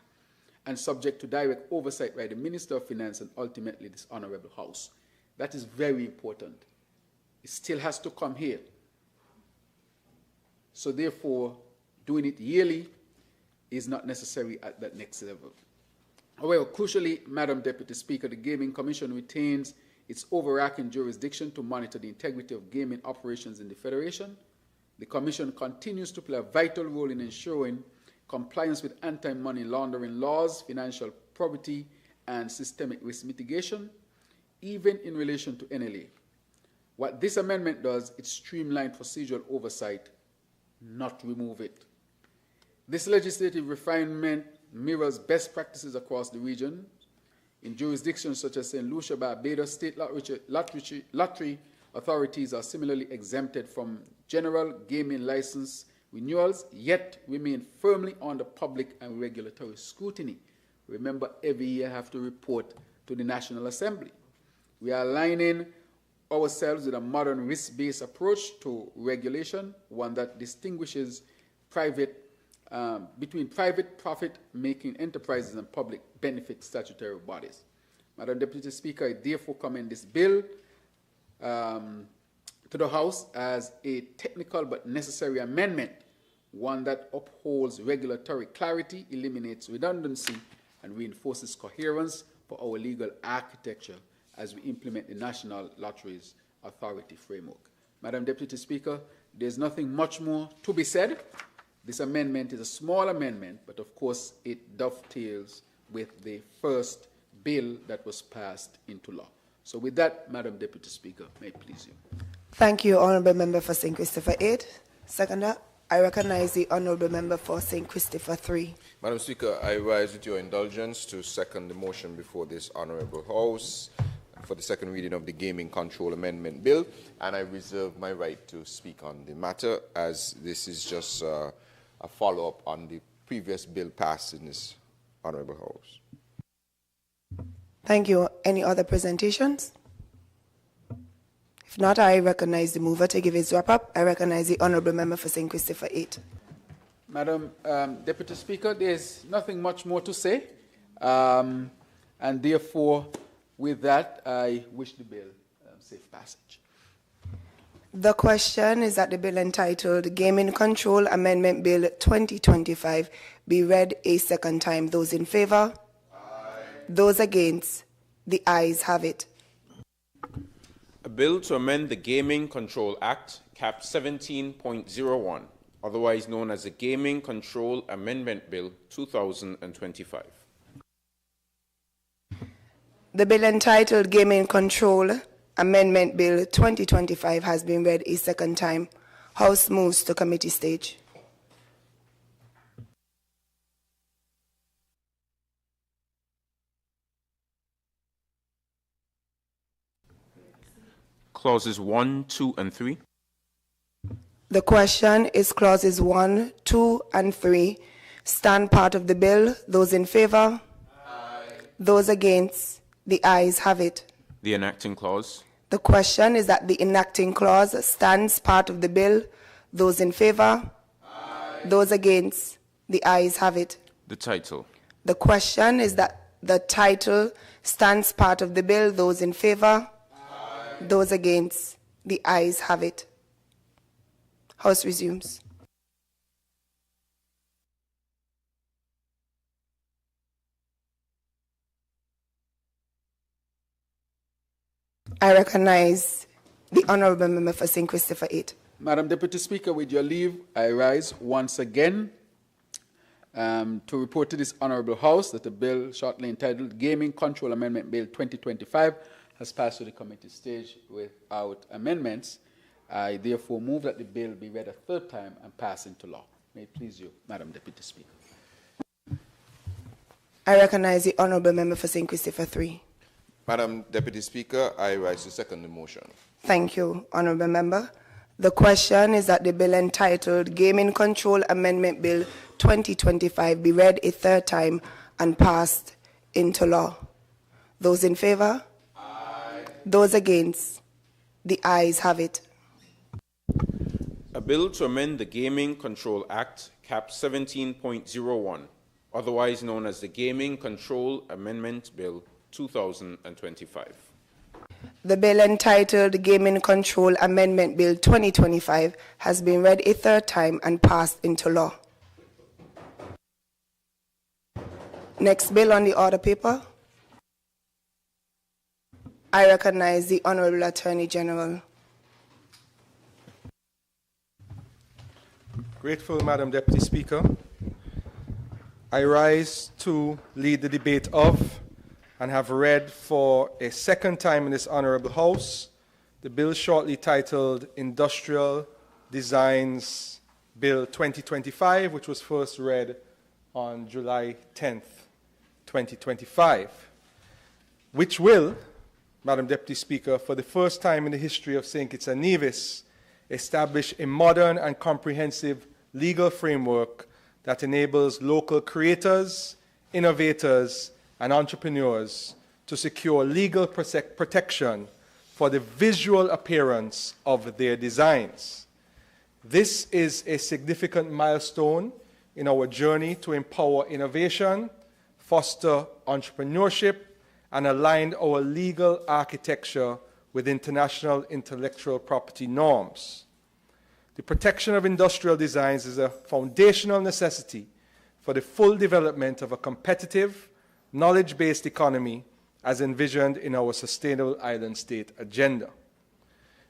and subject to direct oversight by the Minister of Finance and ultimately this Honorable House. That is very important. It still has to come here. So therefore, doing it yearly is not necessary at that next level. However, crucially, Madam Deputy Speaker, the Gaming Commission retains its overarching jurisdiction to monitor the integrity of gaming operations in the Federation. The Commission continues to play a vital role in ensuring compliance with anti-money laundering laws, financial probity, and systemic risk mitigation, even in relation to NLA. What this amendment does, it streamlines procedural oversight, not remove it. This legislative refinement mirrors best practices across the region. In jurisdictions such as St. Lucia, Barbados, state lottery authorities are similarly exempted from general gaming license renewals, yet remain firmly under public and regulatory scrutiny. Remember, every year I have to report to the National Assembly. We are aligning ourselves with a modern risk-based approach to regulation, one that distinguishes between private profit-making enterprises and public benefit statutory bodies. Madam Deputy Speaker, I therefore commend this bill to the House as a technical but necessary amendment, one that upholds regulatory clarity, eliminates redundancy, and reinforces coherence for our legal architecture as we implement the National Lotteries Authority framework. Madam Deputy Speaker, there's nothing much more to be said. This amendment is a small amendment, but of course it dovetails with the first bill that was passed into law. So with that, Madam Deputy Speaker, may it please you. Thank you, Honourable Member for St. Christopher 8. Seconder, I recognize the Honourable Member for St. Christopher 3. Madam Speaker, I rise with your indulgence to second the motion before this Honourable House for the second reading of the Gaming Control Amendment Bill, and I reserve my right to speak on the matter, as this is just a follow-up on the previous bill passed in this Honourable House. Thank you. Any other presentations? If not, I recognize the mover to give his wrap-up. I recognize the Honourable Member for St. Christopher 8. Madam Deputy Speaker, there's nothing much more to say, and therefore, with that, I wish the bill safe passage. The question is that the bill entitled Gaming Control Amendment Bill 2025 be read a second time. Those in favour? Aye. Those against? The ayes have it. A bill to amend the Gaming Control Act, Cap 17.01, otherwise known as the Gaming Control Amendment Bill 2025. The bill entitled Gaming Control Amendment Bill 2025 has been read a second time. House moves to committee stage. Clauses 1, 2, and 3. The question is clauses 1, 2, and 3 stand part of the bill. Those in favour? Aye. Those against? The ayes have it. The enacting clause. The question is that the enacting clause stands part of the bill. Those in favour? Aye. Those against? The ayes have it. The title. The question is that the title stands part of the bill. Those in favour? Aye. Those against? The ayes have it. House resumes. I recognize the Honourable Member for St. Christopher 8. Madam Deputy Speaker, with your leave, I rise once again to report to this Honourable House that a bill shortly entitled Gaming Control Amendment Bill 2025 has passed to the committee stage without amendments. I therefore move that the bill be read a third time and pass into law. May it please you, Madam Deputy Speaker. I recognize the Honourable Member for St. Christopher 3. Madam Deputy Speaker, I rise to second the motion. Thank you, Honourable Member. The question is that the bill entitled Gaming Control Amendment Bill 2025 be read a third time and passed into law. Those in favour? Aye. Those against? The ayes have it. A bill to amend the Gaming Control Act, Cap 17.01, otherwise known as the Gaming Control Amendment Bill 2025. The bill entitled Gaming Control Amendment Bill 2025 has been read a third time and passed into law. Next bill on the order paper. I recognize the Honourable Attorney General. Grateful, Madam Deputy Speaker. I rise to lead the debate of and have read for a second time in this Honourable House the bill shortly titled Industrial Designs Bill 2025, which was first read on July 10th, 2025, which will, Madam Deputy Speaker, for the first time in the history of St. Kitts and Nevis, establish a modern and comprehensive legal framework that enables local creators, innovators, and entrepreneurs to secure legal protection for the visual appearance of their designs. This is a significant milestone in our journey to empower innovation, foster entrepreneurship, and align our legal architecture with international intellectual property norms. The protection of industrial designs is a foundational necessity for the full development of a competitive, knowledge-based economy as envisioned in our Sustainable Island State agenda.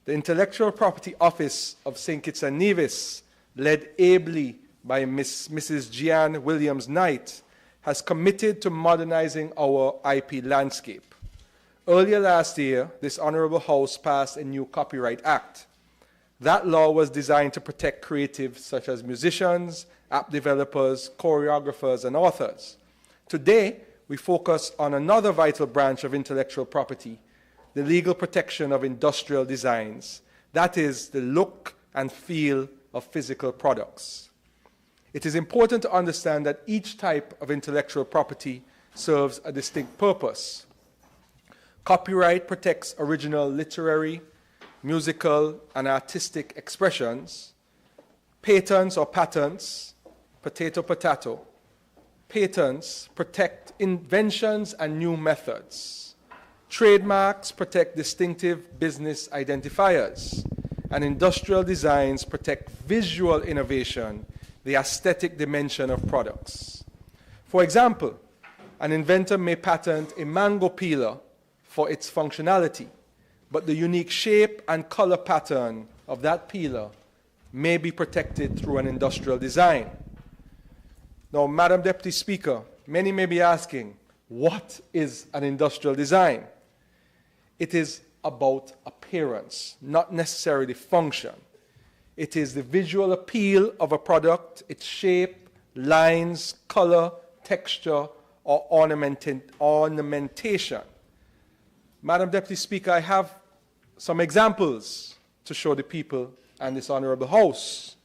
The Intellectual Property Office of St. Kitts and Nevis, led ably by Mrs. Jeanne Williams-Knight, has committed to modernizing our IP landscape. Earlier last year, this Honorable House passed a new Copyright Act. That law was designed to protect creatives such as musicians, app developers, choreographers, and authors. Today, we focus on another vital branch of intellectual property, the legal protection of industrial designs, that is, the look and feel of physical products. It is important to understand that each type of intellectual property serves a distinct purpose. Copyright protects original literary, musical, and artistic expressions. Patents or patents, potato, patents protect inventions and new methods. Trademarks protect distinctive business identifiers, and industrial designs protect visual innovation, the aesthetic dimension of products. For example, an inventor may patent a mango peeler for its functionality, but the unique shape and color pattern of that peeler may be protected through an industrial design. Now, Madam Deputy Speaker, many may be asking, what is an industrial design? It is about appearance, not necessarily function. It is the visual appeal of a product, its shape, lines, color, texture, or ornamentation. Madam Deputy Speaker, I have some examples to show the people and this Honorable House.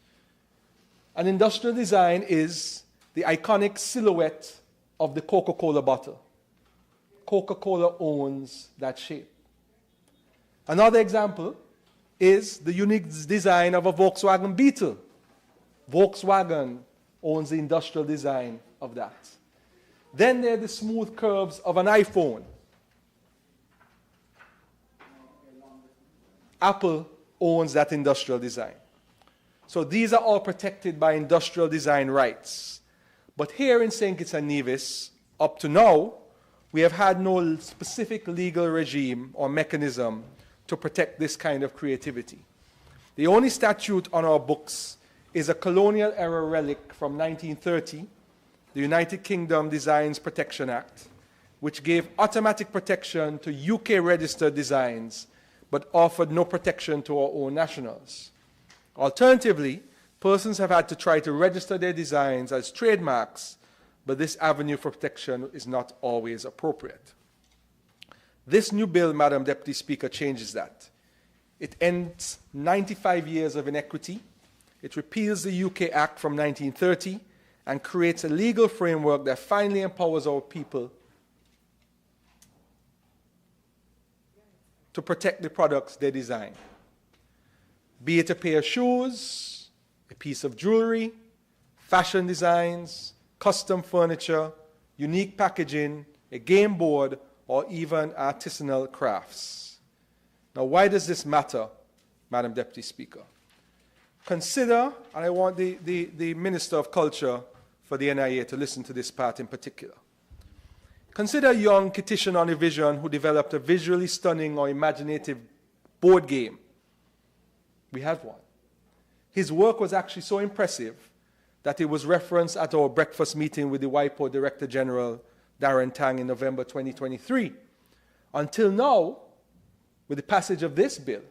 An industrial design is the iconic silhouette of the Coca-Cola bottle. Coca-Cola owns that shape. Another example is the unique design of a Volkswagen Beetle. Volkswagen owns the industrial design of that. Then there are the smooth curves of an iPhone. Apple owns that industrial design. So these are all protected by industrial design rights. But here in St. Kitts and Nevis, up to now, we have had no specific legal regime or mechanism to protect this kind of creativity. The only statute on our books is a colonial-era relic from 1930, the United Kingdom Designs Protection Act, which gave automatic protection to UK-registered designs, but offered no protection to our own nationals. Alternatively, persons have had to try to register their designs as trademarks, but this avenue for protection is not always appropriate. This new bill, Madam Deputy Speaker, changes that. It ends 95 years of inequity. It repeals the UK Act from 1930 and creates a legal framework that finally empowers our people to protect the products they design. Be it a pair of shoes, a piece of jewelry, fashion designs, custom furniture, unique packaging, a game board, or even artisanal crafts. Now, why does this matter, Madam Deputy Speaker? Consider, and I want the Minister of Culture for the NIA to listen to this part in particular. Consider a young Kittitian on a vision who developed a visually stunning or imaginative board game. We have one. His work was actually so impressive that it was referenced at our breakfast meeting with the WIPO Director General, Darren Tang, in November 2023. Until now, with the passage of this bill,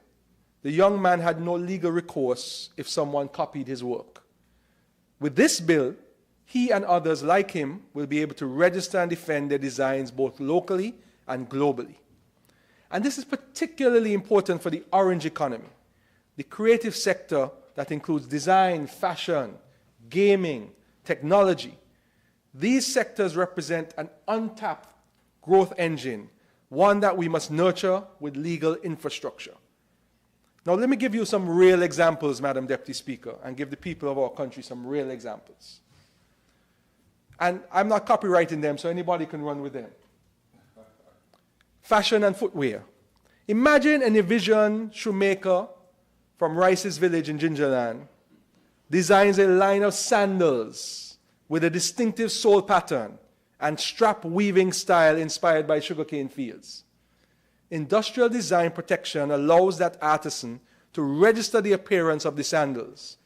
the young man had no legal recourse if someone copied his work. With this bill, he and others like him will be able to register and defend their designs both locally and globally. And this is particularly important for the orange economy, the creative sector that includes design, fashion, gaming, technology. These sectors represent an untapped growth engine, one that we must nurture with legal infrastructure. Now, let me give you some real examples, Madam Deputy Speaker, and give the people of our country some real examples. And I'm not copyrighting them, so anybody can run with them. Fashion and footwear. Imagine an Evision shoemaker from Rice's Village in Gingerland designs a line of sandals with a distinctive sole pattern and strap weaving style inspired by sugarcane fields. Industrial design protection allows that artisan to register the appearance of the sandals,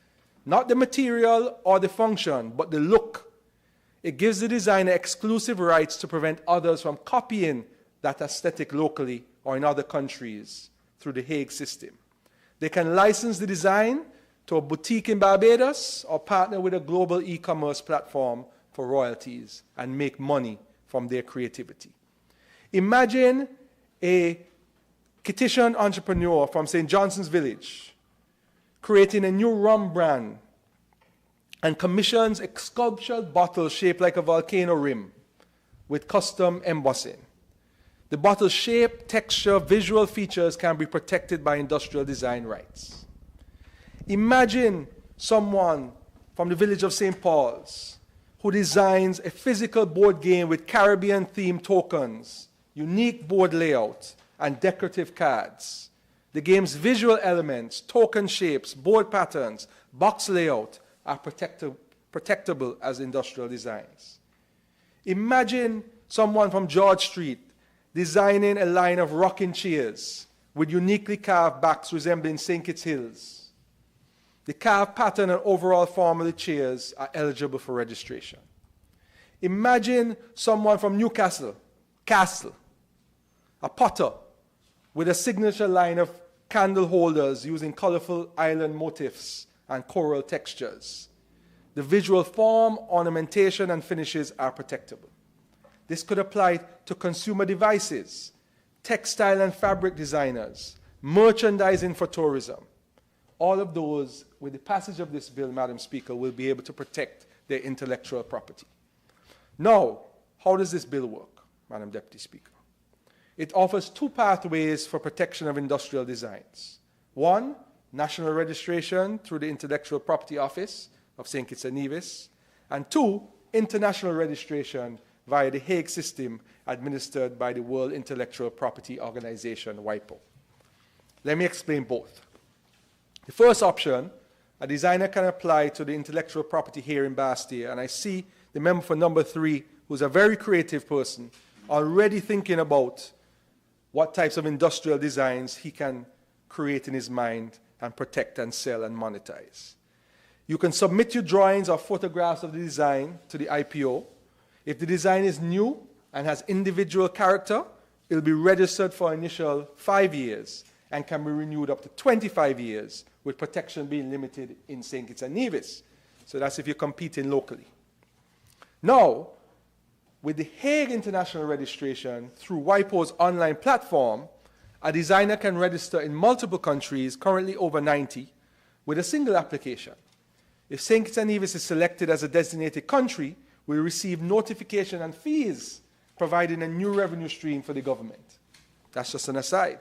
not the material or the function, but the look. It gives the designer exclusive rights to prevent others from copying that aesthetic locally or in other countries through the Hague system. They can license the design to a boutique in Barbados or partner with a global e-commerce platform for royalties and make money from their creativity. Imagine a Kittian entrepreneur from St. Johnson's Village creating a new rum brand and commissions a sculptured bottle shaped like a volcano rim with custom embossing. The bottle's shape, texture, visual features can be protected by industrial design rights. Imagine someone from the village of St. Paul's who designs a physical board game with Caribbean-themed tokens, unique board layout, and decorative cards. The game's visual elements, token shapes, board patterns, box layout are protectable as industrial designs. Imagine someone from George Street designing a line of rocking chairs with uniquely carved backs resembling St. Kitts Hills. The carved pattern and overall form of the chairs are eligible for registration. Imagine someone from Newcastle, Castle, a potter with a signature line of candle holders using colorful island motifs and coral textures. The visual form, ornamentation, and finishes are protectable. This could apply to consumer devices, textile and fabric designers, merchandising for tourism. All of those, with the passage of this bill, Madam Speaker, will be able to protect their intellectual property. Now, how does this bill work, Madam Deputy Speaker? It offers two pathways for protection of industrial designs. One, national registration through the Intellectual Property Office of St. Kitts and Nevis, and two, international registration via the Hague system administered by the World Intellectual Property Organization, WIPO. Let me explain both. The first option, a designer can apply to the intellectual property here in Bastia, and I see the member for number 3, who's a very creative person, already thinking about what types of industrial designs he can create in his mind and protect and sell and monetize. You can submit your drawings or photographs of the design to the IPO. If the design is new and has individual character, it will be registered for initial 5 years and can be renewed up to 25 years, with protection being limited in St. Kitts and Nevis. So that's if you're competing locally. Now, with the Hague International Registration through WIPO's online platform, a designer can register in multiple countries, currently over 90, with a single application. If St. Kitts and Nevis is selected as a designated country, we receive notification and fees, providing a new revenue stream for the government. That's just an aside.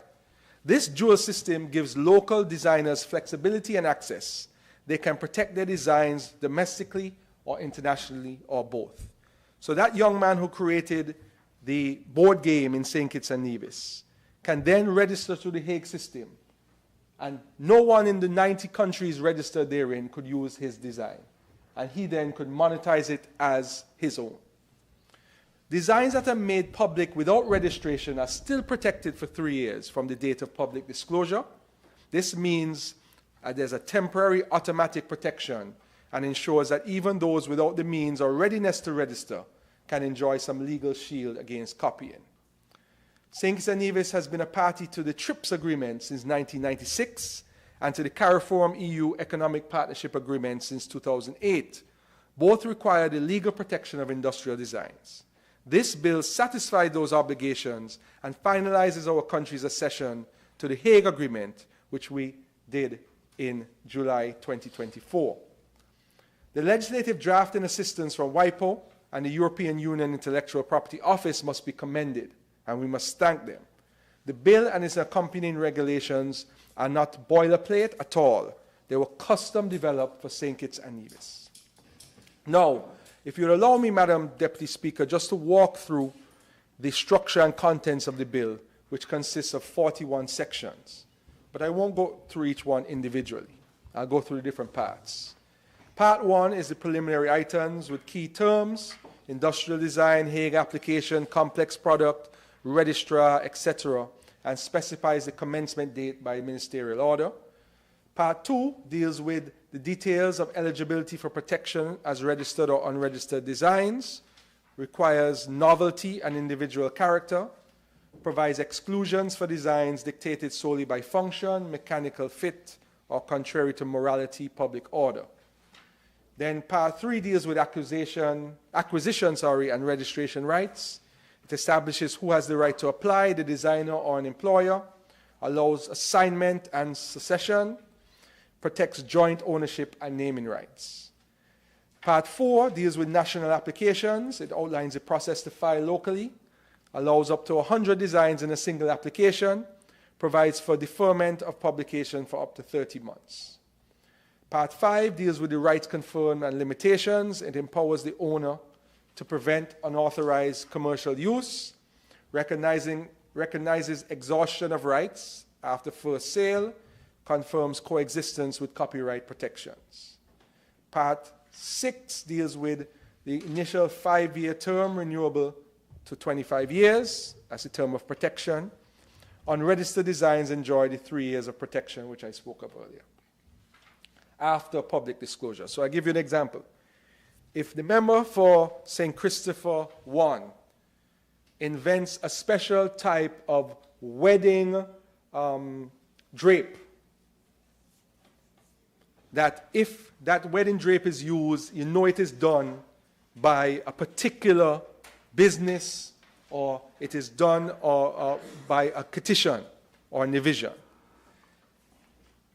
This dual system gives local designers flexibility and access. They can protect their designs domestically or internationally or both. So that young man who created the board game in St. Kitts and Nevis can then register to the Hague system, and no one in the 90 countries registered therein could use his design, and he then could monetize it as his own. Designs that are made public without registration are still protected for 3 years from the date of public disclosure. This means there's a temporary automatic protection and ensures that even those without the means or readiness to register can enjoy some legal shield against copying. St. Kitts and Nevis has been a party to the TRIPS agreement since 1996 and to the CARICOM EU Economic Partnership Agreement since 2008. Both require the legal protection of industrial designs. This bill satisfies those obligations and finalizes our country's accession to the Hague Agreement, which we did in July 2024. The legislative draft and assistance from WIPO and the European Union Intellectual Property Office must be commended, and we must thank them. The bill and its accompanying regulations are not boilerplate at all. They were custom developed for St. Kitts and Nevis. Now, if you'll allow me, Madam Deputy Speaker, just to walk through the structure and contents of the bill, which consists of 41 sections. But I won't go through each one individually. I'll go through the different parts. Part 1 is the preliminary items with key terms, industrial design, Hague application, complex product, registrar, etc., and specifies the commencement date by ministerial order. Part 2 deals with the details of eligibility for protection as registered or unregistered designs, requires novelty and individual character, provides exclusions for designs dictated solely by function, mechanical fit, or contrary to morality, public order. Then Part 3 deals with acquisition, and registration rights. It establishes who has the right to apply, the designer or an employer, allows assignment and succession, protects joint ownership and naming rights. Part 4 deals with national applications. It outlines the process to file locally, allows up to 100 designs in a single application, provides for deferment of publication for up to 30 months. Part 5 deals with the rights conferred and limitations. It empowers the owner to prevent unauthorized commercial use, recognizes exhaustion of rights after first sale, confirms coexistence with copyright protections. Part 6 deals with the initial 5-year term renewable to 25 years as a term of protection. Unregistered designs enjoy the 3 years of protection, which I spoke of earlier, after public disclosure. So I give you an example. If the member for St. Christopher 1 invents a special type of wedding drape, that if that wedding drape is used, you know it is done by a particular business, or it is done by a petition or a division.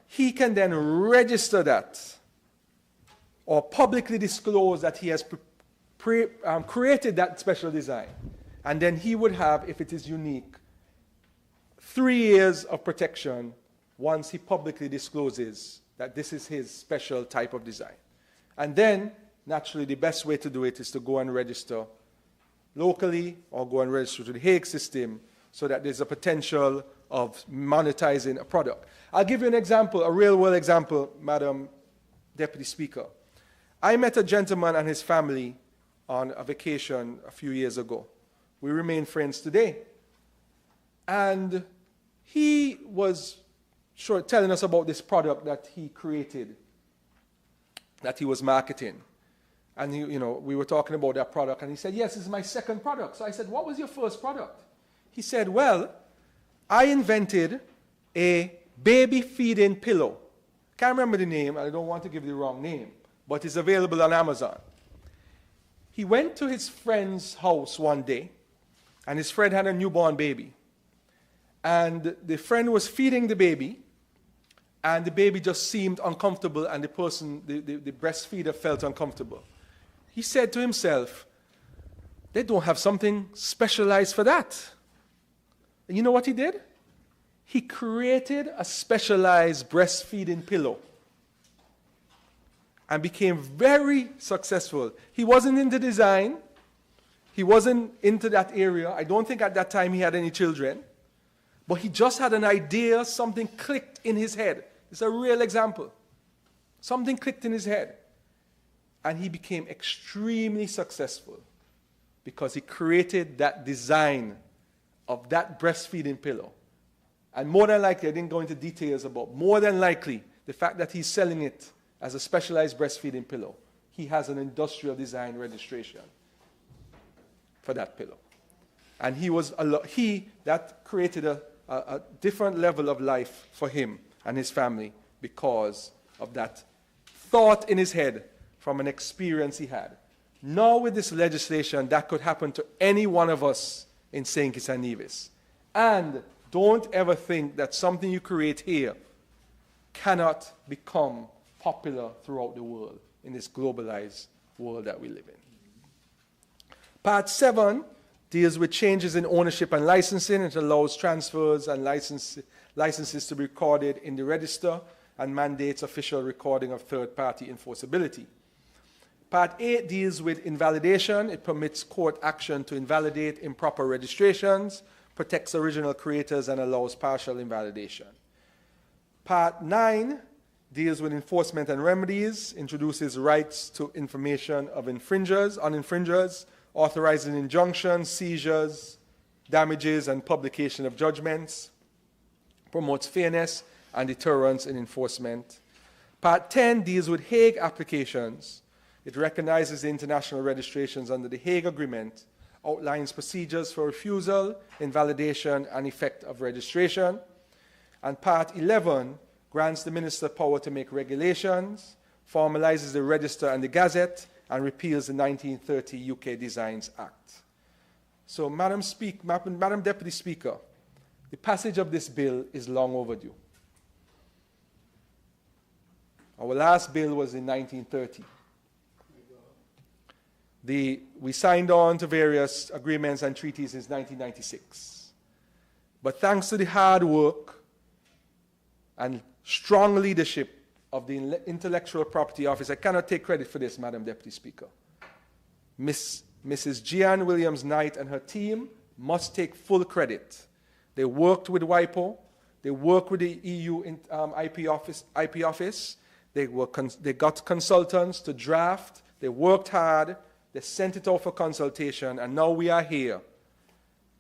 He can then register that or publicly disclose that he has created that special design. And then he would have, if it is unique, 3 years of protection once he publicly discloses that this is his special type of design. And then, naturally, the best way to do it is to go and register locally or go and register to the Hague system so that there's a potential of monetizing a product. I'll give you an example, a real-world example, Madam Deputy Speaker. I met a gentleman and his family on a vacation a few years ago. We remain friends today. And he was telling us about this product that he created, that he was marketing. And we were talking about that product, and he said, yes, this is my second product. So I said, what was your first product? He said, well, I invented a baby feeding pillow. Can't remember the name, I don't want to give the wrong name, but it's available on Amazon. He went to his friend's house one day, and his friend had a newborn baby. And the friend was feeding the baby, and the baby just seemed uncomfortable, and the breastfeeder felt uncomfortable. He said to himself, they don't have something specialized for that. And you know what he did? He created a specialized breastfeeding pillow and became very successful. He wasn't into design. He wasn't into that area. I don't think at that time he had any children. But he just had an idea, something clicked in his head. It's a real example. Something clicked in his head. And he became extremely successful because he created that design of that breastfeeding pillow. And more than likely, I didn't go into details about, more than likely, the fact that he's selling it as a specialized breastfeeding pillow, he has an industrial design registration for that pillow. And that created a different level of life for him and his family because of that thought in his head from an experience he had. Now with this legislation, that could happen to any one of us in St. Kitts and Nevis. And don't ever think that something you create here cannot become popular throughout the world in this globalized world that we live in. Part 7 deals with changes in ownership and licensing. It allows transfers and licenses to be recorded in the register and mandates official recording of third-party enforceability. Part 8 deals with invalidation. It permits court action to invalidate improper registrations, protects original creators, and allows partial invalidation. Part 9 deals with enforcement and remedies, introduces rights to information of on infringers, authorizing injunctions, seizures, damages, and publication of judgments, promotes fairness and deterrence in enforcement. Part 10 deals with Hague applications. It recognizes the international registrations under the Hague Agreement, outlines procedures for refusal, invalidation, and effect of registration. And Part 11 grants the Minister power to make regulations, formalizes the Register and the Gazette, and repeals the 1930 UK Designs Act. So, Madam Deputy Speaker, the passage of this bill is long overdue. Our last bill was in 1930. We signed on to various agreements and treaties in 1996. But thanks to the hard work and strong leadership of the Intellectual Property Office, I cannot take credit for this, Madam Deputy Speaker. Mrs. Jeanne Williams-Knight and her team must take full credit. They worked with WIPO, they worked with the EU IP office, they got consultants to draft, they worked hard, they sent it out for consultation, and now we are here,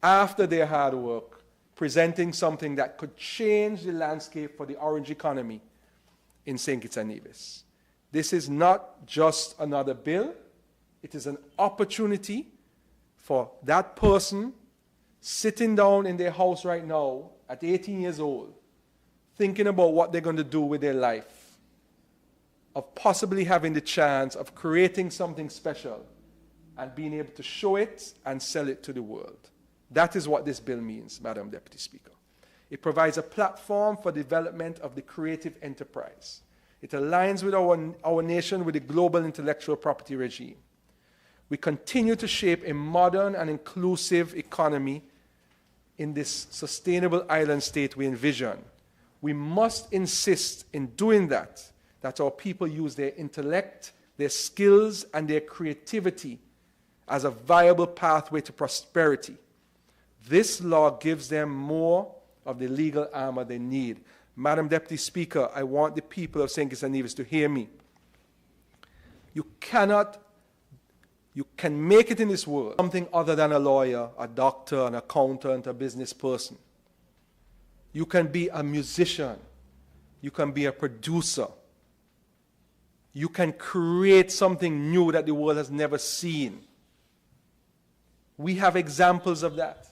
after their hard work, presenting something that could change the landscape for the orange economy in St. Kitts and Nevis. This is not just another bill, it is an opportunity for that person sitting down in their house right now at 18 years old, thinking about what they're going to do with their life, of possibly having the chance of creating something special and being able to show it and sell it to the world. That is what this bill means, Madam Deputy Speaker. It provides a platform for development of the creative enterprise. It aligns with our nation with the global intellectual property regime. We continue to shape a modern and inclusive economy in this sustainable island state we envision. We must insist in doing that our people use their intellect, their skills, and their creativity as a viable pathway to prosperity. This law gives them more of the legal armor they need. Madam Deputy Speaker, I want the people of St. Kitts and Nevis to hear me. You can make it in this world something other than a lawyer, a doctor, an accountant, a business person. You can be a musician. You can be a producer. You can create something new that the world has never seen. We have examples of that.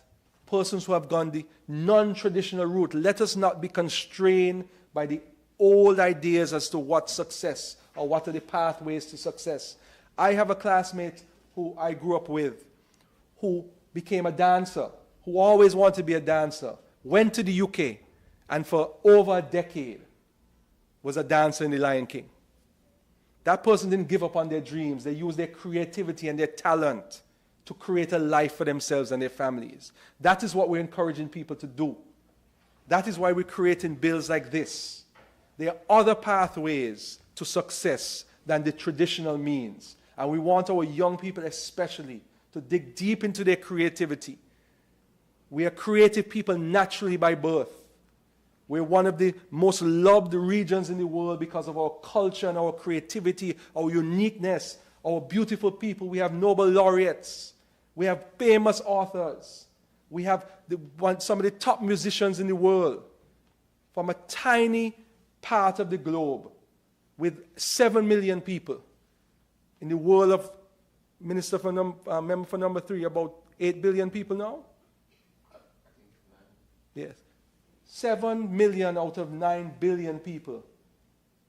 Persons who have gone the non-traditional route. Let us not be constrained by the old ideas as to what success or what are the pathways to success. I have a classmate who I grew up with who became a dancer, who always wanted to be a dancer, went to the UK, and for over a decade was a dancer in the Lion King. That person didn't give up on their dreams. They used their creativity and their talent to create a life for themselves and their families. That is what we're encouraging people to do. That is why we're creating bills like this. There are other pathways to success than the traditional means. And we want our young people especially to dig deep into their creativity. We are creative people naturally by birth. We're one of the most loved regions in the world because of our culture and our creativity, our uniqueness, our beautiful people. We have Nobel laureates. We have famous authors. We have some of the top musicians in the world from a tiny part of the globe with 7 million people. In the world of member for number 3, about 8 billion people now? Yes. 7 million out of 9 billion people.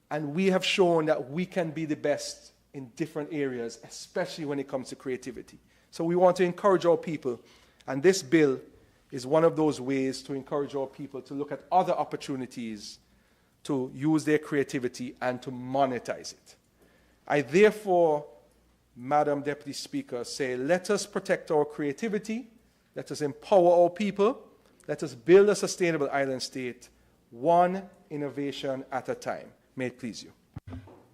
And we have shown that we can be the best in different areas, especially when it comes to creativity. So we want to encourage our people, and this bill is one of those ways to encourage our people to look at other opportunities to use their creativity and to monetize it. I therefore, Madam Deputy Speaker, say let us protect our creativity, let us empower our people, let us build a sustainable island state, one innovation at a time. May it please you.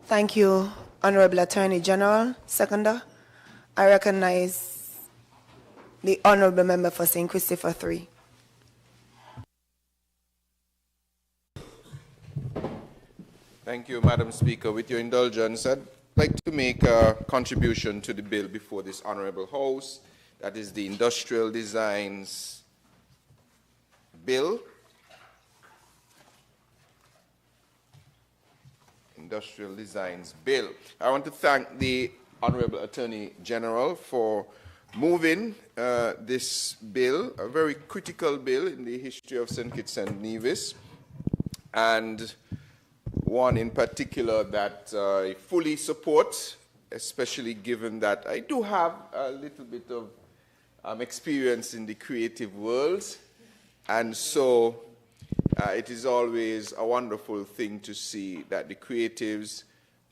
Thank you, Honorable Attorney General. Seconder, I recognize the Honorable Member for St. Christopher 3. Thank you, Madam Speaker. With your indulgence, I'd like to make a contribution to the bill before this Honourable House. That is the Industrial Designs Bill. Industrial Designs Bill. I want to thank the Honourable Attorney General for moving this bill, a very critical bill in the history of St. Kitts and Nevis, and one in particular that I fully support, especially given that I do have a little bit of experience in the creative world, and so it is always a wonderful thing to see that the creatives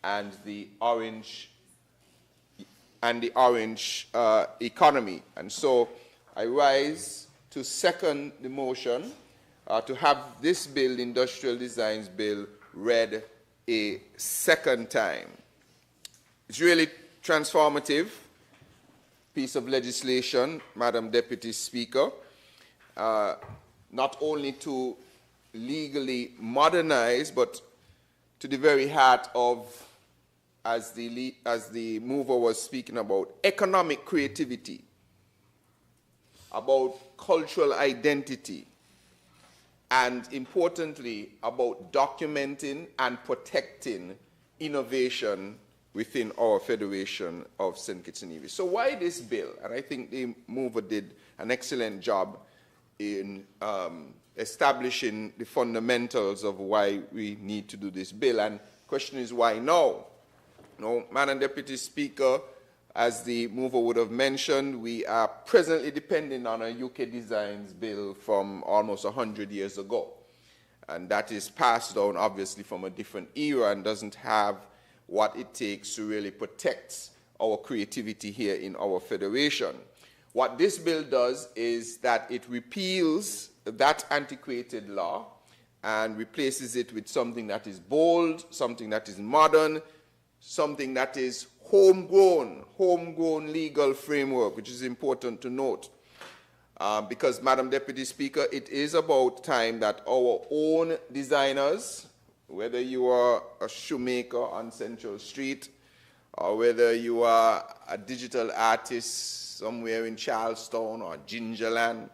and the orange economy. And so I rise to second the motion to have this bill, Industrial Designs Bill, read a second time. It's really transformative piece of legislation, Madam Deputy Speaker, not only to legally modernize, but to the very heart of, as the mover was speaking about, economic creativity, about cultural identity, and importantly, about documenting and protecting innovation within our Federation of St. Kitts and Nevis. So why this bill? And I think the mover did an excellent job in establishing the fundamentals of why we need to do this bill. And the question is, why now? No, Madam Deputy Speaker, as the mover would have mentioned, we are presently depending on a UK Designs Bill from almost 100 years ago. And that is passed down, obviously, from a different era and doesn't have what it takes to really protect our creativity here in our Federation. What this bill does is that it repeals that antiquated law and replaces it with something that is bold, something that is modern, something that is homegrown legal framework, which is important to note. Because, Madam Deputy Speaker, it is about time that our own designers, whether you are a shoemaker on Central Street, or whether you are a digital artist somewhere in Charlestown or Gingerland,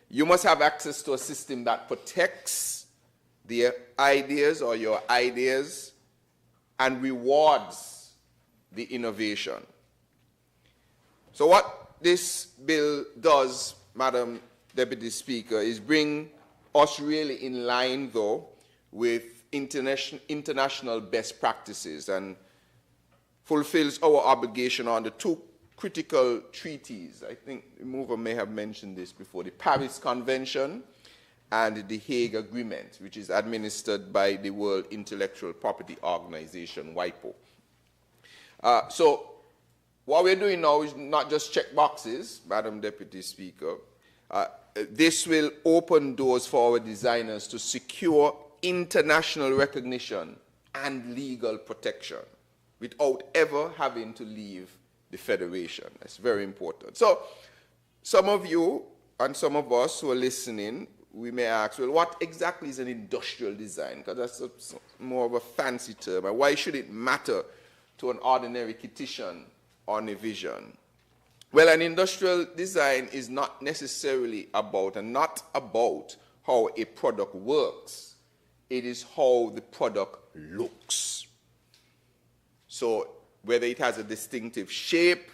you must have access to a system that protects the ideas or your ideas and rewards the innovation. So what this bill does, Madam Deputy Speaker, is bring us really in line, though, with international best practices and fulfills our obligation on the two critical treaties. I think the mover may have mentioned this before, the Paris Convention and the Hague Agreement, which is administered by the World Intellectual Property Organization, WIPO. So what we're doing now is not just check boxes, Madam Deputy Speaker. This will open doors for our designers to secure international recognition and legal protection without ever having to leave the Federation. That's very important. So some of you and some of us who are listening, we may ask, well, what exactly is an industrial design? Because that's more of a fancy term. And why should it matter to an ordinary Kittitian on a vision? Well, an industrial design is not necessarily about, and not about how a product works. It is how the product looks. So whether it has a distinctive shape,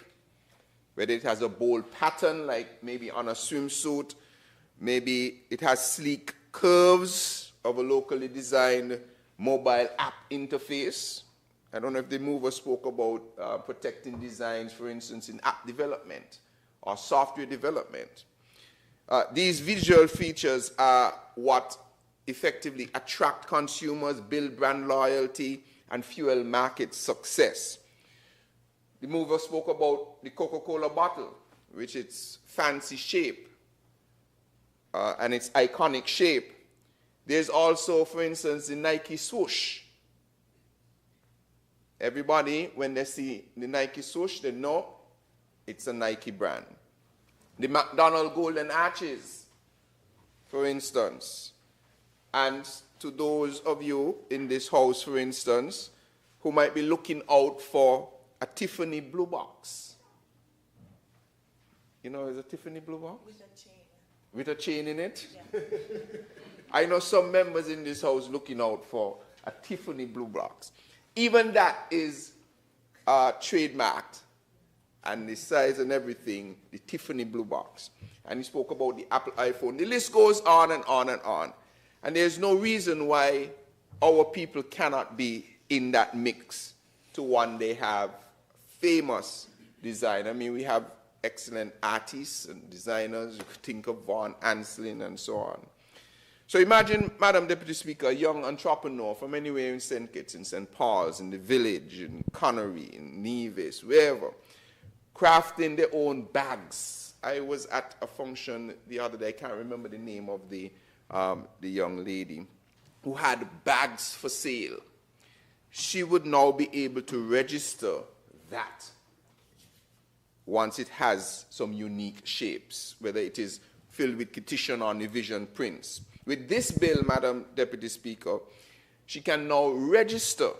whether it has a bold pattern, like maybe on a swimsuit, maybe it has sleek curves of a locally designed mobile app interface. I don't know if the mover spoke about protecting designs, for instance, in app development or software development. These visual features are what effectively attract consumers, build brand loyalty, and fuel market success. The mover spoke about the Coca-Cola bottle, which its fancy shape and its iconic shape. There's also, for instance, the Nike swoosh. Everybody, when they see the Nike swoosh, they know it's a Nike brand. The McDonald's Golden Arches, for instance. And to those of you in this house, for instance, who might be looking out for a Tiffany blue box. You know, is a Tiffany blue box? With a chain. With a chain in it? Yeah. I know some members in this house looking out for a Tiffany blue box. Even that is trademarked, and the size and everything, the Tiffany blue box. And he spoke about the Apple iPhone. The list goes on and on and on. And there's no reason why our people cannot be in that mix to one day have famous design. I mean, we have excellent artists and designers. You could think of Von Anslin and so on. So imagine, Madam Deputy Speaker, a young entrepreneur from anywhere in St. Kitts, in St. Paul's, in the village, in Connery, in Nevis, wherever, crafting their own bags. I was at a function the other day, I can't remember the name of the young lady, who had bags for sale. She would now be able to register that once it has some unique shapes, whether it is filled with Kittian or Nivision prints. With this bill, Madam Deputy Speaker, she can now register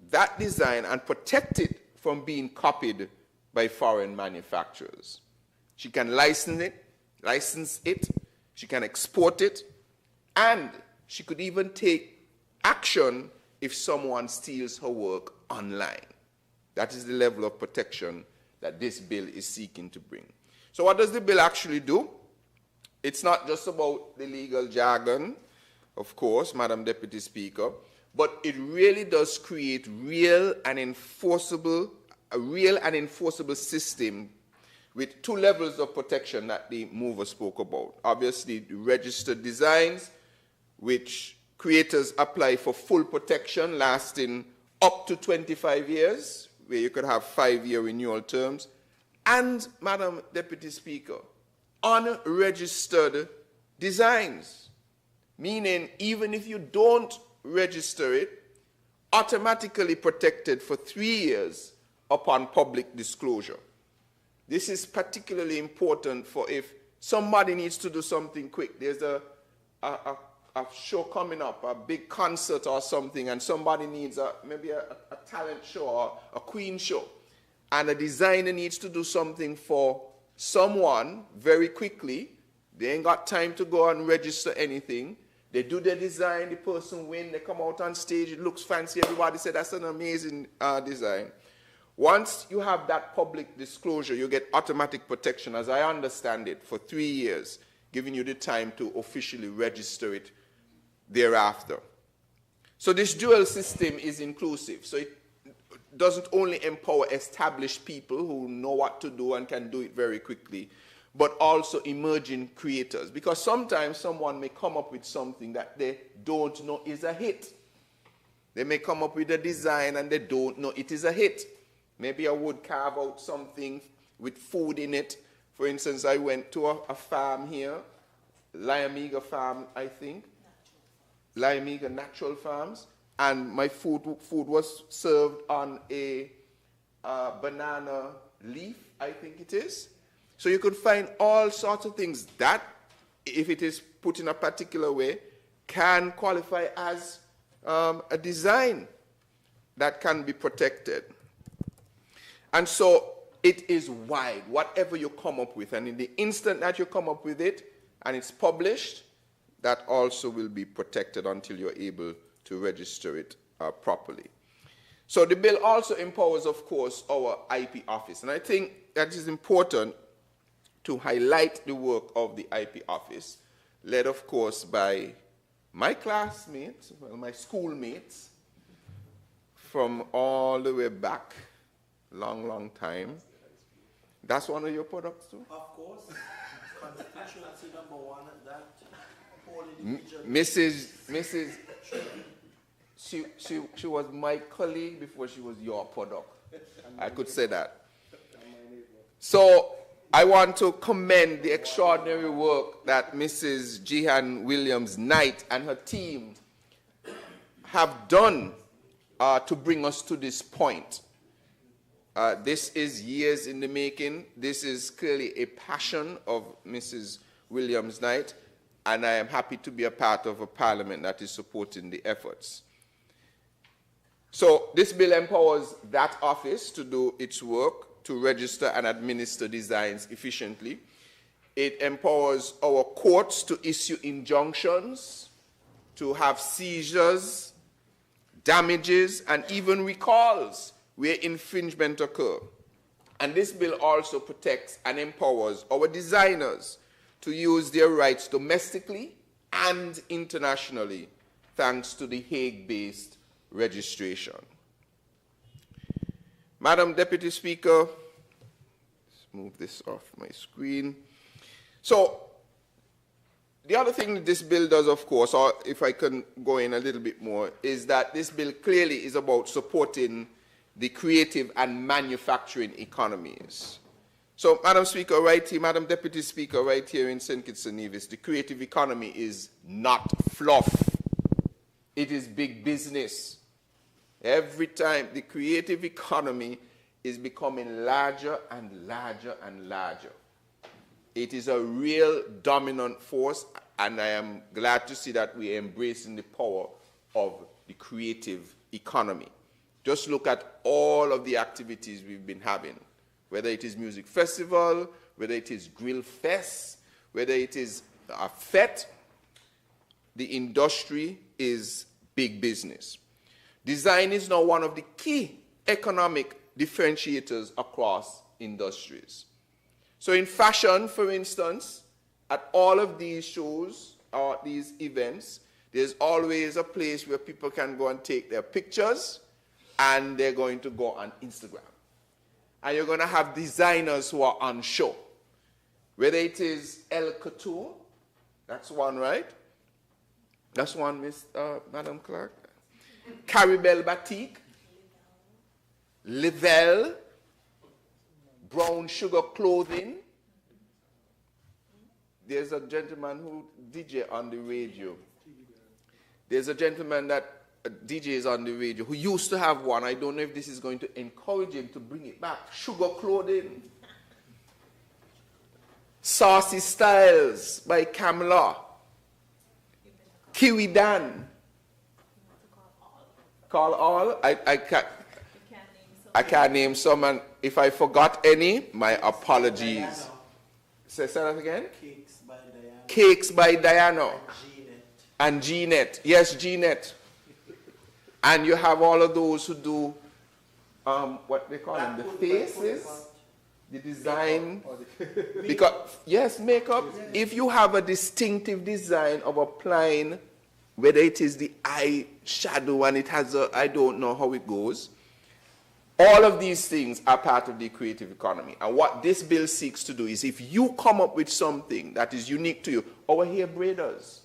that design and protect it from being copied by foreign manufacturers. She can license it, she can export it, and she could even take action if someone steals her work online. That is the level of protection that this bill is seeking to bring. So what does the bill actually do? It's not just about the legal jargon, of course, Madam Deputy Speaker, but it really does create a real and enforceable system with two levels of protection that the mover spoke about. Obviously, the registered designs, which creators apply for full protection lasting up to 25 years, where you could have 5-year renewal terms. And, Madam Deputy Speaker, unregistered designs, meaning even if you don't register it, automatically protected for 3 years upon public disclosure. This is particularly important for if somebody needs to do something quick. There's a show coming up, a big concert or something, and somebody needs maybe a talent show or a queen show, and a designer needs to do something for someone very quickly. They ain't got time to go and register anything. They do their design, the person wins, they come out on stage, it looks fancy, everybody said that's an amazing design. Once you have that public disclosure, you get automatic protection, as I understand it, for 3 years, giving you the time to officially register it thereafter. So this dual system is inclusive. So it doesn't only empower established people who know what to do and can do it very quickly, but also emerging creators. Because sometimes someone may come up with something that they don't know is a hit. They may come up with a design and they don't know it is a hit. Maybe I would carve out something with food in it. For instance, I went to a farm here, Lyamiga Farm, I think. Lyamiga Natural Farms. And my food was served on a banana leaf, I think it is. So you could find all sorts of things that, if it is put in a particular way, can qualify as a design that can be protected. And so it is wide, whatever you come up with. And in the instant that you come up with it and it's published, that also will be protected until you're able to register it properly. So the bill also empowers, of course, our IP office. And I think that is important to highlight the work of the IP office, led, of course, by my classmates, well, my schoolmates, from all the way back, long time. That's one of your products too? Of course. Constituency #1 at that. Mrs. She was my colleague before she was your product. I could say that. So I want to commend the extraordinary work that Mrs. Jehan Williams-Knight and her team have done to bring us to this point. This is years in the making. This is clearly a passion of Mrs. Williams-Knight, and I am happy to be a part of a parliament that is supporting the efforts. So this bill empowers that office to do its work, to register and administer designs efficiently. It empowers our courts to issue injunctions, to have seizures, damages, and even recalls where infringement occur. And this bill also protects and empowers our designers to use their rights domestically and internationally, thanks to the Hague-based registration. Madam Deputy Speaker, let's move this off my screen. So, the other thing that this bill does, of course, or if I can go in a little bit more, is that this bill clearly is about supporting the creative and manufacturing economies. So, Madam Speaker, right here, Madam Deputy Speaker, right here in St. Kitts and Nevis, the creative economy is not fluff. It is big business. Every time, the creative economy is becoming larger and larger and larger. It is a real dominant force, and I am glad to see that we are embracing the power of the creative economy. Just look at all of the activities we've been having, whether it is music festival, whether it is grill fest, whether it is a fete. The industry is big business. Design is now one of the key economic differentiators across industries. So in fashion, for instance, at all of these shows or these events, there's always a place where people can go and take their pictures, and they're going to go on Instagram. And you're going to have designers who are on show. Whether it is El Couture, that's one, right? That's one, Madam Clerk. Caribel Batik, Livell, Brown Sugar Clothing. There's a gentleman who DJ on the radio. There's a gentleman that DJs on the radio who used to have one. I don't know if this is going to encourage him to bring it back. Sugar Clothing. Saucy Styles by Camla. Kiwi Dan. Call all. I can't name some, and if I forgot any, my apologies. Say that again? Cakes by Diana. Cakes by Diana. And Jeanette. Yes, Jeanette. And you have all of those who do, what they call them, the faces, the design. Because, yes, makeup. If you have a distinctive design of applying, whether it is the eye shadow and it has a, I don't know how it goes, all of these things are part of the creative economy. And what this bill seeks to do is, if you come up with something that is unique to you, our hair braiders,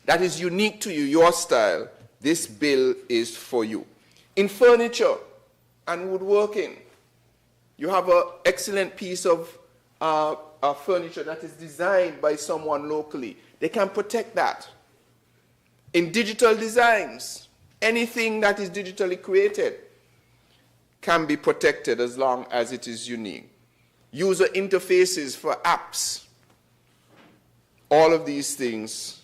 that is unique to you, your style, this bill is for you. In furniture and woodworking, you have an excellent piece of furniture that is designed by someone locally. They can protect that. In digital designs, anything that is digitally created can be protected as long as it is unique. User interfaces for apps. All of these things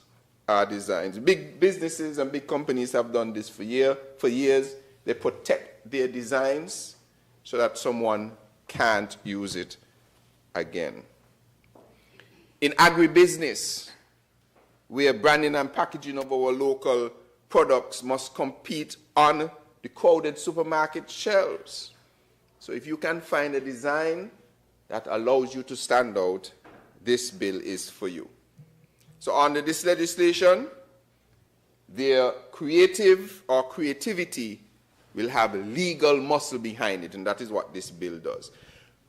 are designs. Big businesses and big companies have done this for years. They protect their designs so that someone can't use it again. In agribusiness, where branding and packaging of our local products must compete on the crowded supermarket shelves. So if you can find a design that allows you to stand out, this bill is for you. So under this legislation, their creative or creativity will have legal muscle behind it, and that is what this bill does.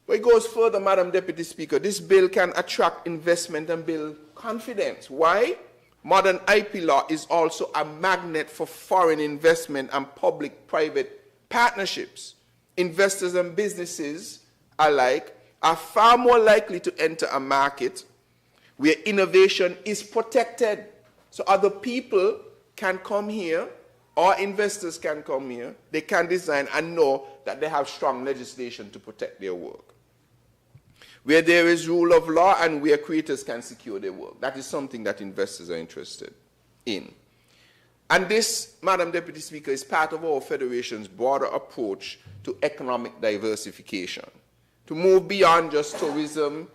But it goes further, Madam Deputy Speaker. This bill can attract investment and build confidence. Why? Modern IP law is also a magnet for foreign investment and public-private partnerships. Investors and businesses alike are far more likely to enter a market where innovation is protected. So other people can come here, or investors can come here, they can design and know that they have strong legislation to protect their work. Where there is rule of law and where creators can secure their work. That is something that investors are interested in. And this, Madam Deputy Speaker, is part of our Federation's broader approach to economic diversification, to move beyond just tourism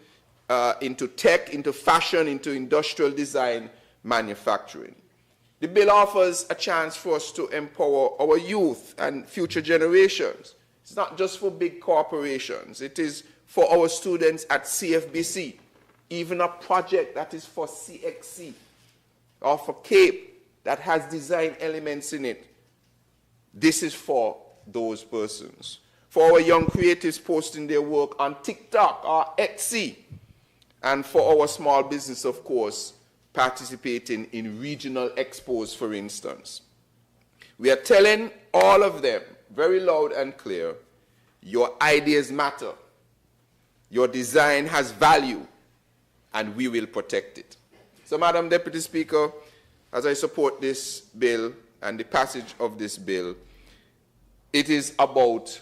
into tech, into fashion, into industrial design, manufacturing. The bill offers a chance for us to empower our youth and future generations. It's not just for big corporations. It is for our students at CFBC, even a project that is for CXC or for CAPE that has design elements in it. This is for those persons. For our young creatives posting their work on TikTok or Etsy, and for our small business, of course, participating in regional expos, for instance. We are telling all of them very loud and clear, your ideas matter, your design has value, and we will protect it. So, Madam Deputy Speaker, as I support this bill and the passage of this bill, it is about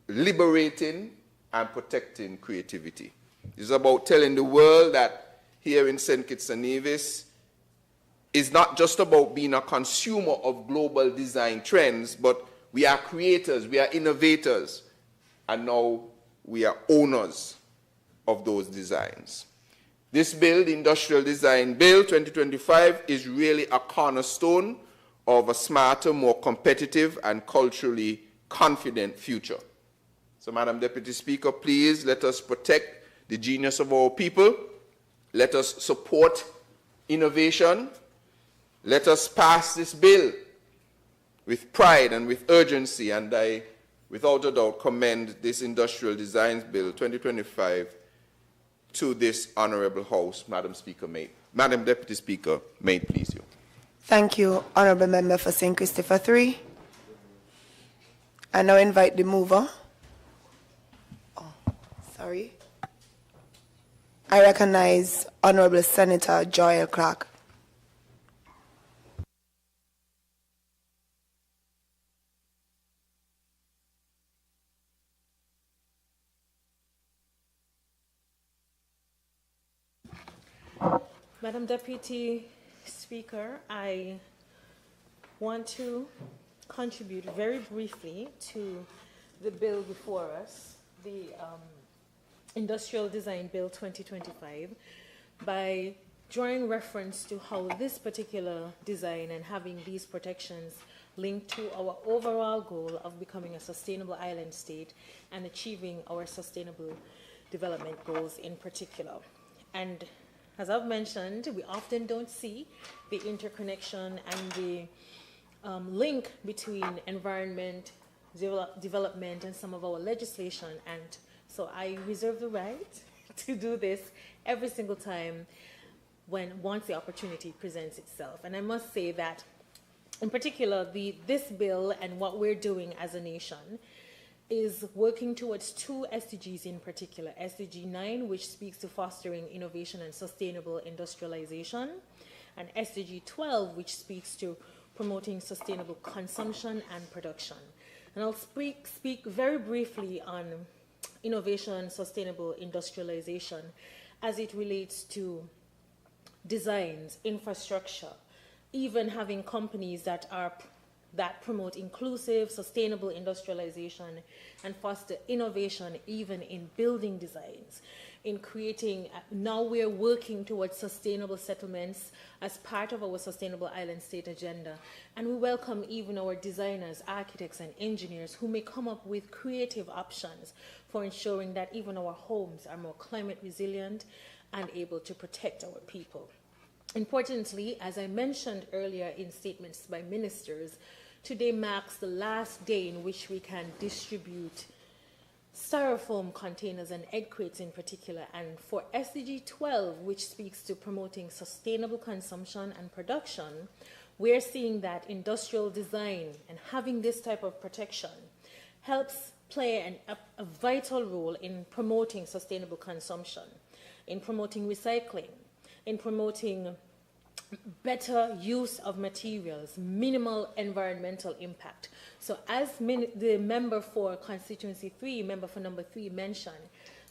liberating and protecting creativity. It's about telling the world that here in St. Kitts and Nevis is not just about being a consumer of global design trends, but we are creators, we are innovators, and now we are owners of those designs. This bill, the Industrial Design Bill 2025, is really a cornerstone of a smarter, more competitive, and culturally confident future. So, Madam Deputy Speaker, please let us protect the genius of our people. Let us support innovation. Let us pass this bill with pride and with urgency, and I, without a doubt, commend this Industrial Design Bill 2025 to this Honourable House. Madam Deputy Speaker, may it please you. Thank you, Honourable Member for St. Christopher 3. I now invite the mover. Sorry. I recognize Honourable Senator Joel Clark. Madam Deputy Speaker, I want to contribute very briefly to the bill before us, the Industrial Design Bill 2025, by drawing reference to how this particular design and having these protections linked to our overall goal of becoming a sustainable island state and achieving our sustainable development goals in particular. And as I've mentioned, we often don't see the interconnection and the link between environment, development, and some of our legislation. And so I reserve the right to do this every single time once the opportunity presents itself. And I must say that, in particular, this bill and what we're doing as a nation is working towards two SDGs in particular. SDG 9, which speaks to fostering innovation and sustainable industrialization, and SDG 12, which speaks to promoting sustainable consumption and production. And I'll speak very briefly on innovation, sustainable industrialization as it relates to designs, infrastructure, even having companies that promote inclusive, sustainable industrialization and foster innovation even in building designs, in creating, now we're working towards sustainable settlements as part of our sustainable island state agenda. And we welcome even our designers, architects, and engineers who may come up with creative options for ensuring that even our homes are more climate resilient and able to protect our people. Importantly, as I mentioned earlier in statements by ministers, today marks the last day in which we can distribute styrofoam containers and egg crates in particular. And for SDG 12, which speaks to promoting sustainable consumption and production, we're seeing that industrial design and having this type of protection helps play a vital role in promoting sustainable consumption, in promoting recycling, in promoting better use of materials, minimal environmental impact. So as the member for constituency 3, member for number 3 mentioned,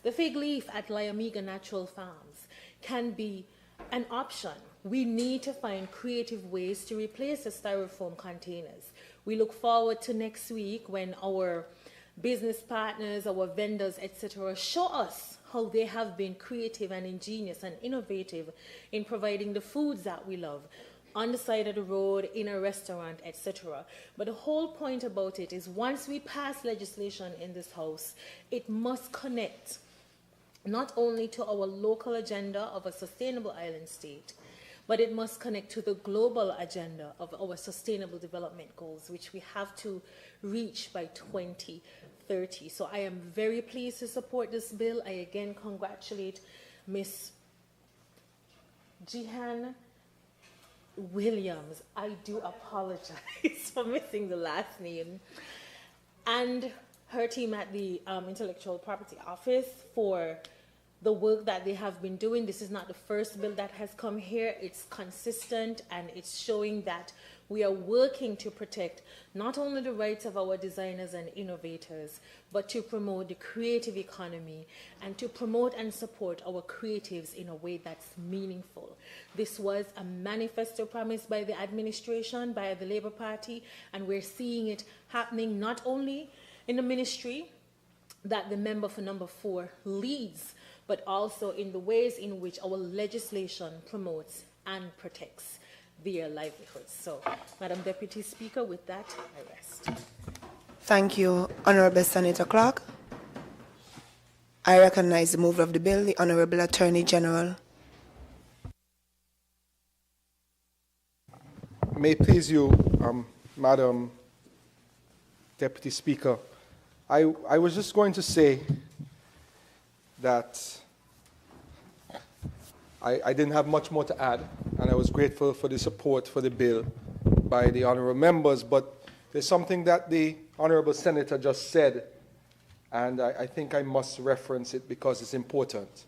the fig leaf at Lyamiga Natural Farms can be an option. We need to find creative ways to replace the styrofoam containers. We look forward to next week when our business partners, our vendors, etc., show us how they have been creative and ingenious and innovative in providing the foods that we love on the side of the road, in a restaurant, etc. But the whole point about it is once we pass legislation in this House, it must connect not only to our local agenda of a sustainable island state, but it must connect to the global agenda of our sustainable development goals, which we have to reach by 2030. So I am very pleased to support this bill. I again congratulate Ms. Jihan Williams. I do apologize for missing the last name. And her team at the Intellectual Property Office for the work that they have been doing. This is not the first bill that has come here. It's consistent and it's showing that we are working to protect not only the rights of our designers and innovators, but to promote the creative economy and to promote and support our creatives in a way that's meaningful. This was a manifesto promised by the administration, by the Labour Party, and we're seeing it happening not only in the ministry that the member for number 4 leads, but also in the ways in which our legislation promotes and protects their livelihoods. So, Madam Deputy Speaker, with that, I rest. Thank you, Honourable Senator Clark. I recognize the mover of the bill, the Honourable Attorney General. May it please you, Madam Deputy Speaker, I was just going to say that I didn't have much more to add, and I was grateful for the support for the bill by the honourable members, but there's something that the honourable senator just said, and I think I must reference it because it's important.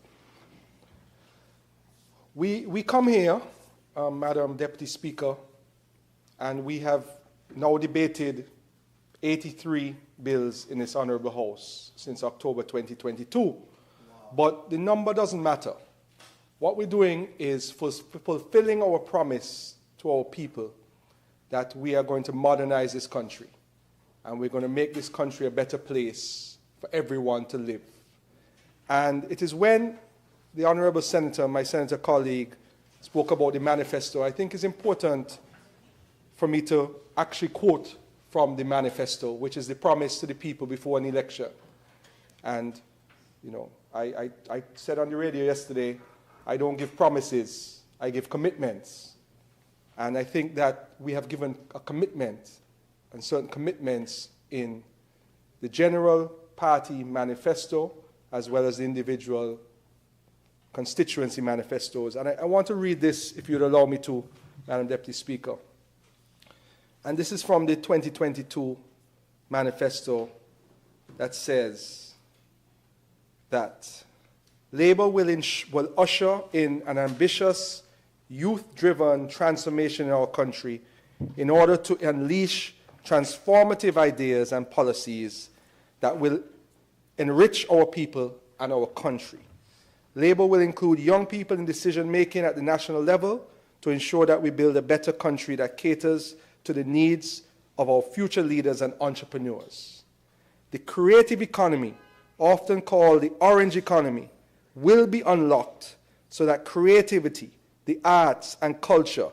We come here, Madam Deputy Speaker, and we have now debated 83 bills in this honourable House since October 2022. Wow. But the number doesn't matter. What we're doing is fulfilling our promise to our people that we are going to modernize this country and we're going to make this country a better place for everyone to live. And it is when the Honourable Senator, my Senator colleague, spoke about the manifesto, I think it's important for me to actually quote from the manifesto, which is the promise to the people before an election. And, you know, I said on the radio yesterday, I don't give promises, I give commitments. And I think that we have given a commitment and certain commitments in the general party manifesto as well as the individual constituency manifestos. And I want to read this, if you'd allow me to, Madam Deputy Speaker. And this is from the 2022 manifesto that says that Labour will usher in an ambitious, youth-driven transformation in our country in order to unleash transformative ideas and policies that will enrich our people and our country. Labour will include young people in decision-making at the national level to ensure that we build a better country that caters to the needs of our future leaders and entrepreneurs. The creative economy, often called the orange economy, will be unlocked so that creativity, the arts, and culture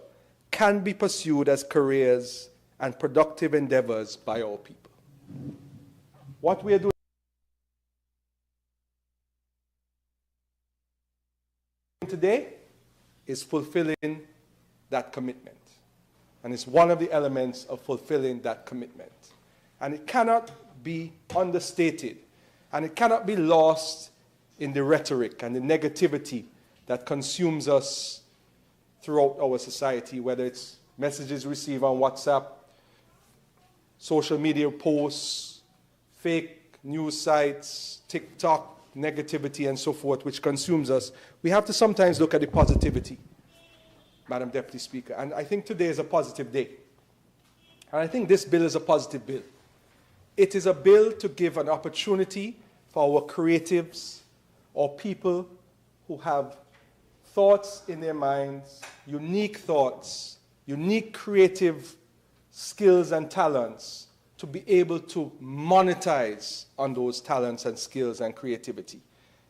can be pursued as careers and productive endeavors by our people. What we are doing today is fulfilling that commitment. And it's one of the elements of fulfilling that commitment. And it cannot be understated, and it cannot be lost in the rhetoric and the negativity that consumes us throughout our society, whether it's messages received on WhatsApp, social media posts, fake news sites, TikTok, negativity, and so forth, which consumes us. We have to sometimes look at the positivity, Madam Deputy Speaker, and I think today is a positive day. And I think this bill is a positive bill. It is a bill to give an opportunity for our creatives or people who have thoughts in their minds, unique thoughts, unique creative skills and talents, to be able to monetize on those talents and skills and creativity.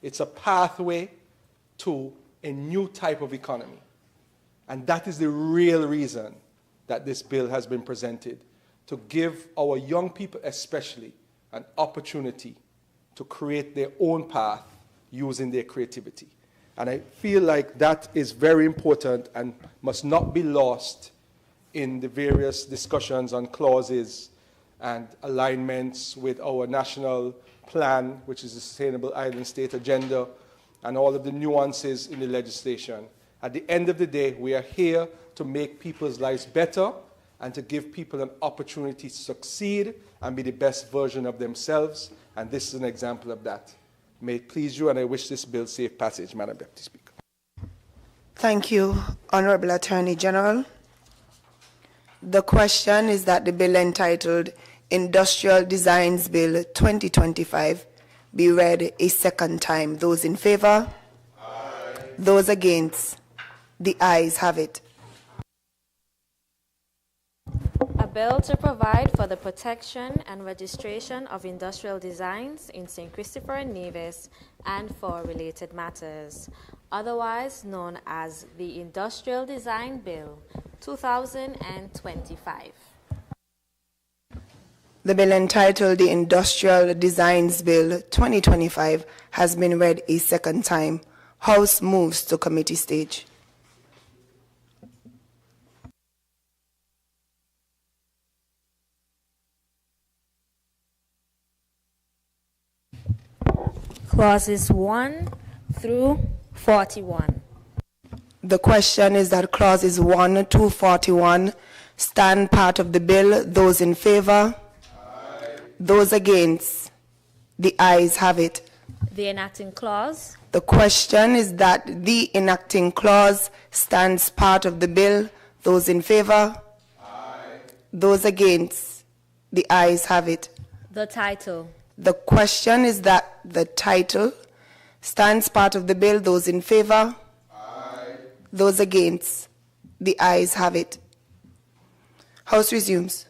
It's a pathway to a new type of economy. And that is the real reason that this bill has been presented, to give our young people especially an opportunity to create their own path using their creativity. And I feel like that is very important and must not be lost in the various discussions on clauses and alignments with our national plan, which is the Sustainable Island State Agenda, and all of the nuances in the legislation. At the end of the day, we are here to make people's lives better and to give people an opportunity to succeed and be the best version of themselves, and this is an example of that. May it please you, and I wish this bill safe passage, Madam Deputy Speaker. Thank you, Honorable Attorney General. The question is that the bill entitled Industrial Designs Bill 2025 be read a second time. Those in favor? Aye. Those against? The ayes have it. A bill to provide for the protection and registration of industrial designs in St. Christopher and Nevis and for related matters, otherwise known as the Industrial Design Bill 2025. The bill entitled the Industrial Designs Bill 2025 has been read a second time. House moves to committee stage. Clauses 1 through 41. The question is that clauses 1 to 41 stand part of the bill. Those in favor? Aye. Those against? The ayes have it. The enacting clause. The question is that the enacting clause stands part of the bill. Those in favor? Aye. Those against? The ayes have it. The title. The question is that the title stands part of the bill. Those in favor? Aye. Those against? The ayes have it. House resumes.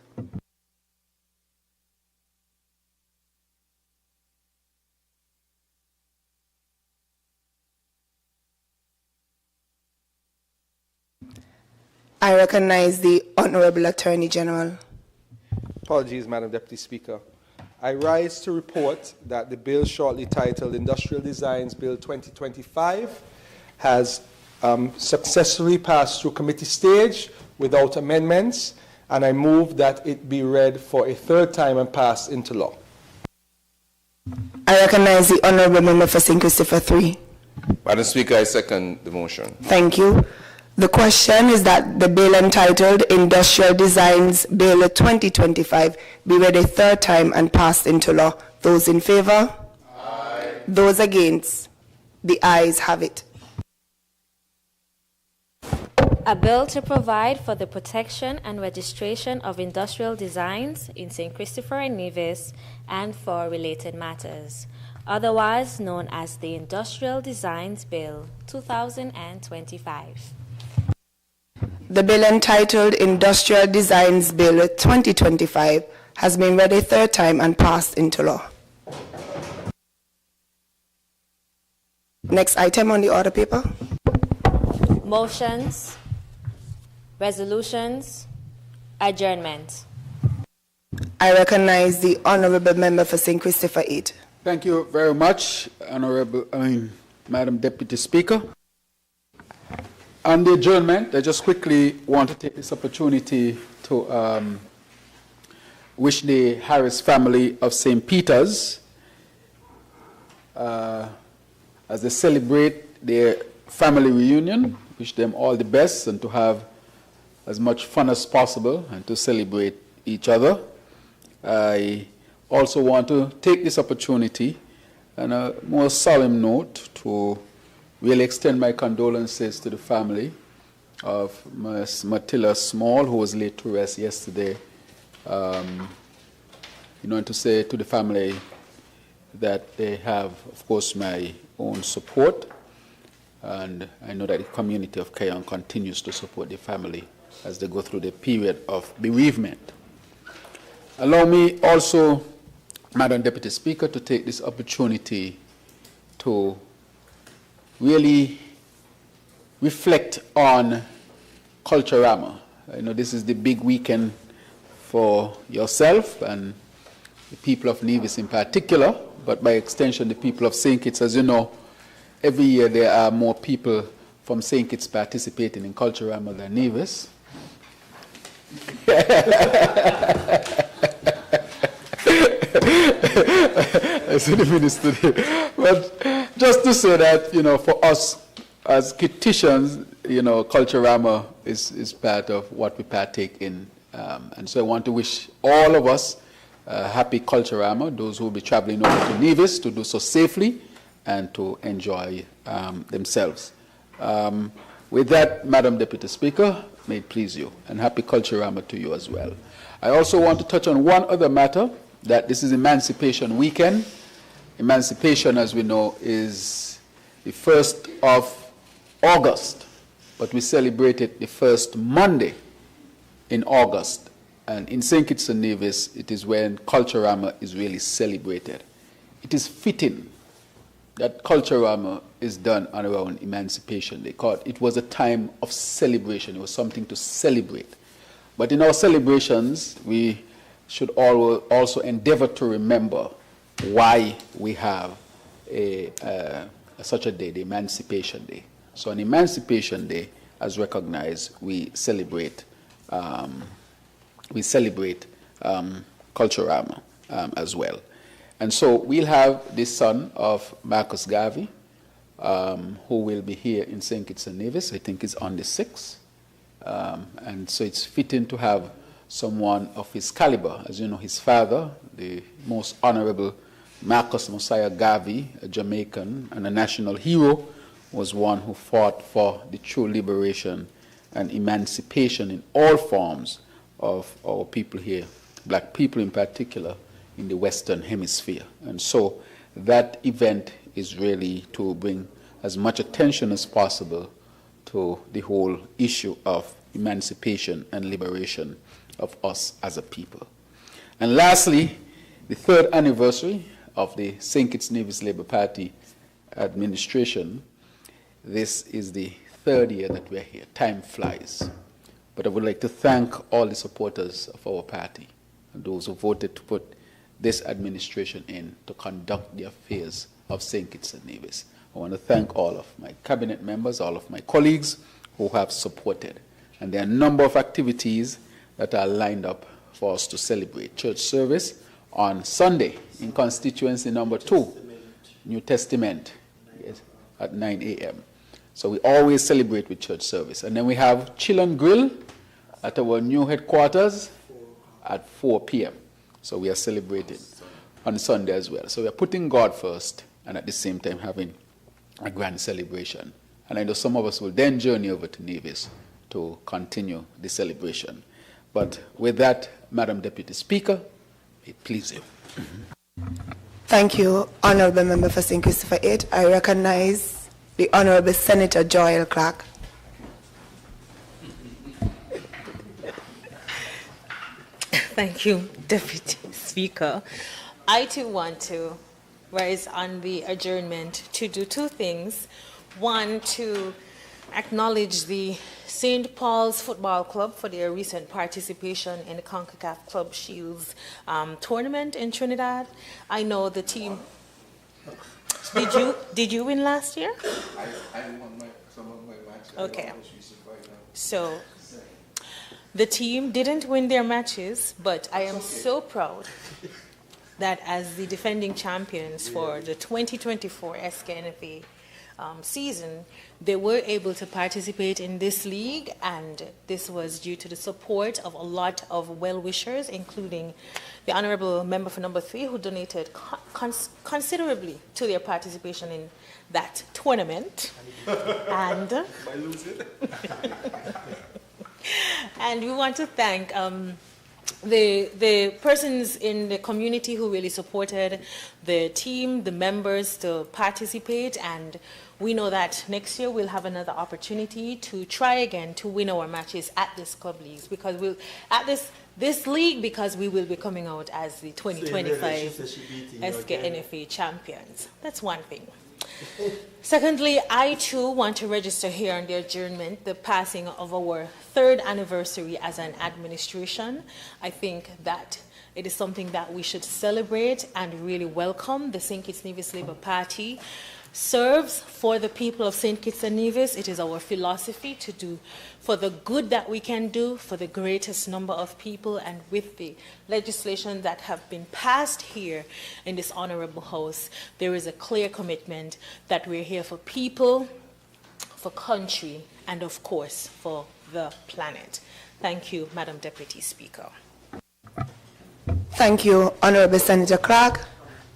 I recognize the Honorable Attorney General. Apologies, Madam Deputy Speaker. I rise to report that the bill shortly titled Industrial Designs Bill 2025 has successfully passed through committee stage without amendments, and I move that it be read for a third time and passed into law. I recognize the Honorable Member for St. Christopher 3. Madam Speaker, I second the motion. Thank you. The question is that the bill entitled Industrial Designs Bill 2025 be read a third time and passed into law. Those in favor? Aye. Those against? The ayes have it. A bill to provide for the protection and registration of industrial designs in St. Christopher and Nevis and for related matters, otherwise known as the Industrial Designs Bill 2025. The bill entitled Industrial Designs Bill 2025 has been read a third time and passed into law. Next item on the order paper. Motions, resolutions, adjournment. I recognize the Honorable Member for St. Christopher 8. Thank you very much, Madam Deputy Speaker. On the adjournment, I just quickly want to take this opportunity to wish the Harris family of St. Peter's as they celebrate their family reunion. Wish them all the best and to have as much fun as possible and to celebrate each other. I also want to take this opportunity on a more solemn note to really extend my condolences to the family of Ms. Matilda Small, who was laid to rest yesterday. And to say to the family that they have, of course, my own support. And I know that the community of Keyon continues to support the family as they go through the period of bereavement. Allow me also, Madam Deputy Speaker, to take this opportunity to really reflect on Culturama. I know this is the big weekend for yourself and the people of Nevis in particular, but by extension the people of St. Kitts. As you know, every year there are more people from St. Kitts participating in Culturama than Nevis. I see the minister there. But just to say that, you know, for us as Kittitians, you know, Culturama is part of what we partake in. And so I want to wish all of us happy Culturama, those who will be traveling over to Nevis, to do so safely and to enjoy themselves. With that, Madam Deputy Speaker, may it please you, and happy Culturama to you as well. I also want to touch on one other matter, that this is Emancipation Weekend. Emancipation, as we know, is the 1st of August, but we celebrate it the first Monday in August. And in St. Kitts and Nevis, it is when Culturama is really celebrated. It is fitting that Culturama is done around Emancipation Day. It was a time of celebration. It was something to celebrate. But in our celebrations, we should also endeavor to remember why we have such a day, the Emancipation Day. So on Emancipation Day, as recognized, we celebrate Culturama as well. And so we'll have the son of Marcus Garvey, who will be here in St. Kitts and Nevis. I think it's on the 6th. And so it's fitting to have someone of his caliber. As you know, his father, the most honorable Marcus Mosiah Garvey, a Jamaican and a national hero, was one who fought for the true liberation and emancipation in all forms of our people here, black people in particular, in the Western Hemisphere. And so that event is really to bring as much attention as possible to the whole issue of emancipation and liberation of us as a people. And lastly, the 3rd anniversary of the St. Kitts Nevis Labour Party administration. This is the 3rd year that we're here. Time flies. But I would like to thank all the supporters of our party and those who voted to put this administration in to conduct the affairs of St. Kitts and Nevis. I want to thank all of my cabinet members, all of my colleagues who have supported. And there are a number of activities that are lined up for us to celebrate. Church service on Sunday in constituency number 2, New Testament, yes, at 9 a.m. So we always celebrate with church service. And then we have Chill and Grill at our new headquarters at 4 p.m. So we are celebrating on Sunday as well. So we are putting God first and at the same time having a grand celebration. And I know some of us will then journey over to Nevis to continue the celebration. But with that, Madam Deputy Speaker, may it please you. Thank you, Honourable Member for St. Christopher 8. I recognize the Honourable Senator Joel Clark. Thank you, Deputy Speaker. I too want to rise on the adjournment to do 2 things. One, to acknowledge the St. Paul's Football Club for their recent participation in the CONCACAF Club Shields tournament in Trinidad. I know the team. Did you win last year? I won some of my matches. Okay. So the team didn't win their matches, but I am so proud that as the defending champions for the 2024 SKNFA season, they were able to participate in this league, and this was due to the support of a lot of well-wishers, including the Honourable Member for number 3, who donated considerably to their participation in that tournament. And and we want to thank the persons in the community who really supported the team, the members to participate, and we know that next year we'll have another opportunity to try again to win our matches at this club leagues, because we'll at this league, because we will be coming out as the 2025 SK NFA champions. That's one thing. Secondly, I too want to register here on the adjournment the passing of our 3rd anniversary as an administration. I think that it is something that we should celebrate and really welcome. The St. Kitts Nevis Labour Party serves for the people of St. Kitts and Nevis. It is our philosophy to do for the good that we can do for the greatest number of people, and with the legislation that have been passed here in this honorable house, there is a clear commitment that we're here for people, for country, and of course for the planet. Thank you, Madam Deputy Speaker. Thank you, Honorable Senator Clark.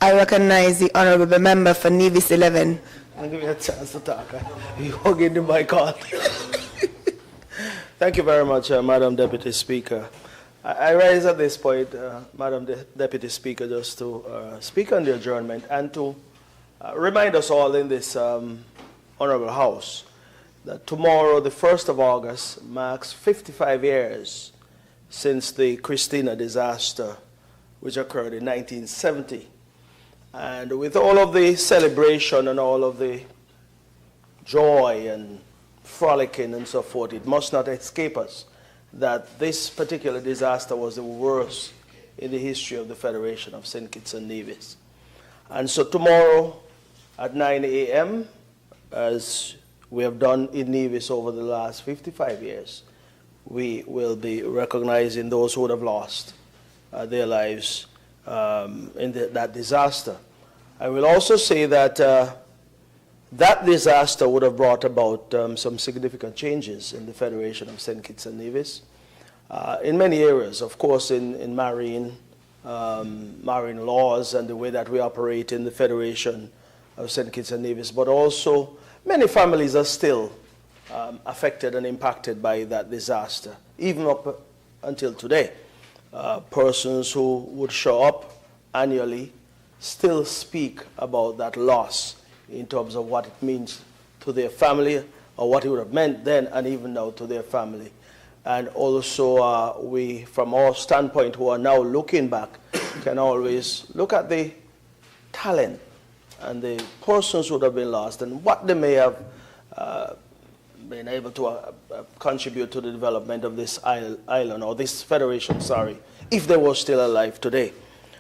I recognize the Honorable Member for Nevis 11. I'll give you a chance to talk. You won't get the mic on. Thank you very much, Madam Deputy Speaker. I rise at this point, Madam Deputy Speaker, just to speak on the adjournment and to remind us all in this Honorable House that tomorrow, the 1st of August, marks 55 years since the Christina disaster, which occurred in 1970. And with all of the celebration and all of the joy and frolicking and so forth, it must not escape us that this particular disaster was the worst in the history of the Federation of St. Kitts and Nevis. And so tomorrow at 9 a.m., as we have done in Nevis over the last 55 years, we will be recognizing those who would have lost their lives in that disaster. I will also say that that disaster would have brought about some significant changes in the Federation of St. Kitts and Nevis in many areas. Of course, in marine laws and the way that we operate in the Federation of St. Kitts and Nevis, but also many families are still affected and impacted by that disaster, even up until today. Persons who would show up annually still speak about that loss in terms of what it means to their family, or what it would have meant then and even now to their family. And also we, from our standpoint, who are now looking back, can always look at the talent and the persons who would have been lost and what they may have been able to contribute to the development of this island, or this federation, sorry, if they were still alive today.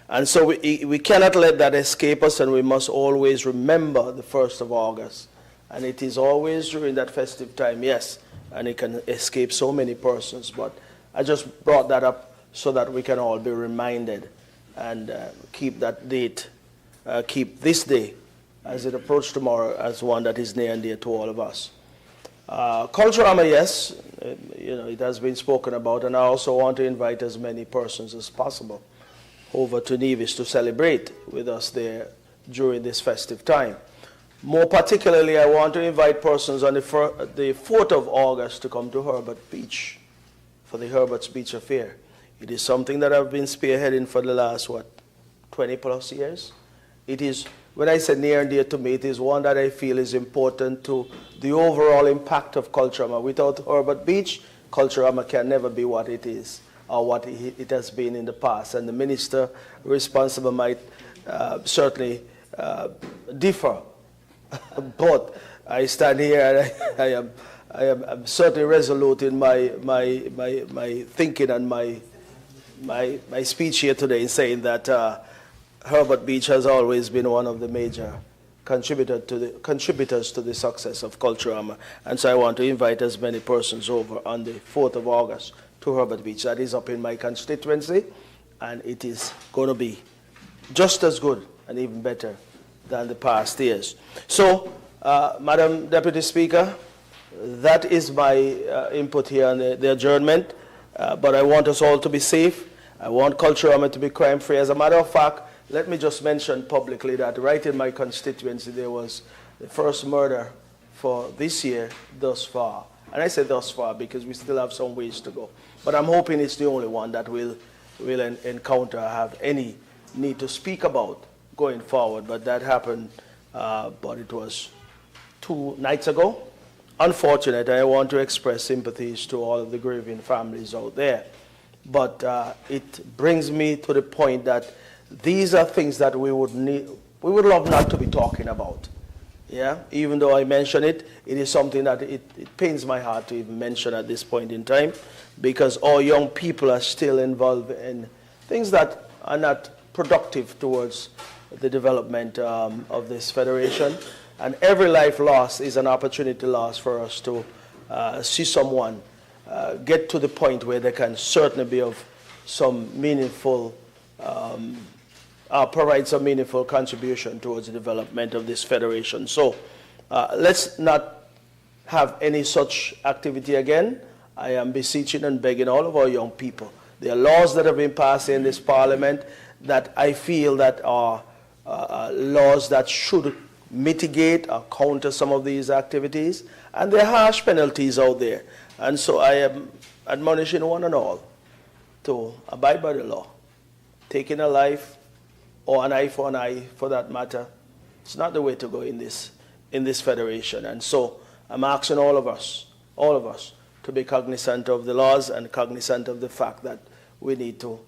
And so we cannot let that escape us, and we must always remember the 1st of August. And it is always during that festive time, yes, and it can escape so many persons. But I just brought that up so that we can all be reminded and keep that date, keep this day as it approaches tomorrow as one that is near and dear to all of us. Culturama, yes, it has been spoken about, and I also want to invite as many persons as possible over to Nevis to celebrate with us there during this festive time. More particularly, I want to invite persons on the 4th of August to come to Herbert Beach for the Herbert's Beach Affair. It is something that I've been spearheading for the last, 20 plus years. It is, when I say near and dear to me, it is one that I feel is important to the overall impact of Culturama. Without Herbert Beach, Culturama can never be what it is, or what it has been in the past. And the minister responsible might certainly differ. But I stand here and I am certainly resolute in my thinking and my speech here today in saying that Herbert Beach has always been one of the major contributors to the success of Culturama. And so I want to invite as many persons over on the 4th of August to Herbert Beach. That is up in my constituency, and it is going to be just as good and even better than the past years. So, Madam Deputy Speaker, that is my input here on the adjournment, but I want us all to be safe. I want Culturama to be crime-free. As a matter of fact, let me just mention publicly that right in my constituency there was the first murder for this year thus far. And I say thus far because we still have some ways to go. But I'm hoping it's the only one that will will encounter, have any need to speak about going forward. But that happened, but it was 2 nights ago. Unfortunate, I want to express sympathies to all of the grieving families out there. But it brings me to the point that these are things that we would love not to be talking about. Yeah, even though I mention it, it is something that it pains my heart to even mention at this point in time, because our young people are still involved in things that are not productive towards the development of this federation. And every life lost is an opportunity lost for us to see someone get to the point where they can certainly be of some meaningful, provide some meaningful contribution towards the development of this federation. So let's not have any such activity again. I am beseeching and begging all of our young people. There are laws that have been passed in this parliament that I feel that are laws that should mitigate or counter some of these activities, and there are harsh penalties out there. And so I am admonishing one and all to abide by the law. Taking a life, or an eye for an eye for that matter, it's not the way to go in this federation. And so I'm asking all of us, to be cognizant of the laws and cognizant of the fact that we need to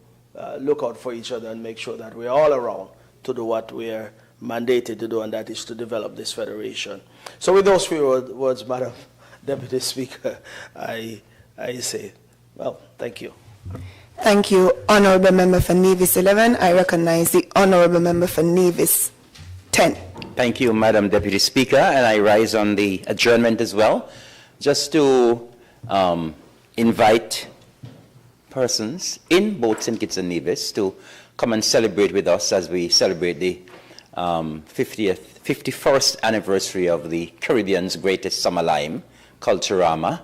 look out for each other and make sure that we're all around to do what we're mandated to do, and that is to develop this federation. So with those few words, Madam Deputy Speaker, I say, well, thank you. Thank you, Honourable Member for Nevis 11. I recognize the Honourable Member for Nevis 10. Thank you, Madam Deputy Speaker, and I rise on the adjournment as well, just to invite persons in both St. Kitts and Nevis to come and celebrate with us as we celebrate the 51st anniversary of the Caribbean's greatest summer lime, Culturama.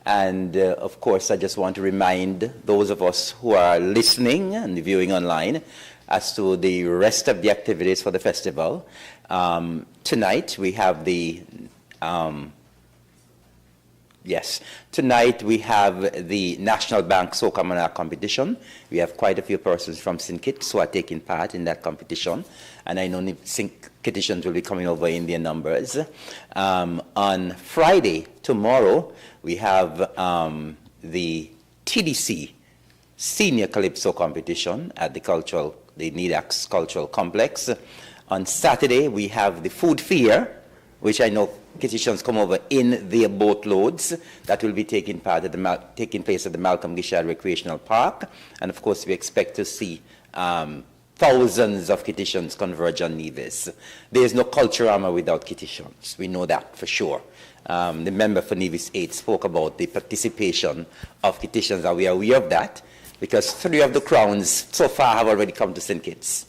And of course, I just want to remind those of us who are listening and viewing online as to the rest of the activities for the festival. Tonight we have the tonight we have the National Bank Soca Monarch competition. We have quite a few persons from St. Kitts who are taking part in that competition, and I know St. Kittitians will be coming over in their numbers. On Friday, tomorrow, we have the TDC Senior Calypso competition at the NEDAX Cultural Complex. On Saturday, we have the Food Fair, which I know Kittitians come over in their boatloads. That will be taking place at the Malcolm Gishad Recreational Park. And of course, we expect to see thousands of Kittitians converge on Nevis. There is no Culturama without Kittitians. We know that for sure. The member for Nevis 8 spoke about the participation of Kittitians, and we are aware of that because 3 of the crowns so far have already come to St. Kitts,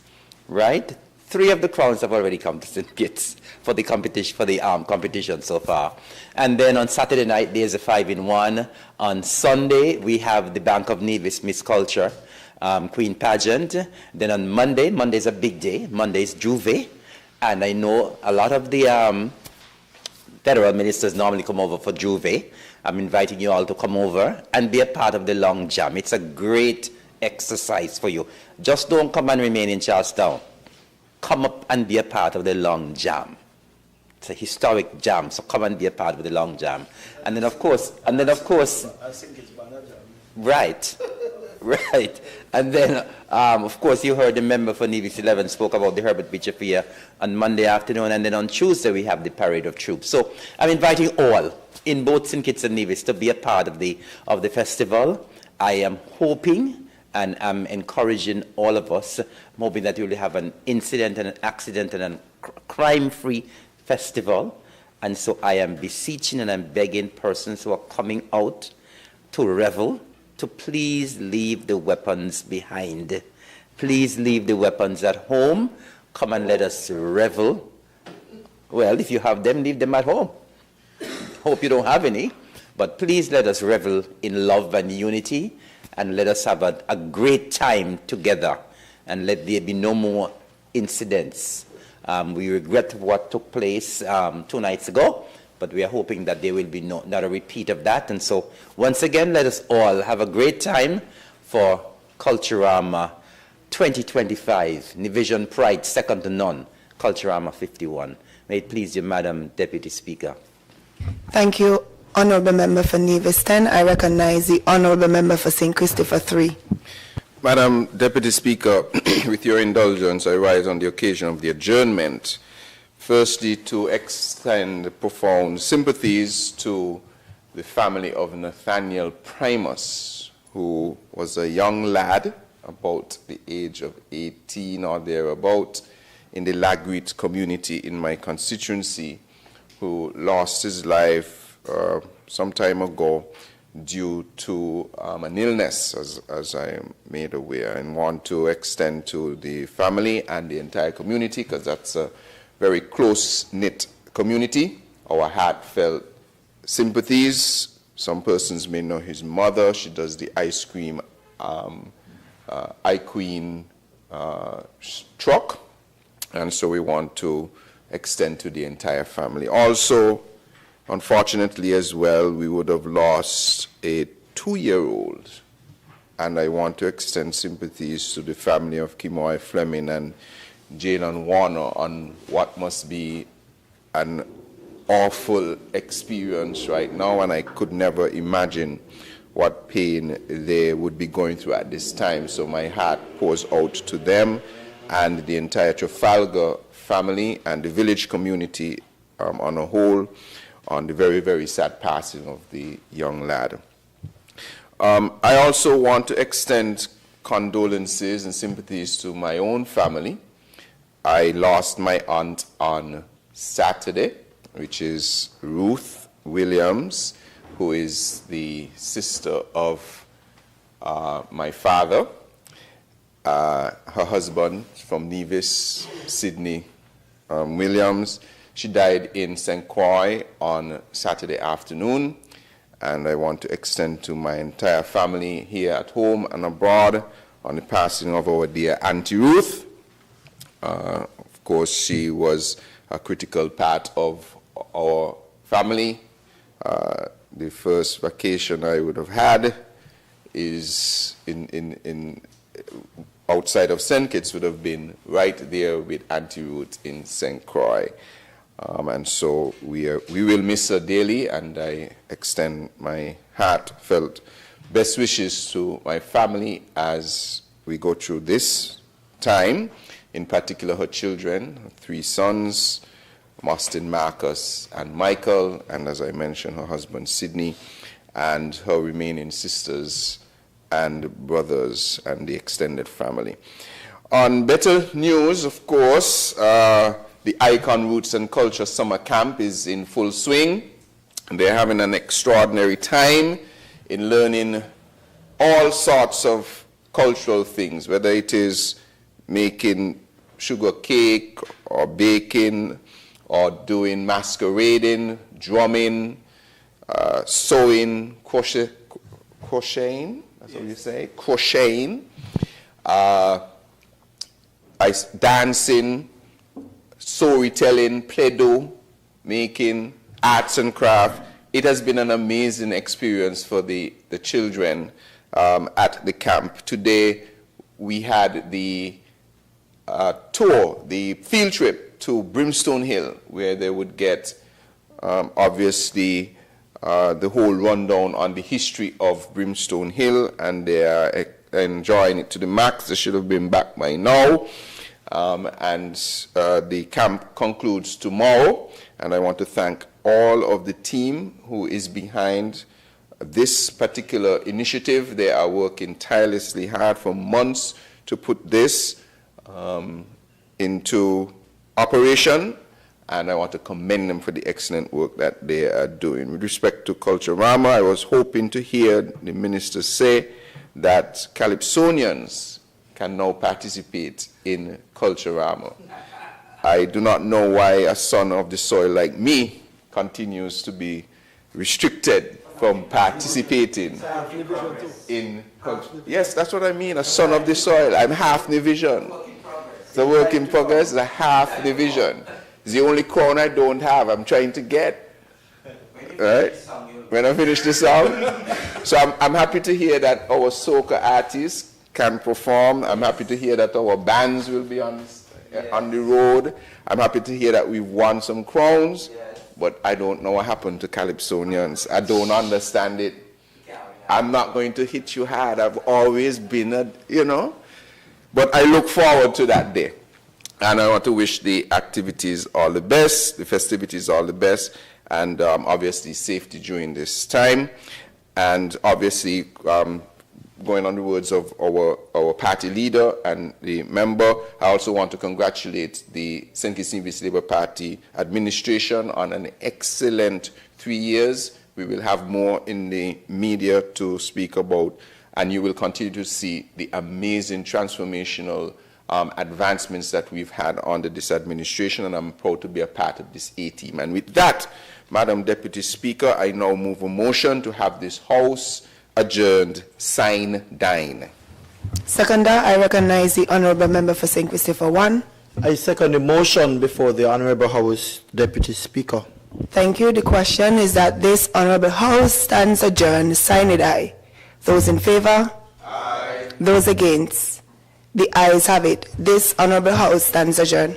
right? 3 of the crowns have already come to St. Kitts for the competition so far. And then on Saturday night, there's a 5-in-1. On Sunday, we have the Bank of Nevis Miss Culture Queen Pageant. Then on Monday is a big day. Monday is Juve. And I know a lot of the federal ministers normally come over for Juve. I'm inviting you all to come over and be a part of the long jam. It's a great exercise for you. Just don't come and remain in Charlestown. Come up and be a part of the long jam. It's a historic jam, so come and be a part of the long jam. And then of course, I think it's Banner Jam. Right. And then, of course, you heard the member for Nevis 11 spoke about the Herbert Beach Affair on Monday afternoon, and then on Tuesday we have the Parade of Troops. So I'm inviting all in both St. Kitts and Nevis to be a part of the festival. I am hoping and I'm encouraging all of us, hoping that we will have an incident and an accident and a crime-free festival. And so I am beseeching and I'm begging persons who are coming out to revel to please leave the weapons behind. Please leave the weapons at home. Come and let us revel. Well, if you have them, leave them at home. Hope you don't have any. But please let us revel in love and unity, and let us have a great time together, and let there be no more incidents. We regret what took place 2 nights ago, but we are hoping that there will be not a repeat of that. And so, once again, let us all have a great time for Culturama 2025, Division Pride, second to none, Culturama 51. May it please you, Madam Deputy Speaker. Thank you, Honourable Member for Nevis 10. I recognize the Honourable Member for St. Christopher 3. Madam Deputy Speaker, with your indulgence, I rise on the occasion of the adjournment. Firstly, to extend profound sympathies to the family of Nathaniel Primus, who was a young lad, about the age of 18 or thereabout, in the Lagreet community in my constituency, who lost his life some time ago due to an illness, as I am made aware, and want to extend to the family and the entire community, because that's a very close-knit community, our heartfelt sympathies. Some persons may know his mother. She does the ice cream iQueen truck, and so we want to extend to the entire family. Also, unfortunately as well, we would have lost a 2-year-old, and I want to extend sympathies to the family of Kimoy Fleming and Jalen Warner on what must be an awful experience right now, and I could never imagine what pain they would be going through at this time. So my heart pours out to them and the entire Trafalgar family and the village community on a whole on the very, very sad passing of the young lad. I also want to extend condolences and sympathies to my own family. I lost my aunt on Saturday, which is Ruth Williams, who is the sister of my father. Her husband from Nevis, Sydney Williams. She died in St. Croix on Saturday afternoon, and I want to extend to my entire family here at home and abroad on the passing of our dear Auntie Ruth. Of course, she was a critical part of our family. The first vacation I would have had is in outside of St. Kitts would have been right there with Auntie Ruth in St. Croix. And so we will miss her dearly, and I extend my heartfelt best wishes to my family as we go through this time, in particular her children, her 3 sons, Austin, Marcus, and Michael, and as I mentioned, her husband, Sydney, and her remaining sisters and brothers and the extended family. On better news, of course, the Icon Roots and Culture Summer Camp is in full swing. They're having an extraordinary time in learning all sorts of cultural things, whether it is making sugar cake or baking, or doing masquerading, drumming, sewing, crocheting, that's what you say, crocheting, dancing, storytelling, play-doh, making, arts and craft. It has been an amazing experience for the children at the camp. Today we had the tour, the field trip to Brimstone Hill, where they would get obviously the whole rundown on the history of Brimstone Hill, and they are enjoying it to the max. They should have been back by now. And the camp concludes tomorrow, and I want to thank all of the team who is behind this particular initiative. They are working tirelessly hard for months to put this into operation, and I want to commend them for the excellent work that they are doing. With respect to Culturama, I was hoping to hear the minister say that Calypsonians can now participate in Culturama. I do not know why a son of the soil like me continues to be restricted from participating in culture. Yes, that's what I mean, a son of the soil. I'm half division. The work in progress is a half division. It's the only crown I don't have. I'm trying to get. Right? When I finish the song. So I'm happy to hear that our soca artist can perform. I'm happy to hear that our bands will be on the road. I'm happy to hear that we've won some crowns, but I don't know what happened to Calypsonians. I don't understand it. I'm not going to hit you hard. I've always been, but I look forward to that day. And I want to wish the activities all the best, the festivities all the best, and obviously safety during this time. And obviously, going on the words of our party leader and the member, I also want to congratulate the St. Kitts Nevis Labour Party administration on an excellent 3 years. We will have more in the media to speak about, and you will continue to see the amazing transformational advancements that we've had under this administration, and I'm proud to be a part of this A-team. And with that, Madam Deputy Speaker, I now move a motion to have this House adjourned, sine die. Seconder, I recognize the Honourable Member for St. Christopher 1. I second the motion before the Honourable House Deputy Speaker. Thank you. The question is that this Honourable House stands adjourned, sine die. Those in favour? Aye. Those against? The ayes have it. This Honourable House stands adjourned.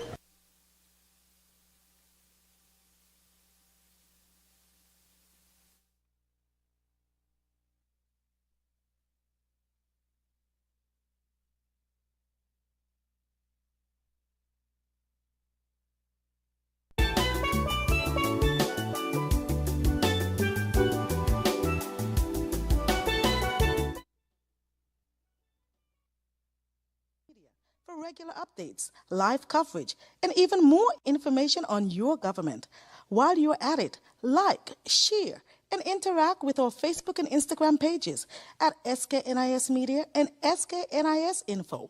For regular updates, live coverage, and even more information on your government. While you're at it, like, share, and interact with our Facebook and Instagram pages at SKNIS Media and SKNIS Info.